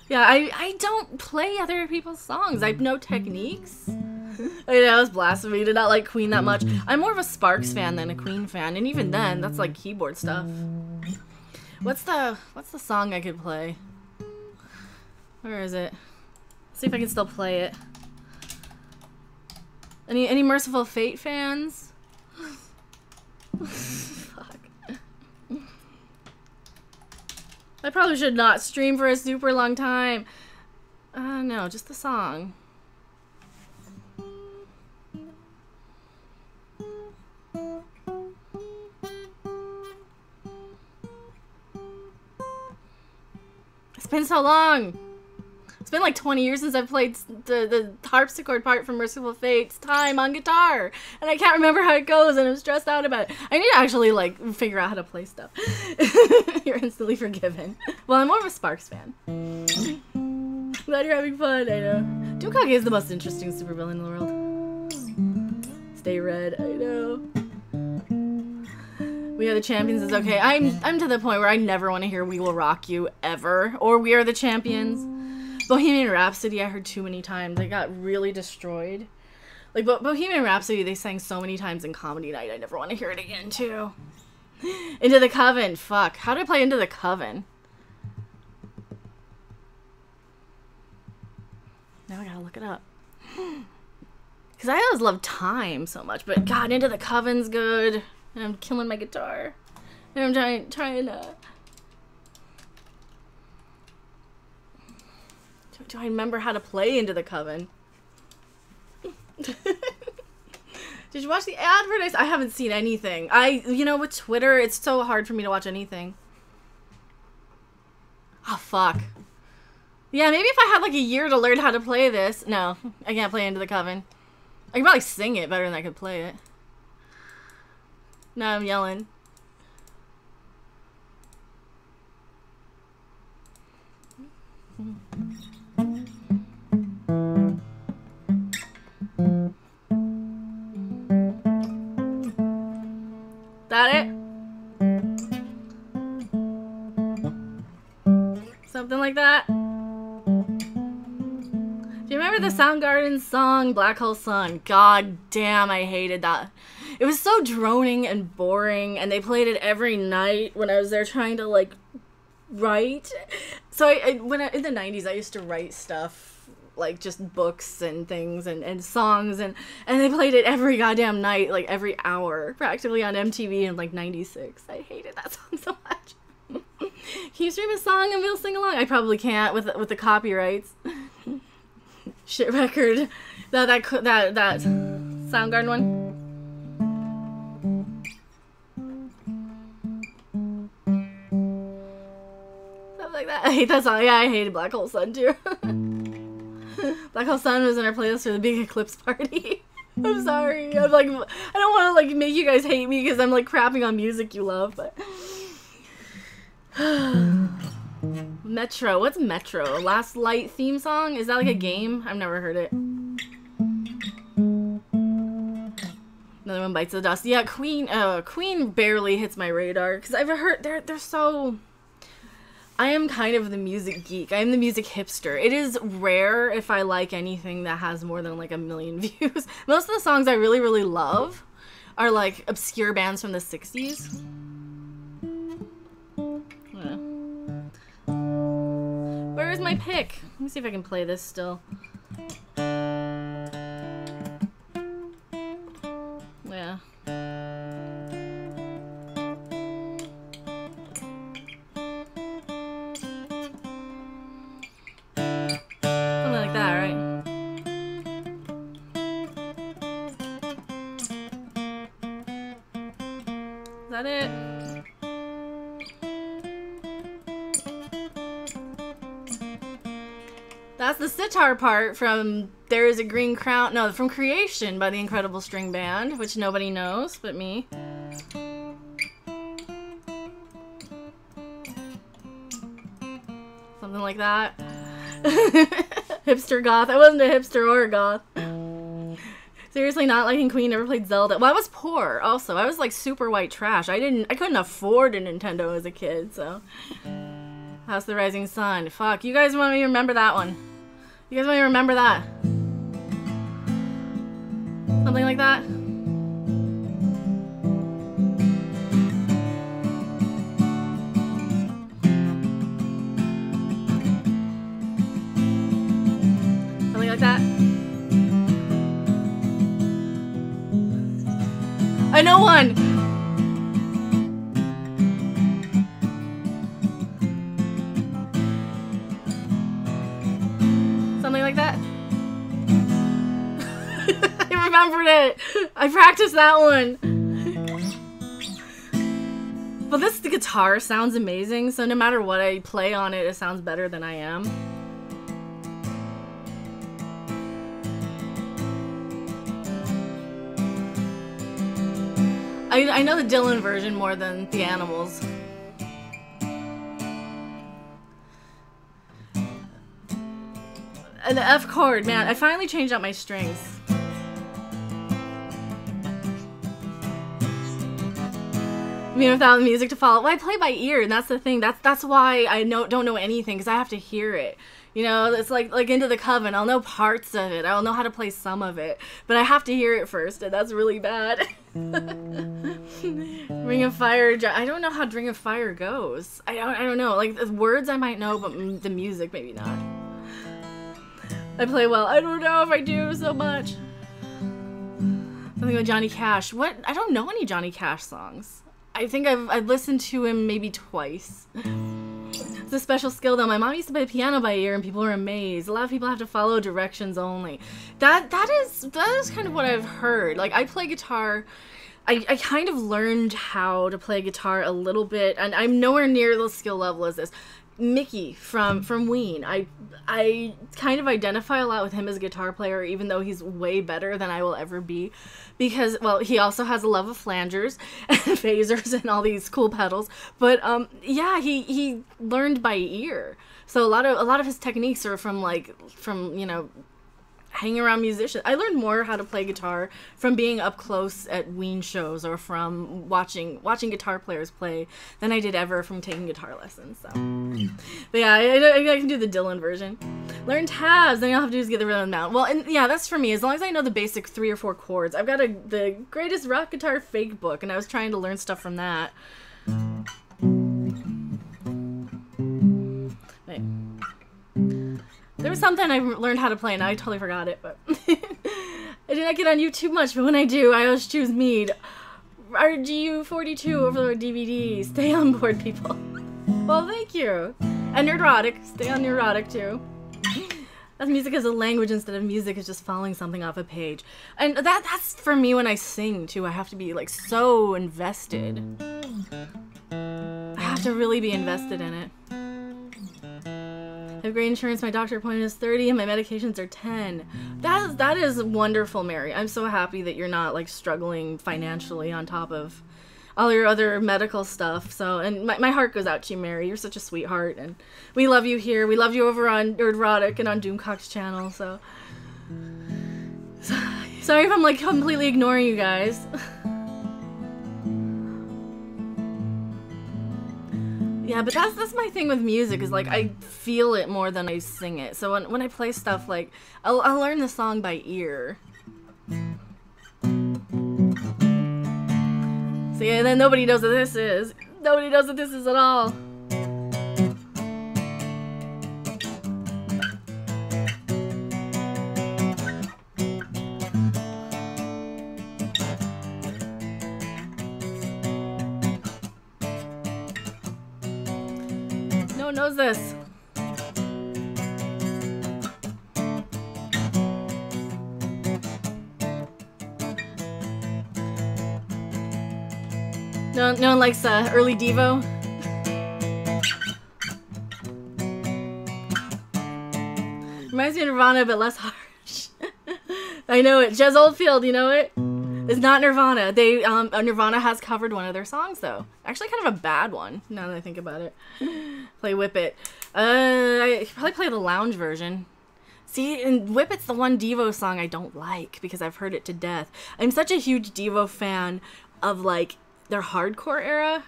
Yeah, I don't play other people's songs. I have no techniques. I mean, that was blasphemy to not like Queen that much. I'm more of a Sparks fan than a Queen fan, and even then, that's like keyboard stuff. What's the song I could play? Where is it? See if I can still play it. Any Merciful Fate fans? Fuck. I probably should not stream for a super long time. No, just the song. It's been so long. It's been like 20 years since I've played the harpsichord part from Merciful Fate's Time on guitar. And I can't remember how it goes and I'm stressed out about it. I need to actually like figure out how to play stuff. You're instantly forgiven. Well, I'm more of a Sparks fan. Glad you're having fun, I know. Doomcock is the most interesting supervillain in the world. Stay red, I know. We Are the Champions is okay. I'm to the point where I never want to hear We Will Rock You ever. Or We Are the Champions. Bohemian Rhapsody I heard too many times. I got really destroyed. Like Bohemian Rhapsody they sang so many times in Comedy Night. I never want to hear it again too. Into the Coven. Fuck. How do I play Into the Coven? Now I gotta look it up. Because I always loved Time so much. But God, Into the Coven's good. And I'm killing my guitar. And I'm trying to... Do I remember how to play Into the Coven? Did you watch the advertise? I haven't seen anything. You know, with Twitter, it's so hard for me to watch anything. Oh, fuck. Yeah, maybe if I had like a year to learn how to play this. No, I can't play Into the Coven. I can probably sing it better than I could play it. Now I'm yelling. remember the Soundgarden song Black Hole Sun. God damn, I hated that. It was so droning and boring, and they played it every night when I was there trying to, like, write. So in the 90s, I used to write stuff, like, just books and things and songs, and they played it every goddamn night, like, every hour, practically on MTV in, like, 96. I hated that song so much. Can you stream a song and we'll sing along? I probably can't with the copyrights. Shit record. That Soundgarden one. Something like that. I hate that song. Yeah, I hated Black Hole Sun too. Black Hole Sun was in our playlist for the Big Eclipse Party. I'm sorry. I'm like, I don't want to like make you guys hate me because I'm like crapping on music you love, but. Metro. What's Metro? Last Light theme song? Is that like a game? I've never heard it. Another one bites the dust. Yeah, Queen. Queen barely hits my radar because I've heard they're so. I am kind of the music geek. I am the music hipster. It is rare if I like anything that has more than like 1 million views. Most of the songs I really, really love are like obscure bands from the 60s. Yeah. Where is my pick? Let me see if I can play this still. Yeah. It. That's the sitar part from There Is a Green Crown. No, from Creation by the Incredible String Band, which nobody knows but me. Something like that. Hipster goth. I wasn't a hipster or a goth. Seriously, not liking Queen, never played Zelda. Well, I was poor, also. I was, like, super white trash. I couldn't afford a Nintendo as a kid, so. House of the Rising Sun. Fuck, you guys want me to remember that one? You guys want me to remember that? Something like that? Something like that? I know one! Something like that? I remembered it! I practiced that one! But the guitar sounds amazing, so no matter what I play on it, it sounds better than I am. I know the Dylan version more than the Animals. And the F chord, man, I finally changed out my strings. I mean, without the music to follow. Well, I play by ear, and that's the thing. That's why I don't know anything, because I have to hear it. You know, it's like Into the Coven. I'll know parts of it. I'll know how to play some of it. But I have to hear it first, and that's really bad. Ring of Fire. I don't know how Ring of Fire goes. I don't know. Like, the words I might know, but the music maybe not. I play well. I don't know if I do so much. Something with Johnny Cash. What? I don't know any Johnny Cash songs. I think I've listened to him maybe twice. It's a special skill though. My mom used to play piano by ear and people were amazed. A lot of people have to follow directions only. That is kind of what I've heard. Like, I play guitar. I kind of learned how to play guitar a little bit, and I'm nowhere near the skill level as this. Mickey from Ween. I kind of identify a lot with him as a guitar player, even though he's way better than I will ever be, because, well, he also has a love of flangers and phasers and all these cool pedals. But yeah, he learned by ear, so a lot of his techniques are from you know, hanging around musicians. I learned more how to play guitar from being up close at Ween shows or from watching guitar players play than I did ever from taking guitar lessons. So, but yeah, I can do the Dylan version. Learn tabs, then all I have to do is get the rhythm down. Well, and yeah, that's for me. As long as I know the basic 3 or 4 chords. I've got the greatest rock guitar fake book, and I was trying to learn stuff from that. Wait. There was something I learned how to play, and I totally forgot it, but I did not get on YouTube much, but when I do, I always choose Mead. RGU42 Overlord DVD. Stay on board, people. Well, thank you. And Neurotic. Stay on Neurotic, too. That's music as a language instead of music is just following something off a page. And that's for me when I sing, too. I have to be, like, so invested. I have to really be invested in it. I have great insurance. My doctor appointment is 30 and my medications are 10. That is wonderful, Mary. I'm so happy that you're not like struggling financially on top of all your other medical stuff. So, and my heart goes out to you, Mary. You're such a sweetheart, and we love you here. We love you over on Nerdrotic and on Doomcock's channel. So sorry if I'm like completely ignoring you guys. Yeah, but that's my thing with music, is like I feel it more than I sing it. So when I play stuff, like I'll learn the song by ear. See, and then nobody knows what this is. Nobody knows what this is at all. No one knows this. No one likes early Devo. Reminds me of Nirvana, but less harsh. I know it. Jez Oldfield, you know it? It's not Nirvana. They Nirvana has covered one of their songs though. Actually, kind of a bad one. Now that I think about it. Play Whip It. I probably play the lounge version. See, and Whip It's the one Devo song I don't like because I've heard it to death. I'm such a huge Devo fan of like their hardcore era.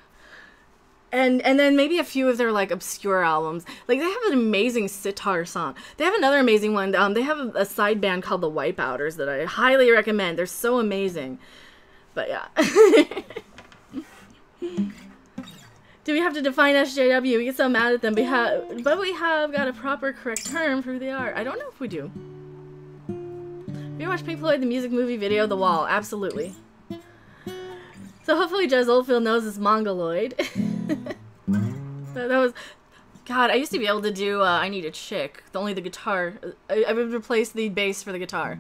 And then maybe a few of their like obscure albums. Like they have an amazing sitar song. They have another amazing one. They have a side band called the Wipeouters that I highly recommend. They're so amazing. But yeah. Do we have to define SJW? We get so mad at them. But we have got a proper correct term for who they are. I don't know if we do. Have you watched Pink Floyd the music movie video The Wall? Absolutely. So hopefully Jez Oldfield knows this Mongoloid. that was... God, I used to be able to do I Need a Chick. Only the guitar. I would replace the bass for the guitar.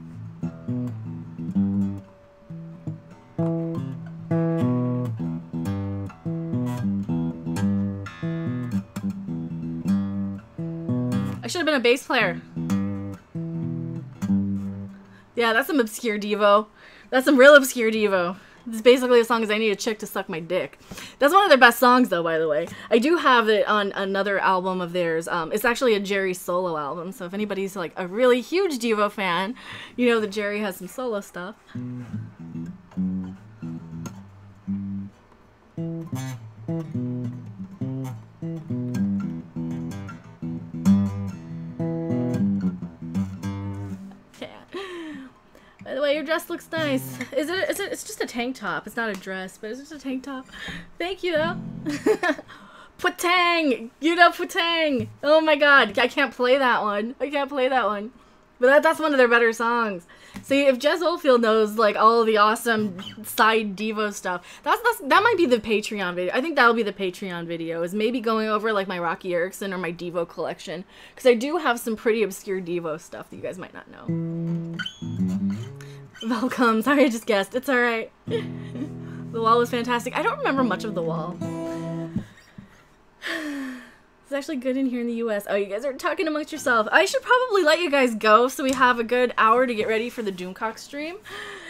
I should have been a bass player. Yeah, that's some obscure Devo. That's some real obscure Devo. It's basically a song as I Need a Chick to Suck My Dick. That's one of their best songs, though, by the way. I do have it on another album of theirs. It's actually a Jerry solo album, so if anybody's like a really huge Devo fan, you know that Jerry has some solo stuff. By the way, your dress looks nice. It's just a tank top. It's not a dress, but it's just a tank top. Thank you, though. Putang! You know Putang! Oh my god, I can't play that one. I can't play that one. But that's one of their better songs. See, if Jez Oldfield knows, like, all of the awesome side Devo stuff, that might be the Patreon video. I think that'll be the Patreon video, is maybe going over, like, my Rocky Erickson or my Devo collection. Because I do have some pretty obscure Devo stuff that you guys might not know. Welcome. Sorry, I just guessed. It's alright. The Wall was fantastic. I don't remember much of The Wall. It's actually good in here in the US. Oh, you guys are talking amongst yourself. I should probably let you guys go so we have a good hour to get ready for the Doomcock stream.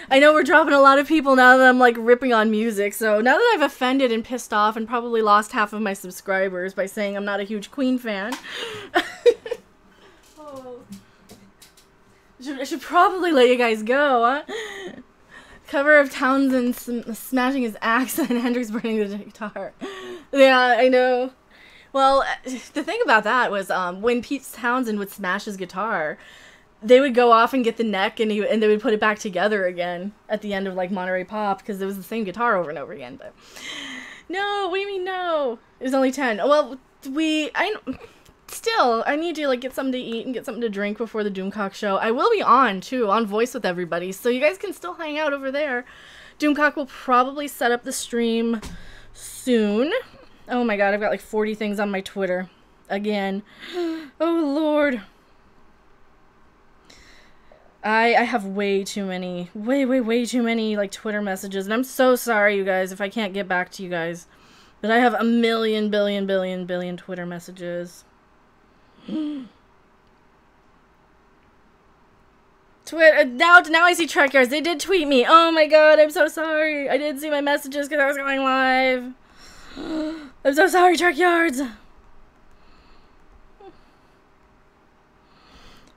I know we're dropping a lot of people now that I'm like ripping on music. So now that I've offended and pissed off and probably lost half of my subscribers by saying I'm not a huge Queen fan. Oh. I should probably let you guys go, huh? Cover of Townsend smashing his axe and Hendrix burning the guitar. Yeah, I know. Well, the thing about that was when Pete Townsend would smash his guitar, they would go off and get the neck and they would put it back together again at the end of like Monterey Pop because it was the same guitar over and over again. But no, what do you mean no? It was only 10. Well, I need to like get something to eat and get something to drink before the Doomcock show. I will be on Voice with everybody, so you guys can still hang out over there. Doomcock will probably set up the stream soon. Oh my god, I've got like 40 things on my Twitter. Again. Oh lord. I have way too many, way too many like Twitter messages, and I'm so sorry you guys if I can't get back to you guys. But I have a million, billion Twitter messages. Now I see Trek Yards. They did tweet me. Oh my god, I'm so sorry. I didn't see my messages because I was going live. I'm so sorry, Trek Yards.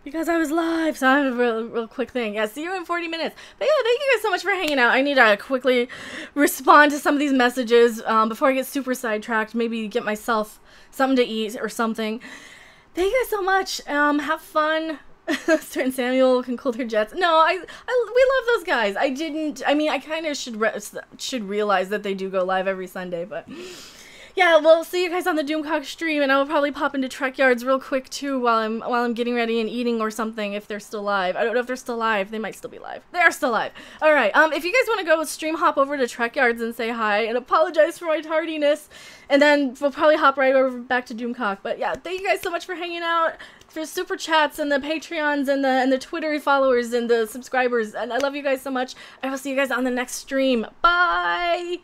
Because I was live, so I have a real quick thing. Yeah, see you in 40 minutes. But yeah, thank you guys so much for hanging out. I need to quickly respond to some of these messages before I get super sidetracked. Maybe get myself something to eat or something. Thank you guys so much. Have fun. Stuart and Samuel can cool their jets. No, we love those guys. I kind of should realize that they do go live every Sunday, but yeah, we'll see you guys on the Doomcock stream, and I will probably pop into Trek Yards real quick too while I'm getting ready and eating or something if they're still live. I don't know if they're still live. They might still be live. They are still live. All right. If you guys want to go stream hop over to Trek Yards and say hi and apologize for my tardiness, and then we'll probably hop right over back to Doomcock. But yeah, thank you guys so much for hanging out. For super chats and the Patreons and the Twitter followers and the subscribers, and I love you guys so much. I will see you guys on the next stream. Bye.